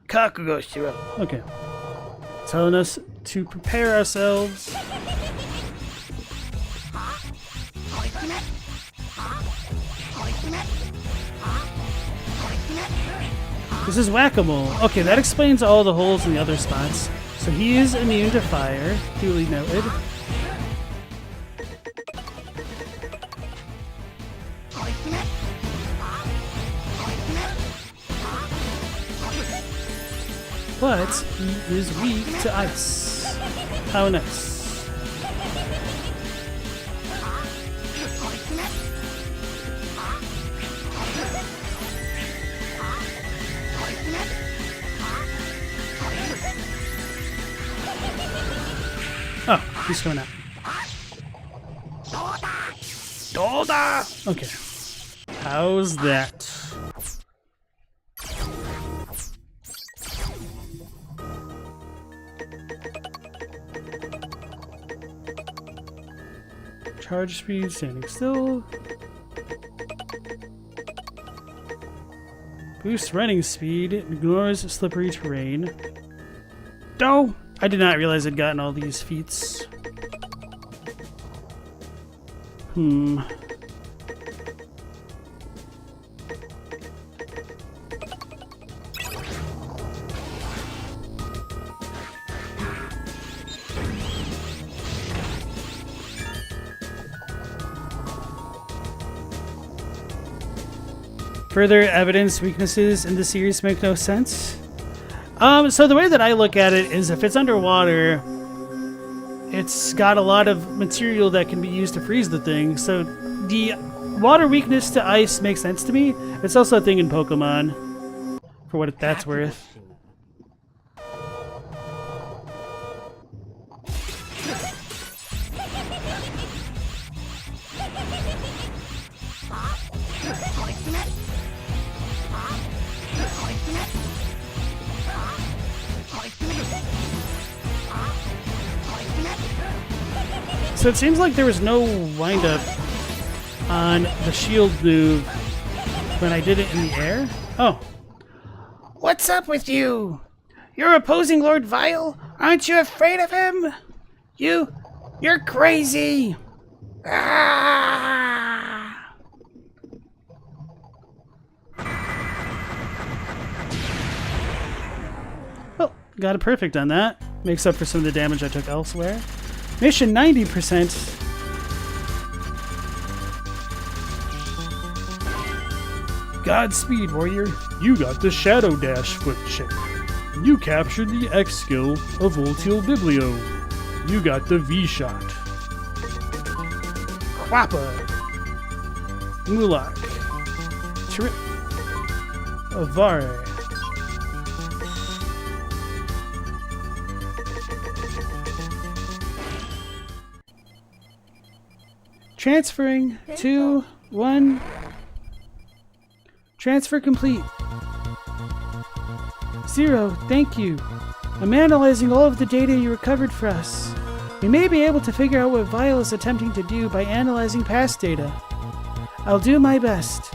Kakugo-shiro. Okay. Telling us to prepare ourselves. This is whack-a-mole. Okay, that explains all the holes in the other spots. So he is immune to fire. Duly noted. But he is weak to ice. How nice. Oh, he's coming out. Okay. How's that? Charge speed, standing still. Boosts running speed, ignores slippery terrain. Oh! I did not realize I'd gotten all these feats. Further evidence weaknesses in the series make no sense. So the way that I look at it is if it's underwater, it's got a lot of material that can be used to freeze the thing. So the water weakness to ice makes sense to me. It's also a thing in Pokemon, for what that's worth. So it seems like there was no wind-up on the shield move when I did it in the air. Oh. What's up with you? You're opposing Lord Vile? Aren't you afraid of him? You're crazy! Ah! Well, got a perfect on that. Makes up for some of the damage I took elsewhere. Mission 90%. Godspeed, warrior. You got the Shadow Dash foot chip. You captured the X skill of Volti Biblio. You got the V-Shot. Quappa. Mulak. Avare. Transferring 2, 1. Transfer complete. Zero, thank you. I'm analyzing all of the data you recovered for us. We may be able to figure out what Vile is attempting to do by analyzing past data. I'll do my best.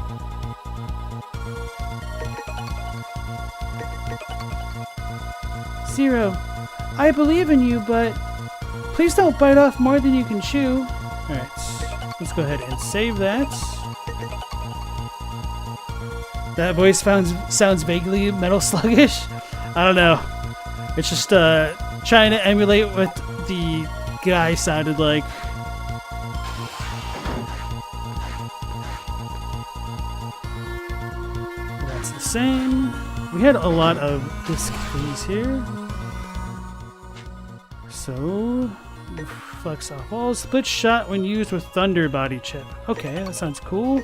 Zero, I believe in you, but please don't bite off more than you can chew. Alright. Let's go ahead and save that. That voice sounds vaguely Metal Sluggish. I don't know. It's just trying to emulate what the guy sounded like. That's the same. We had a lot of disc things here. So... Flex off walls. Split shot when used with Thunder Body Chip. Okay, that sounds cool.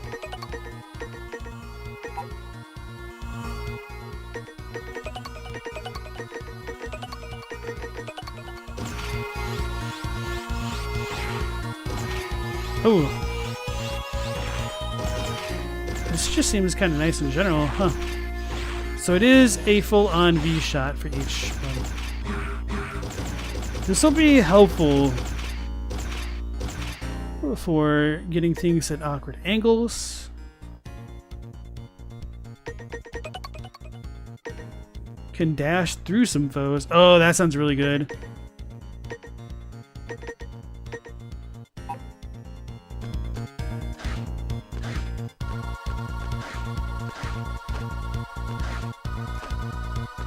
Oh. This just seems kind of nice in general, huh? So it is a full-on V-shot for each one. This will be helpful for getting things at awkward angles. Can dash through some foes. Oh, that sounds really good.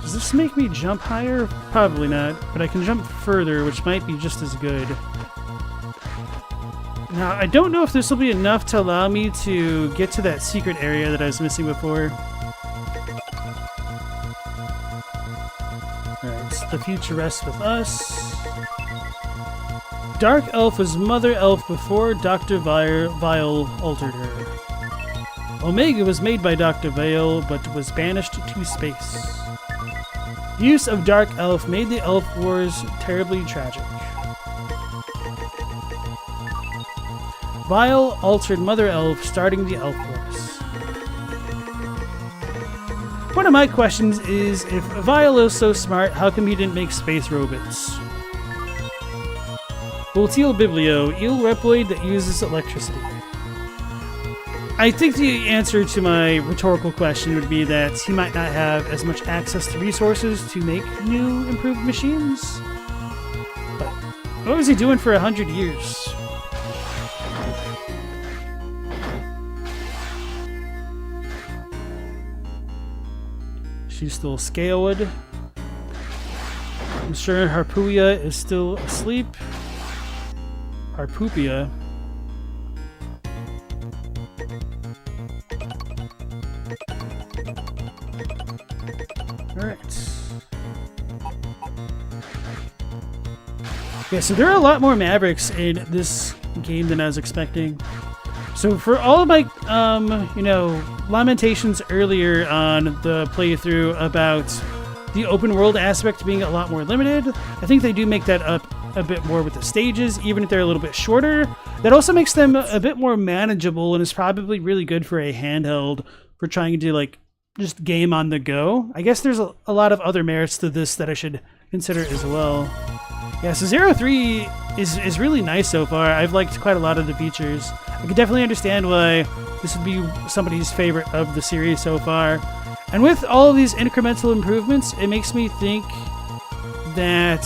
Does this make me jump higher? Probably not, but I can jump further, which might be just as good. Now, I don't know if this will be enough to allow me to get to that secret area that I was missing before. Alright, the future rests with us. Dark Elf was Mother Elf before Dr. Vile altered her. Omega was made by Dr. Vile, but was banished to space. Use of Dark Elf made the Elf Wars terribly tragic. Vile altered Mother Elf, starting the Elf Wars. One of my questions is, if Vile is so smart, how come he didn't make space robots? Volti Biblio, eel reploid that uses electricity. I think the answer to my rhetorical question would be that he might not have as much access to resources to make new improved machines. But what was he doing for 100 years? She's still Scalewood. I'm sure Harpooia is still asleep. Harpoopia. Alright. Yeah, so there are a lot more Mavericks in this game than I was expecting. So for all of my, you know, lamentations earlier on the playthrough about the open world aspect being a lot more limited, I think they do make that up a bit more with the stages, even if they're a little bit shorter. That also makes them a bit more manageable and is probably really good for a handheld for trying to do, like, just game on the go. I guess there's a lot of other merits to this that I should consider as well. Yeah, so 03 is really nice so far. I've liked quite a lot of the features. I can definitely understand why this would be somebody's favorite of the series so far. And with all of these incremental improvements, it makes me think that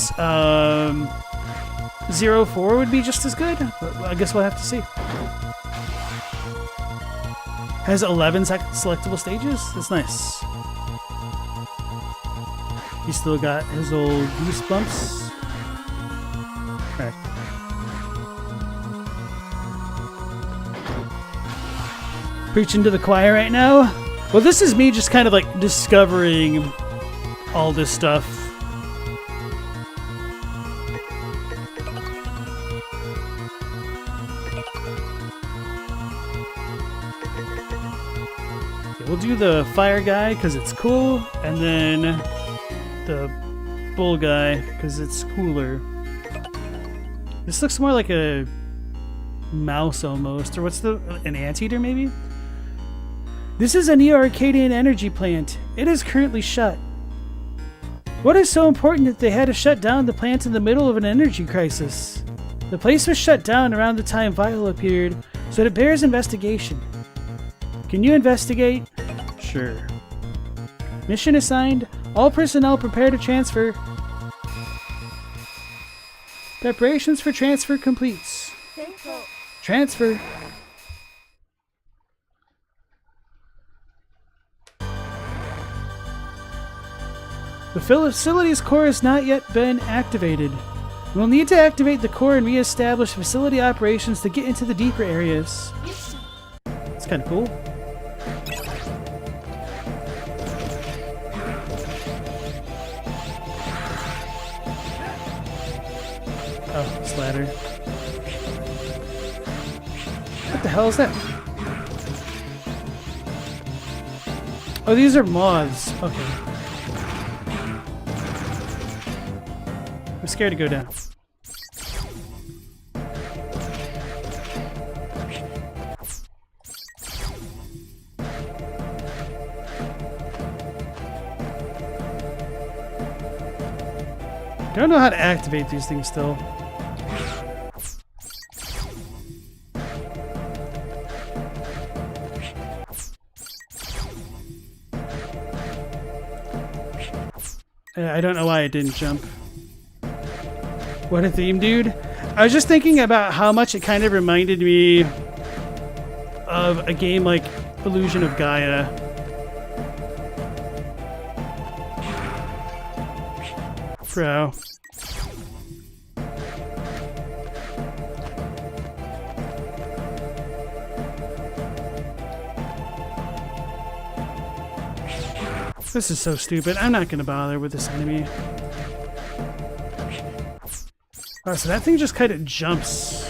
04 would be just as good. But I guess we'll have to see. Has 11 selectable stages? That's nice. He's still got his old goosebumps. Right. Preaching to the choir right now. Well, this is me just kind of like discovering all this stuff. Okay, we'll do the fire guy because it's cool, and then the bull guy because it's cooler. This looks more like a mouse almost, or what's an anteater maybe? This is a Neo-Arcadian energy plant. It is currently shut. What is so important that they had to shut down the plant in the middle of an energy crisis? The place was shut down around the time Vital appeared, so it bears investigation. Can you investigate? Sure. Mission assigned. All personnel prepare to transfer. Preparations for transfer completes. Transfer. The facility's core has not yet been activated. We'll need to activate the core and re-establish facility operations to get into the deeper areas. It's kind of cool. Oh, this ladder. What the hell is that? Oh, these are moths. Okay. I'm scared to go down. Don't know how to activate these things still. I don't know why I didn't jump. What a theme, dude. I was just thinking about how much it kind of reminded me of a game like Illusion of Gaia. Bro. This is so stupid. I'm not going to bother with this enemy. Oh, so that thing just kind of jumps.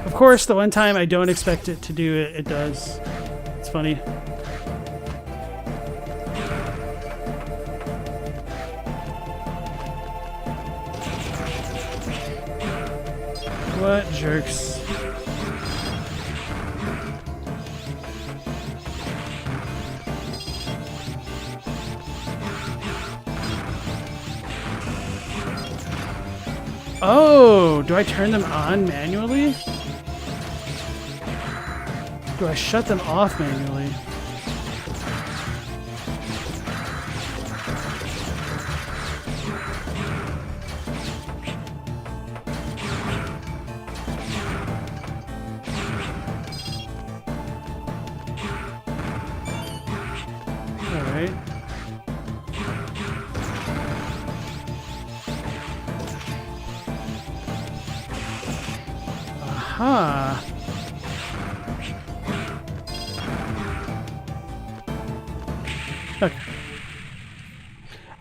Of course, the one time I don't expect it to do it, it does. It's funny. What jerks. Oh, do I turn them on manually? Do I shut them off manually? Alright. Aha. Okay.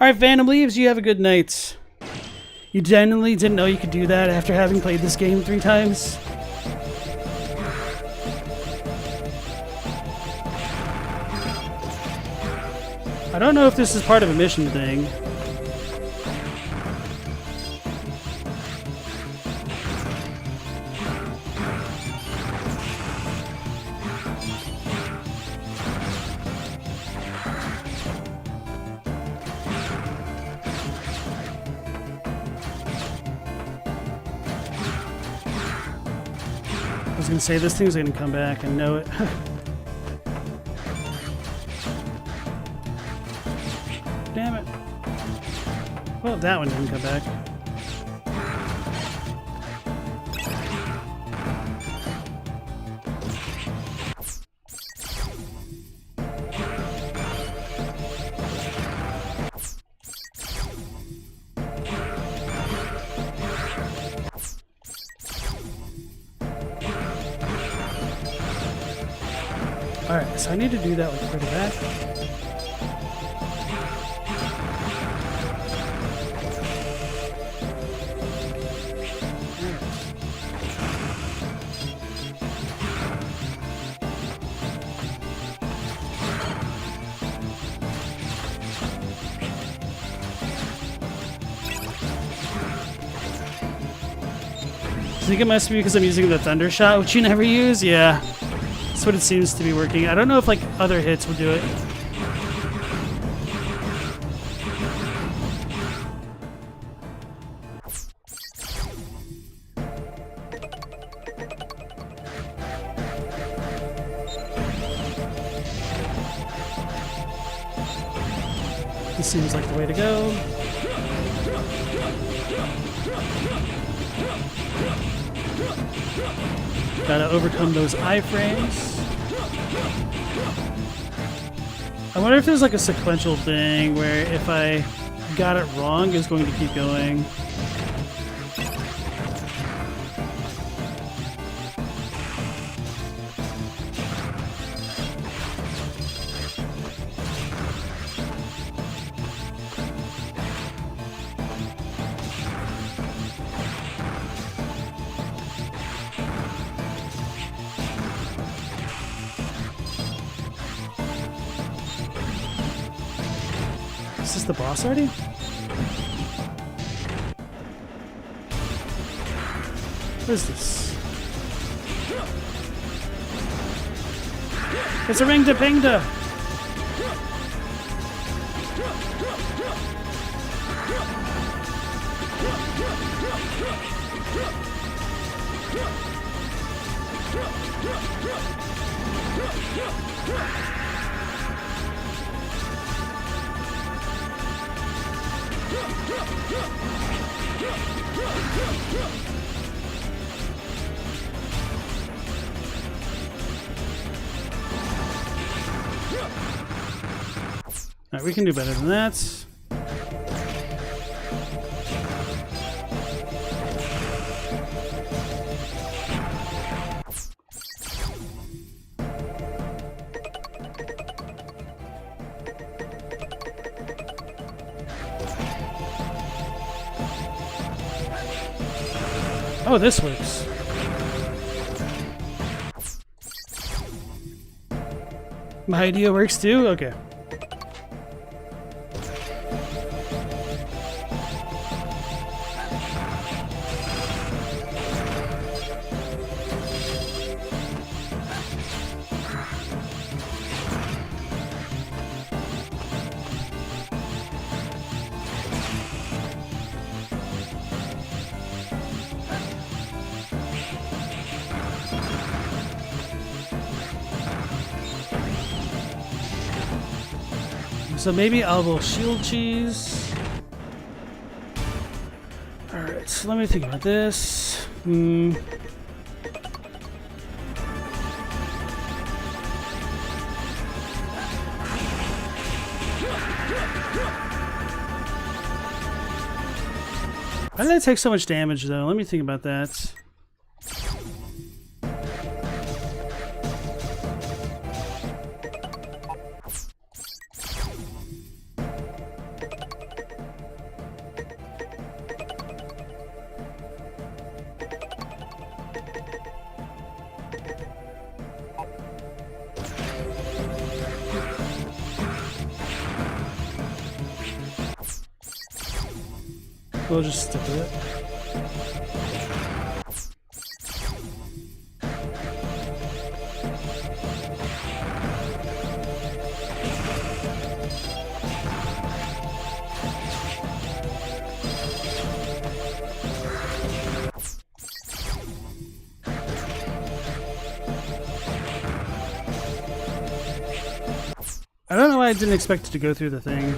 Alright, Phantom Leaves, you have a good night. You genuinely didn't know you could do that after having played this game 3 times? I don't know if this is part of a mission thing. I was gonna say, this thing's gonna come back, I know it. Damn it. Well, that one didn't come back. Alright, so I need to do that like further back. I think it must be because I'm using the Thunder Shot, which you never use? Yeah. That's what it seems to be working. I don't know if like other hits will do it. This seems like the way to go. Gotta overcome those iframes. I wonder if there's like a sequential thing where if I got it wrong, it's going to keep going. Is this the boss already? What is this? It's a ring to pingda! Alright, we can do better than that. Oh, this works. My idea works too? Okay. So maybe elbow shield cheese. Alright, so let me think about this. Why did I take so much damage though? Let me think about that. We'll just stick with it. I don't know why I didn't expect it to go through the thing.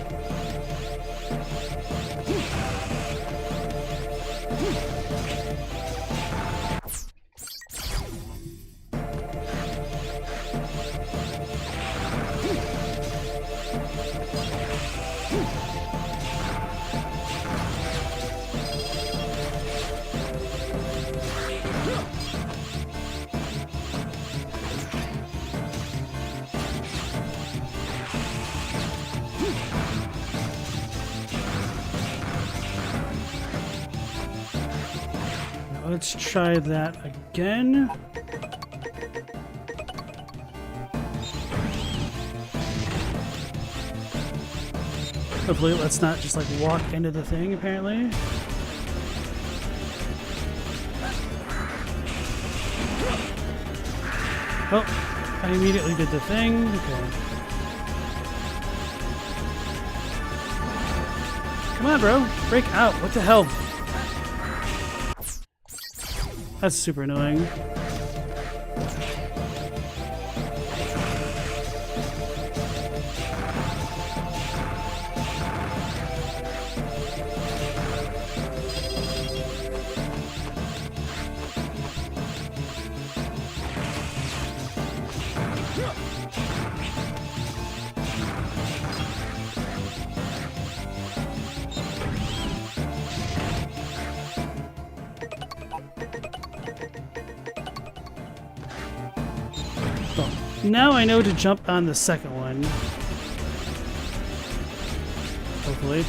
Let's try that again. Hopefully let's not just like walk into the thing apparently. Oh, I immediately did the thing. Okay. Come on, bro. Break out. What the hell? That's super annoying. Now I know to jump on the second one. Hopefully.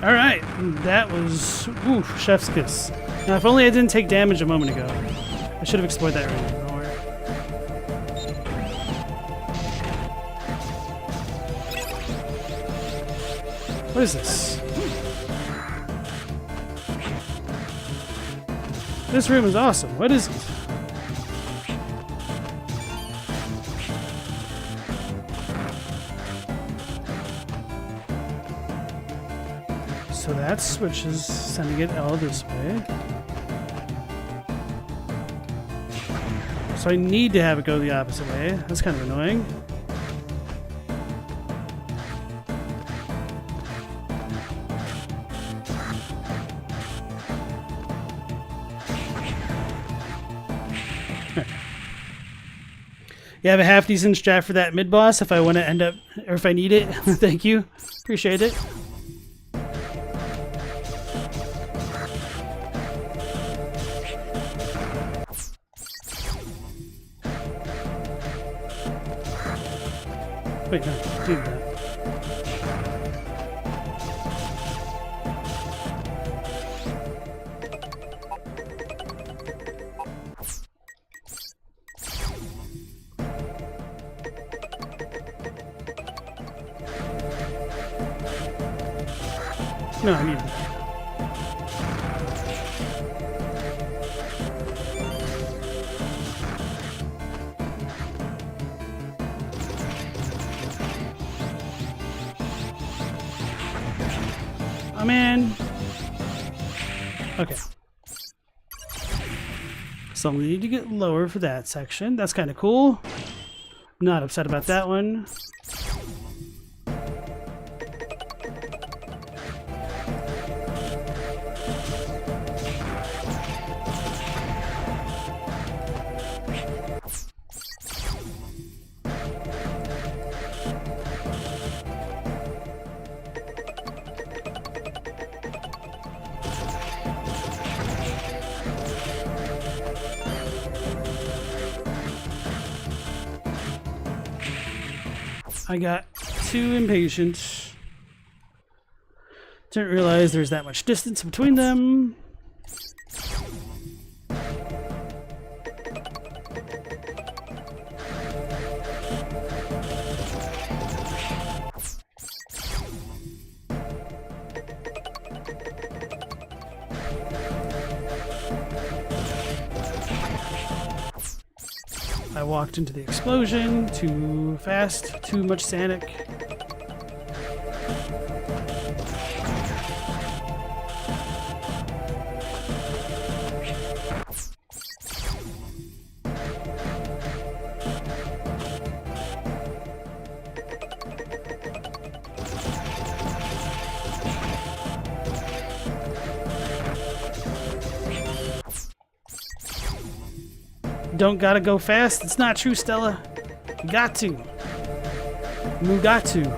All right, that was chef's kiss. Now, if only I didn't take damage a moment ago. I should have explored that earlier. Don't worry. What is this? This room is awesome. What is it? So that switch is sending it L this way. So I need to have it go the opposite way. That's kind of annoying. You have a half decent strat for that mid boss if I want to end up, or if I need it. Thank you. Appreciate it. Wait, no, do that. No, I need that. I'm in. Okay. So we need to get lower for that section. That's kind of cool. Not upset about that one. I got too impatient. Didn't realize there's that much distance between them. I walked into the explosion too fast, too much Sanic. Don't gotta go fast. It's not true, Stella. You got to. You got to.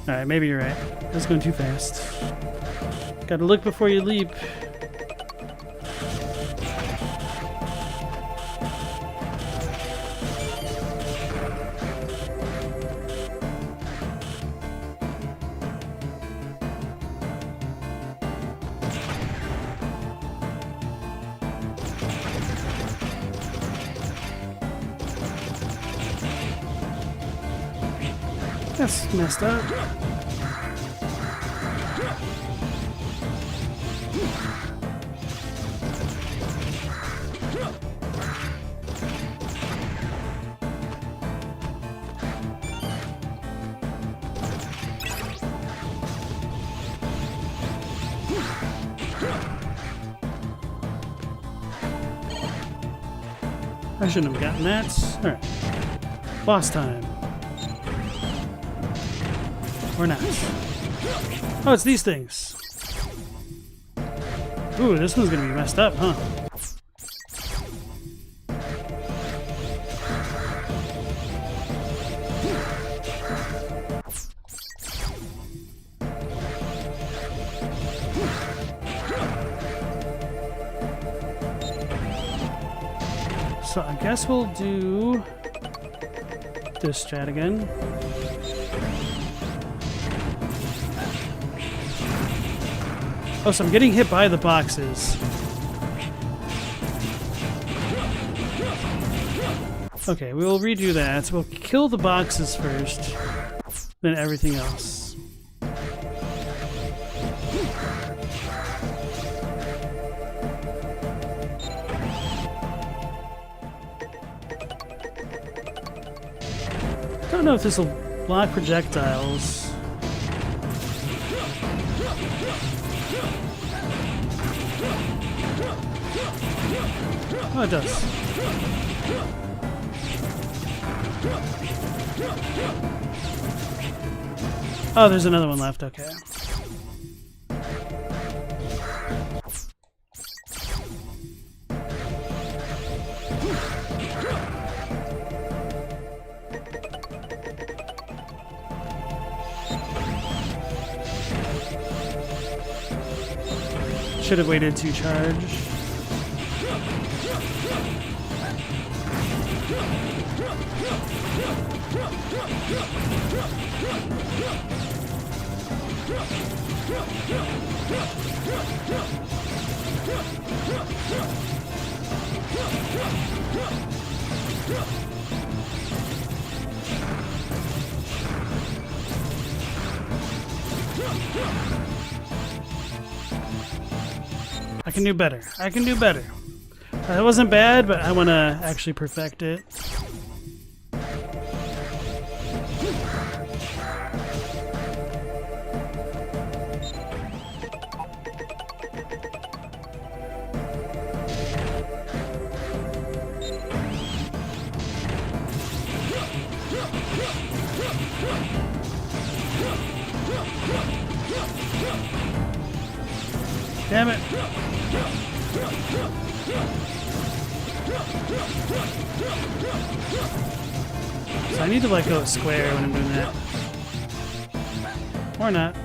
Alright, maybe you're right. I was going too fast. Gotta look before you leap. That's messed up. I shouldn't have gotten that. Alright. Boss time. Or not. Oh, it's these things. Ooh, this one's gonna be messed up, huh? So I guess we'll do this strat again. Oh, so I'm getting hit by the boxes. Okay, we'll redo that. So we'll kill the boxes first, then everything else. Don't know if this will block projectiles. Oh, it does. Oh, there's another one left, okay. Should have waited to charge. I can do better. I can do better. That wasn't bad, but I want to actually perfect it. Damn it. So I need to let go of square when I'm doing that. Or not.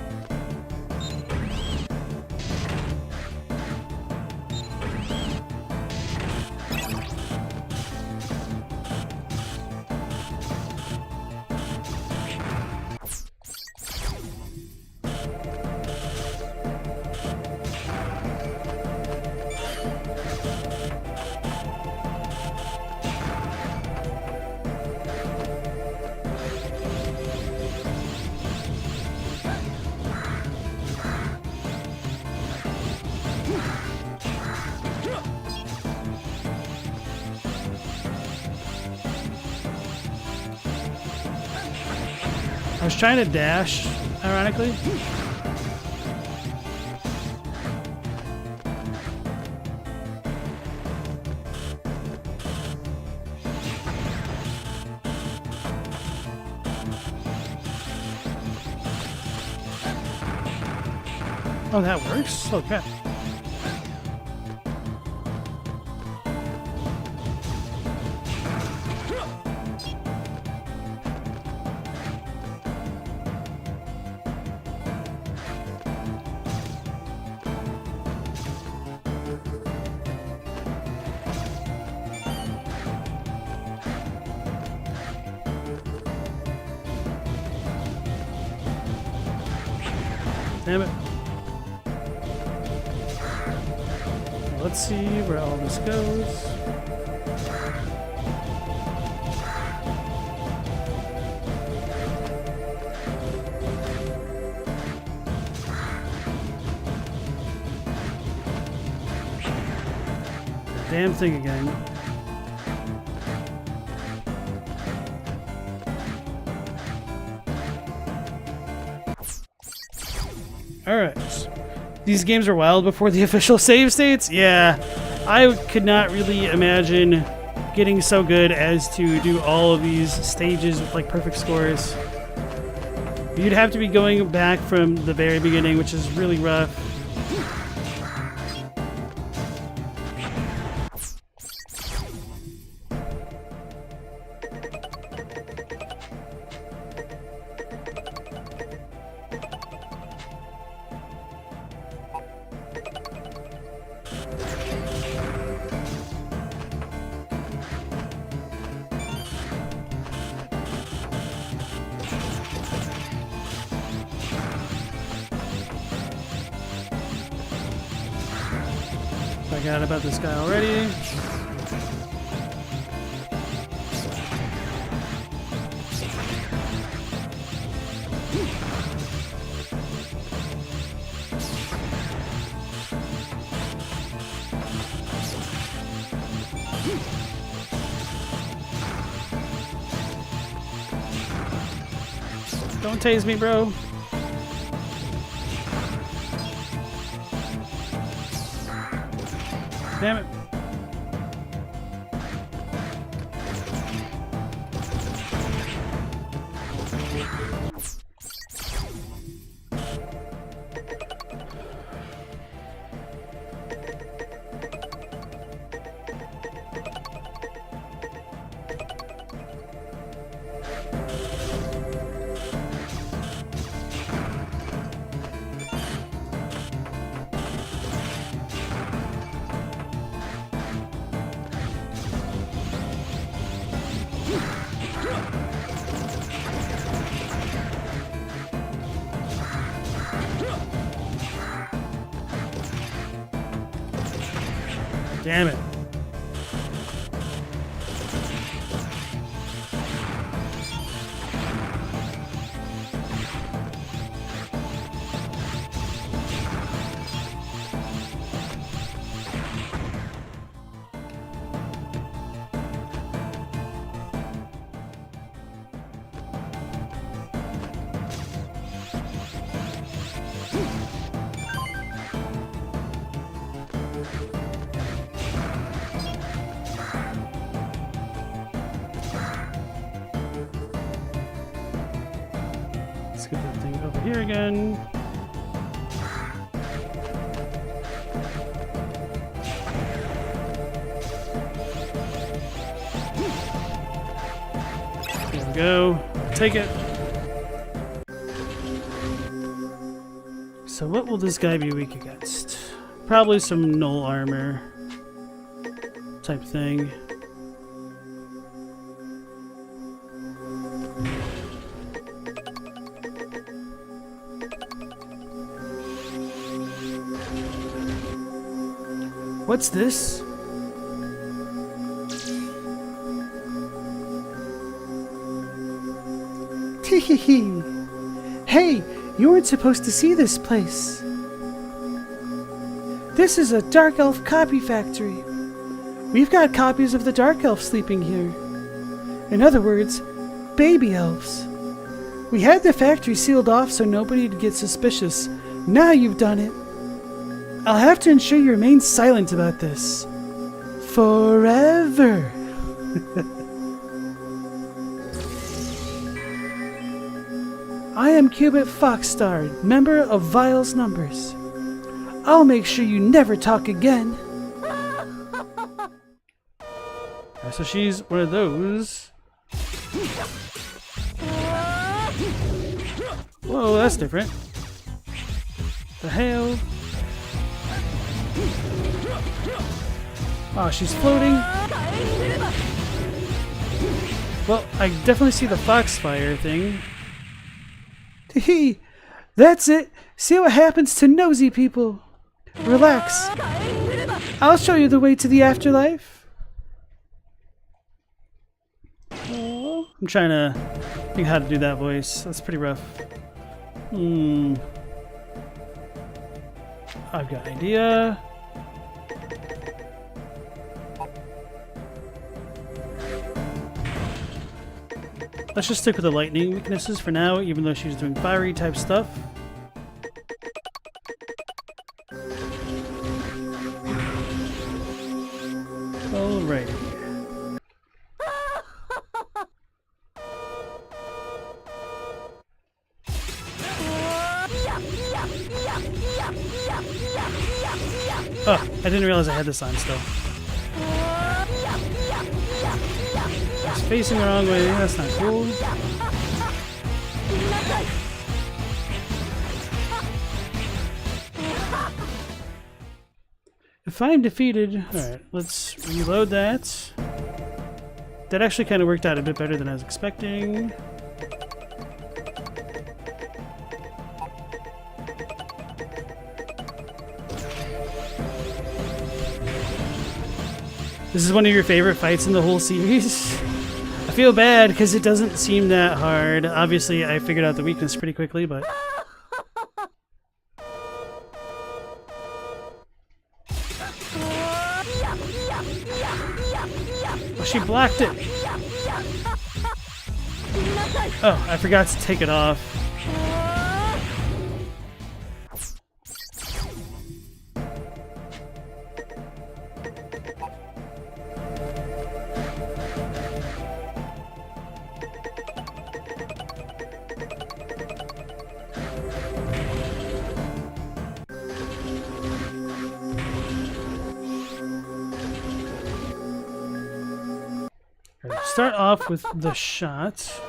I was trying to dash, ironically. Oh, that works? Oh, crap. Damn it. Let's see where all this goes. Damn thing again. Alright. These games are wild before the official save states? Yeah. I could not really imagine getting so good as to do all of these stages with like perfect scores. You'd have to be going back from the very beginning, which is really rough. I forgot about this guy already. Don't tase me, bro. Damn it. Damn it. Let's get that thing over here again. go. Take it. So what will this guy be weak against? Probably some null armor type thing. What's this? Tee-hee-hee. Hey, you weren't supposed to see this place. This is a Dark Elf copy factory. We've got copies of the Dark Elf sleeping here. In other words, baby elves. We had the factory sealed off so nobody'd get suspicious. Now you've done it. I'll have to ensure you remain silent about this. Forever. I am Cubit Foxtar, member of Vile's Numbers. I'll make sure you never talk again. Alright, so she's one of those. Whoa, that's different. The hell? Oh, she's floating. Well, I definitely see the foxfire thing. Hee, that's it. See what happens to nosy people. Relax. I'll show you the way to the afterlife. I'm trying to think how to do that voice. That's pretty rough. I've got an idea. Let's just stick with the lightning weaknesses for now, even though she's doing fiery type stuff. Alrighty. Oh, I didn't realize I had this on still. It's facing the wrong way, that's not cool. If I'm defeated... Alright, let's reload that. That actually kind of worked out a bit better than I was expecting. This is one of your favorite fights in the whole series? I feel bad because it doesn't seem that hard. Obviously, I figured out the weakness pretty quickly, but... Oh, she blocked it! Oh, I forgot to take it off. Start off with the shot.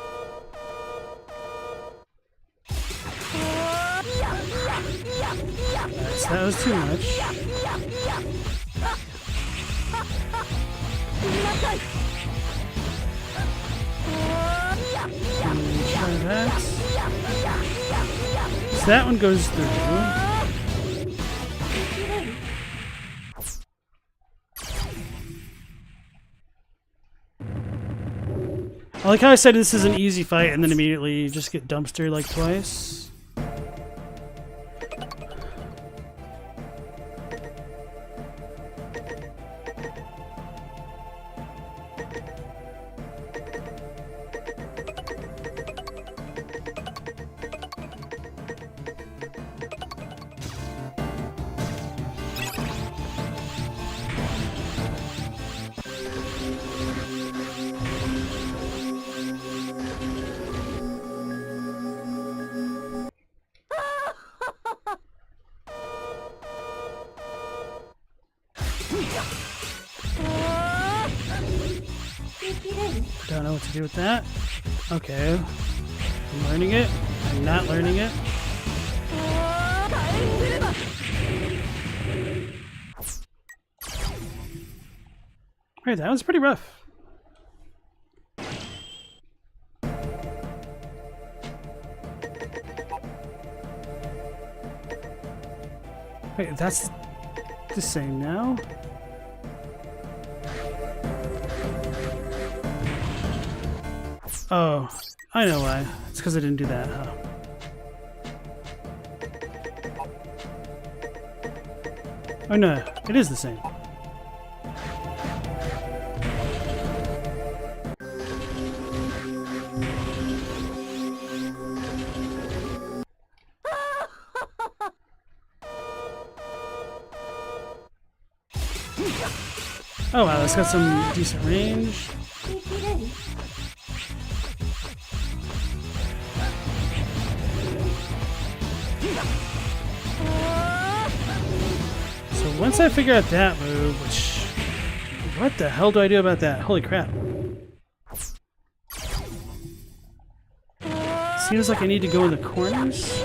Alright, so that was too much. Try that. So that one goes through. I like how I said this is an easy fight and then immediately you just get dumpstered like twice. Don't know what to do with that. Okay. I'm learning it. I'm not learning it. Alright, that was pretty rough. Wait, that's the same now? Oh, I know why. It's because I didn't do that, huh? Oh no, it is the same. Oh wow, that's got some decent range. So once I figure out that move, which... What the hell do I do about that? Holy crap. Seems like I need to go in the corners.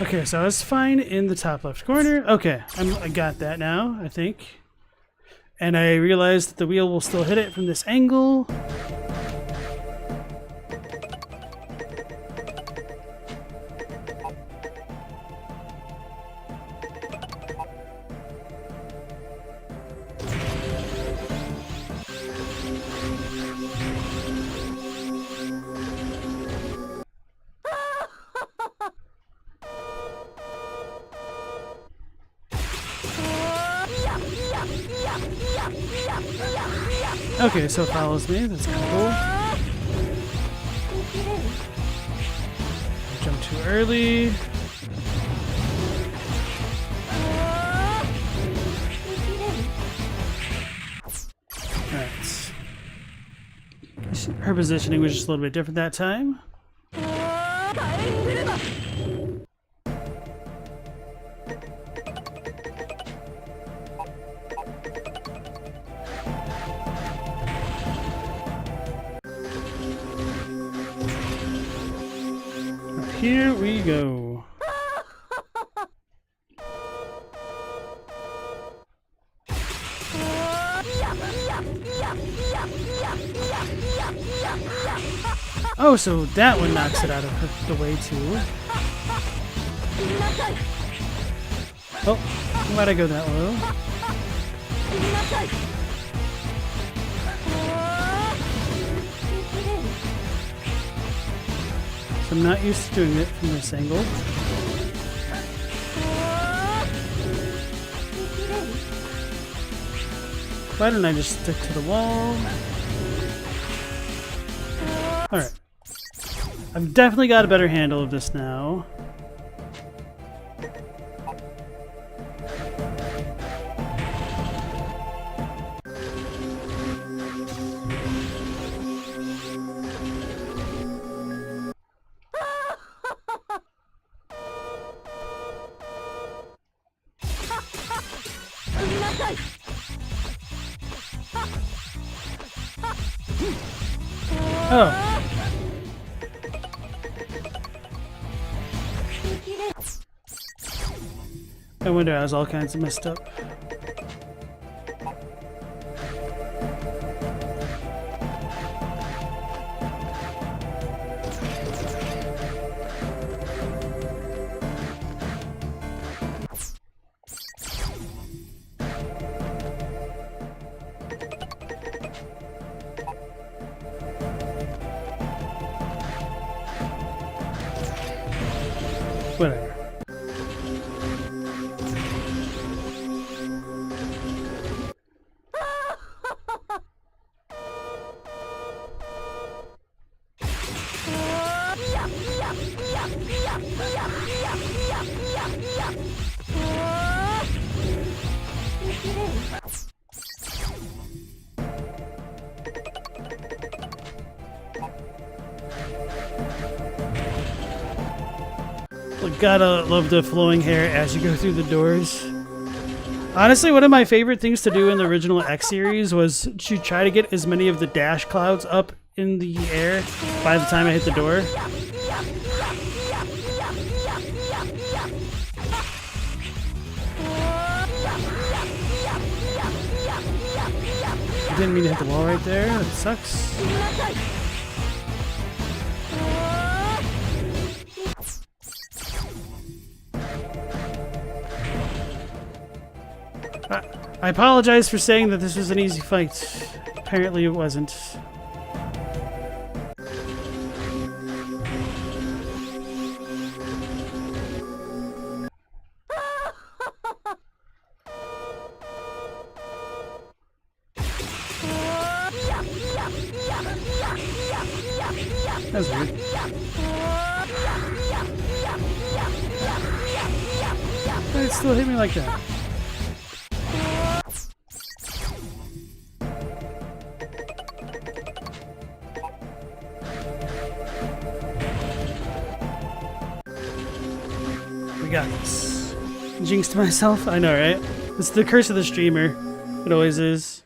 Okay, so I was fine in the top left corner. Okay, I got that now, I think. And I realized that the wheel will still hit it from this angle. Okay, so it follows me. That's kind of cool. Jump too early. Alright. Her positioning was just a little bit different that time. Here we go. Oh, so that one knocks it out of the way too. Oh, why'd I go that low? I'm not used to doing it from this angle. Why don't I just stick to the wall? Alright. I've definitely got a better handle of this now. Oh. No wonder I was all kinds of messed up. Whatever. Gotta love the flowing hair as you go through the doors. Honestly, one of my favorite things to do in the original X series was to try to get as many of the dash clouds up in the air by the time I hit the door. I didn't mean to hit the wall right there. That sucks. I apologize for saying that this was an easy fight. Apparently it wasn't. That's weird. But it still hit me like that. Got this. Jinxed myself? I know, right? It's the curse of the streamer. It always is.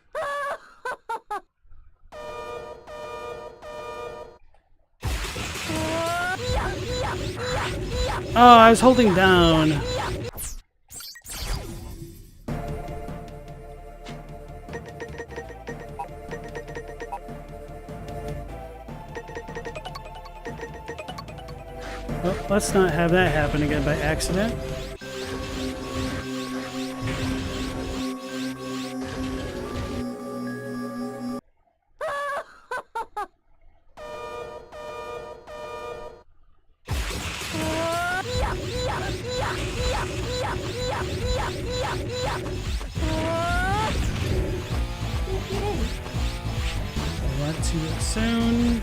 Oh, I was holding down. Well, let's not have that happen again by accident. I want to soon.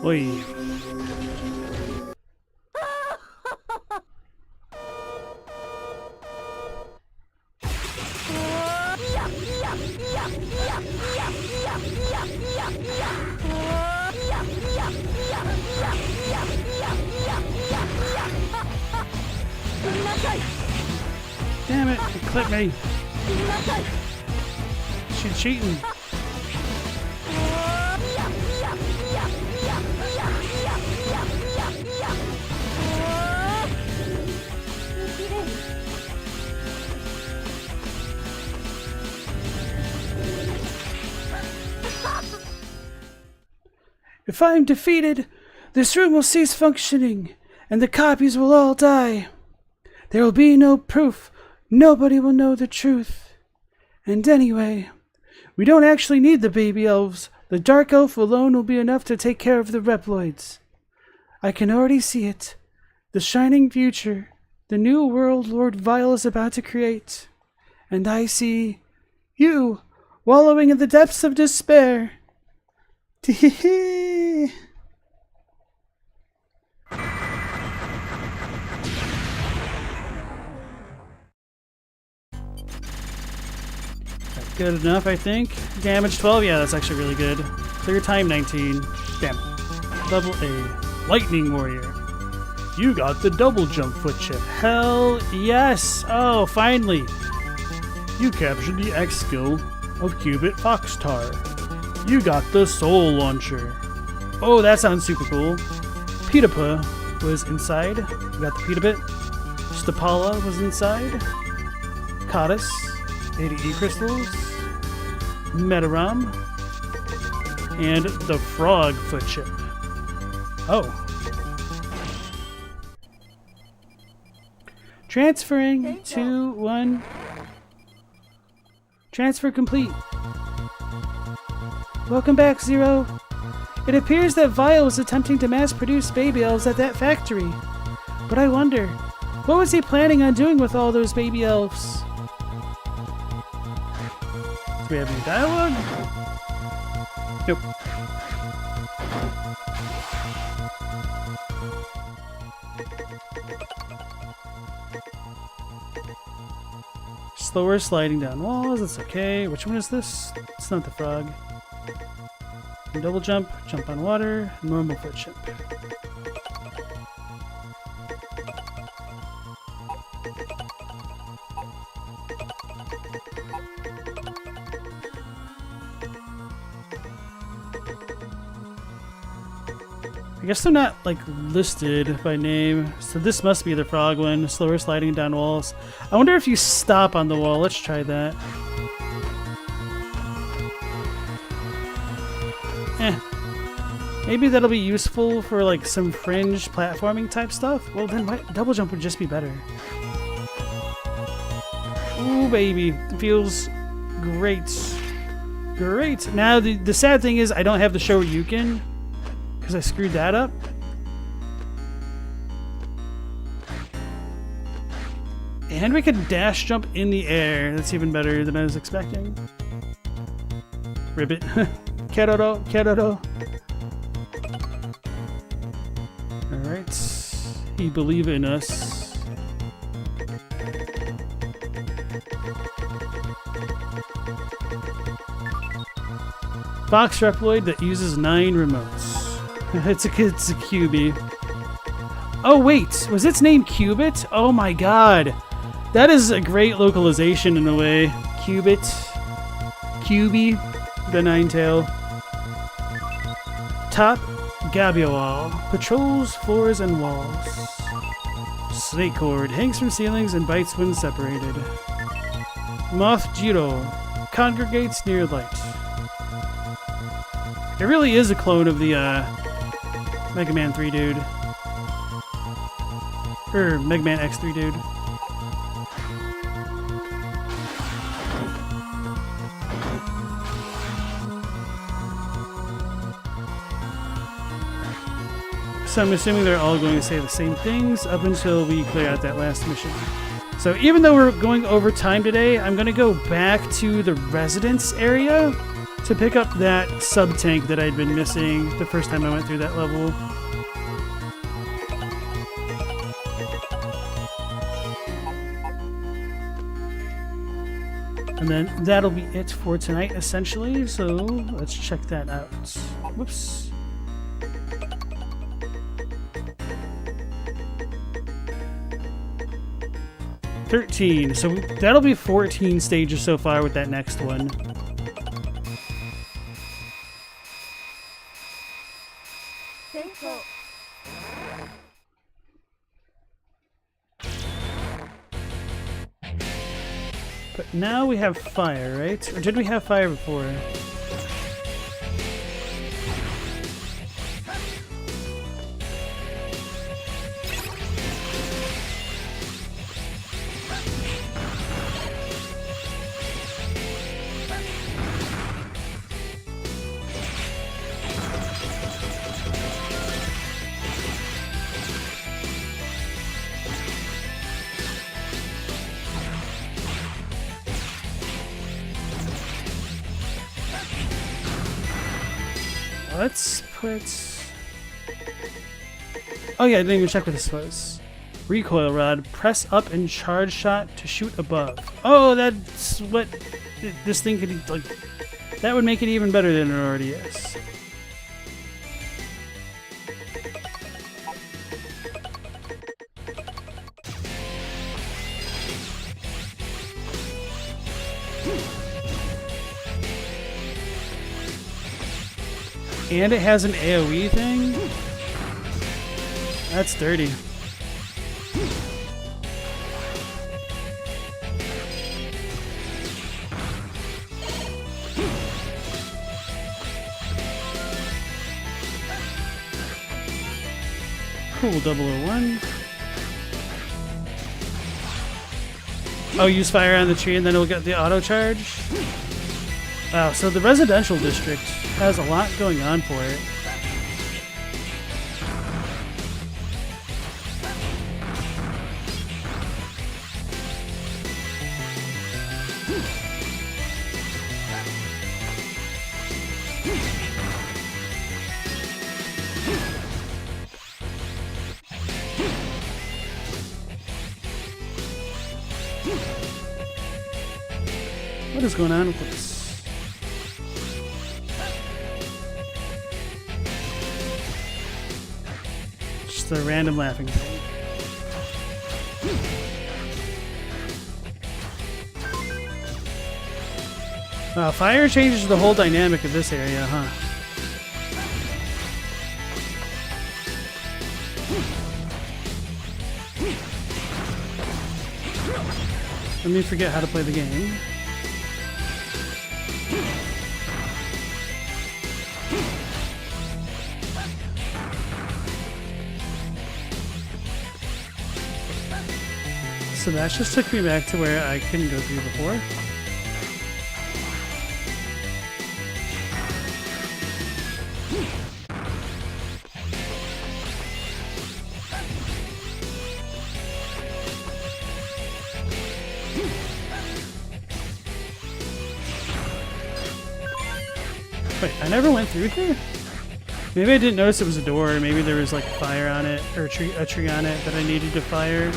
Oi. Damn it, it clipped me. She's cheating. If I am defeated, this room will cease functioning, and the copies will all die. There will be no proof. Nobody will know the truth. And anyway, we don't actually need the baby elves. The dark elf alone will be enough to take care of the Reploids. I can already see it. The shining future. The new world Lord Vile is about to create. And I see you wallowing in the depths of despair. Tee-hee-hee. Good enough, I think. Damage 12, yeah, that's actually really good. Clear time 19. Damn. Level A. Lightning Warrior. You got the double jump foot chip. Hell yes! Oh, finally! You captured the X skill of Cubit Foxtar. You got the Soul Launcher. Oh, that sounds super cool. Petapa, was inside. We got the Pita Bit. Stapala was inside. Codis. 80 E-Crystals. Metaram. And the Frog Foot Chip. Oh. Transferring to 1. Transfer complete. Welcome back, Zero. It appears that Vile was attempting to mass-produce baby elves at that factory. But I wonder, what was he planning on doing with all those baby elves? Do we have any dialogue? Nope. Slower sliding down walls, that's okay. Which one is this? It's not the frog. Double jump, jump on water, normal foot chip. I guess they're not like listed by name, so this must be the frog one. Slower sliding down walls. I wonder if you stop on the wall. Let's try that. Maybe that'll be useful for like some fringe platforming type stuff. Well, then double jump would just be better. Ooh, baby, it feels great. Great. Now the sad thing is I don't have the Shoryuken because I screwed that up. And we could dash jump in the air. That's even better than I was expecting. Ribbit. Keroro, Keroro. Alright. You believe in us. Fox Reploid that uses 9 remotes. it's a QB. Oh wait, was its name Cubit? Oh my god. That is a great localization in a way. Cubit. QB. The Ninetail. Top. Gabiawal. Patrols floors and walls. Snake Cord. Hangs from ceilings and bites when separated. Moth Jiro. Congregates near light. It really is a clone of the Mega Man 3 dude. Or Mega Man X3 dude. So I'm assuming they're all going to say the same things up until we clear out that last mission. So even though we're going over time today, I'm going to go back to the residence area to pick up that sub-tank that I'd been missing the first time I went through that level. And then that'll be it for tonight, essentially. So let's check that out. Whoops. $13. So that'll be 14 stages so far with that next one. But now we have fire, right? Or did we have fire before? Let's put... Oh yeah, I didn't even check what this was. Recoil rod. Press up and charge shot to shoot above. Oh, that's what this thing could... like. That would make it even better than it already is. And it has an AoE thing. That's dirty. Cool, 001. Oh, use fire on the tree and then it'll get the auto charge? Wow, so the residential district has a lot going on for it. What is going on with this? Just a random laughing thing. Wow, fire changes the whole dynamic of this area, huh? Let me forget how to play the game. So that just took me back to where I couldn't go through before. Wait, I never went through here? Maybe I didn't notice it was a door, or maybe there was like fire on it, or a tree on it that I needed to fire.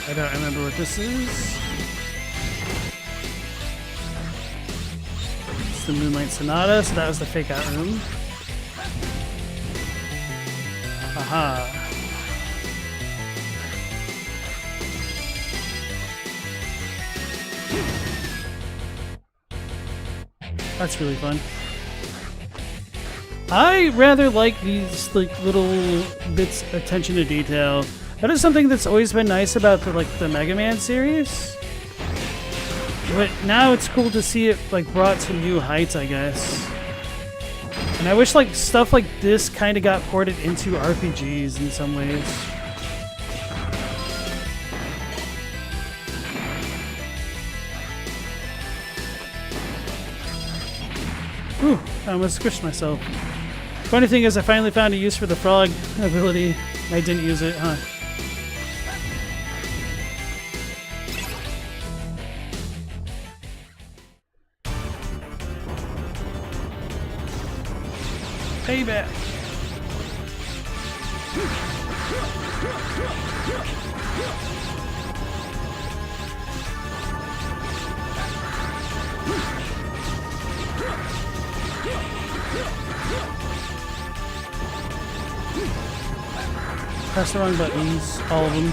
I don't remember what this is. It's the Moonlight Sonata, so that was the fake out room. Aha. That's really fun. I rather like these like little bits of attention to detail. That is something that's always been nice about the Mega Man series. But now it's cool to see it like brought to new heights, I guess. And I wish like stuff like this kind of got ported into RPGs in some ways. Whew, I almost squished myself. Funny thing is I finally found a use for the frog ability. I didn't use it, huh? Payback. Press the wrong buttons, all of them.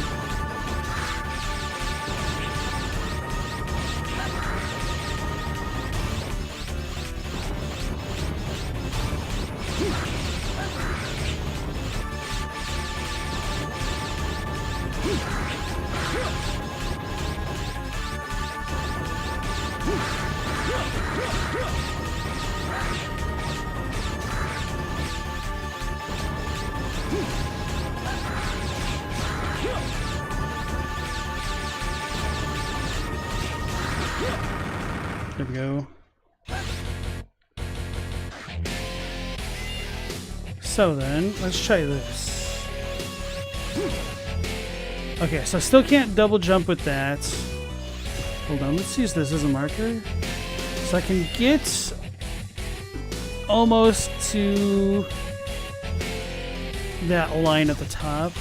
There we go. So then, let's try this. Okay, so I still can't double jump with that. Hold on, let's use this as a marker. So I can get almost to that line at the top.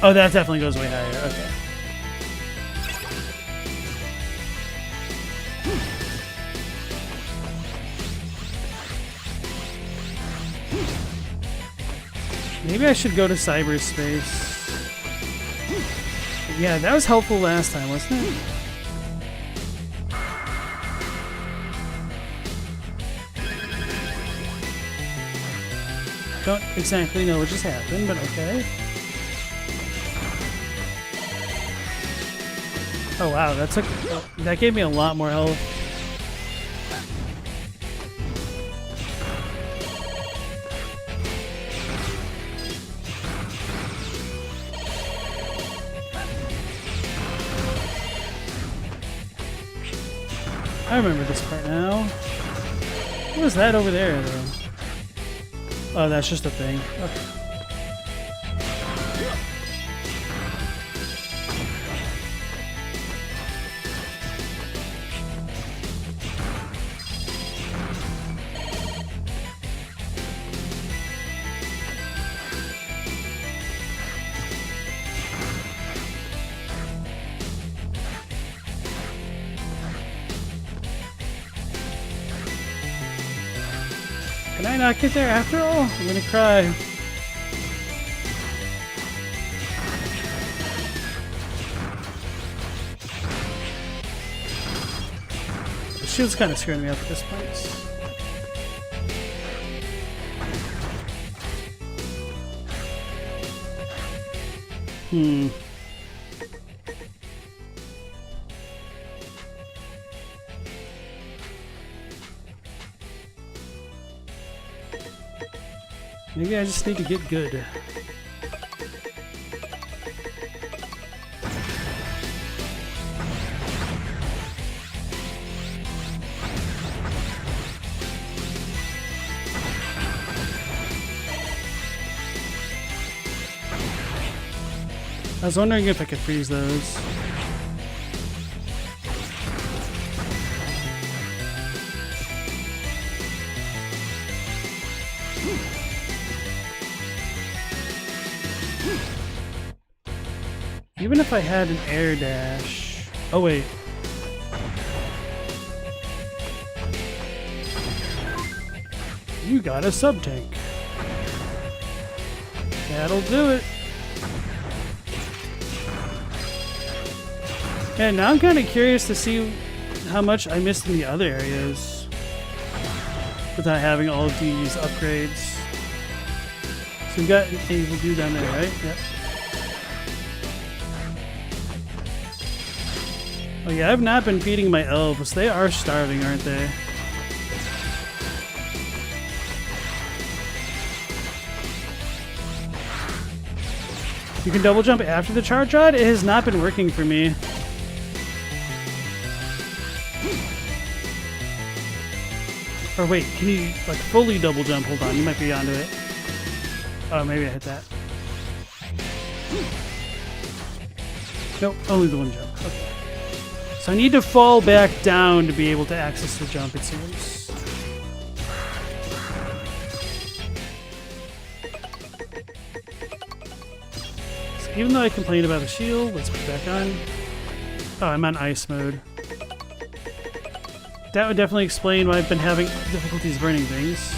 Oh, that definitely goes way higher. Okay. Maybe I should go to cyberspace. Yeah, that was helpful last time, wasn't it? Don't exactly know what just happened, but okay. Oh wow, that gave me a lot more health. I remember this part now. What was that over there, though? Oh, that's just a thing. Okay. Can I not get there after all? I'm gonna cry. The shield's kind of screwing me up at this point. Maybe I just need to get good. I was wondering if I could freeze those. Even if I had an air dash... Oh wait. You got a sub-tank. That'll do it. And now I'm kind of curious to see how much I missed in the other areas without having all of these upgrades. So we got a do down there, right? Yep. Oh yeah, I've not been feeding my elves. They are starving, aren't they? You can double jump after the charge rod? It has not been working for me. Or wait, can you like fully double jump? Hold on, you might be onto it. Oh, maybe I hit that. Nope, only the one jump. Okay. So I need to fall back down to be able to access the jump, it seems. So even though I complained about the shield, let's put it back on. Oh, I'm on ice mode. That would definitely explain why I've been having difficulties burning things.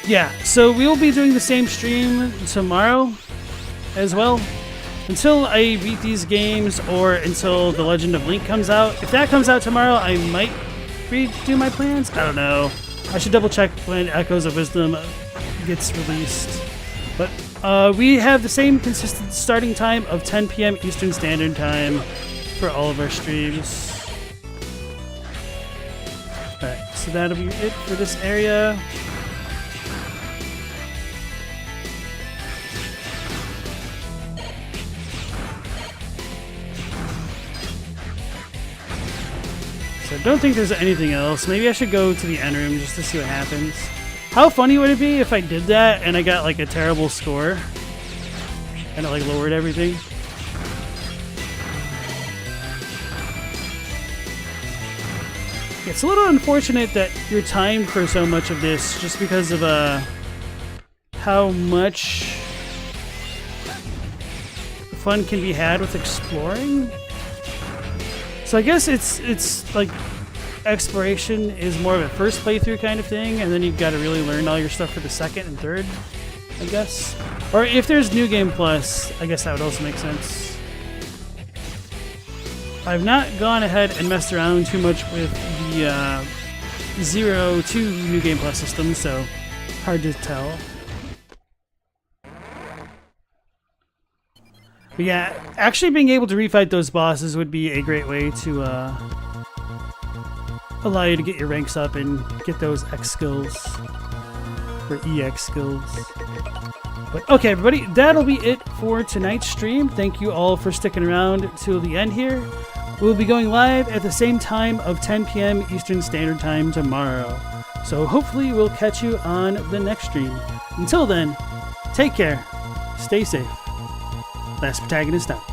Yeah, so we will be doing the same stream tomorrow as well. Until I beat these games or until The Legend of Link comes out. If that comes out tomorrow, I might redo my plans. I don't know. I should double check when Echoes of Wisdom gets released. But we have the same consistent starting time of 10 p.m. Eastern Standard Time for all of our streams. Alright, so that'll be it for this area. I don't think there's anything else. Maybe I should go to the end room just to see what happens. How funny would it be if I did that and I got like a terrible score and it like lowered everything? It's a little unfortunate that you're timed for so much of this just because of how much fun can be had with exploring. So I guess it's like exploration is more of a first playthrough kind of thing, and then you've got to really learn all your stuff for the second and third, I guess. Or if there's New Game Plus, I guess that would also make sense. I've not gone ahead and messed around too much with the 0 to New Game Plus system, so hard to tell. But yeah, actually being able to refight those bosses would be a great way to allow you to get your ranks up and get those X skills, or EX skills. But okay, everybody, that'll be it for tonight's stream. Thank you all for sticking around till the end here. We'll be going live at the same time of 10 p.m. Eastern Standard Time tomorrow. So hopefully we'll catch you on the next stream. Until then, take care, stay safe. Last protagonist out.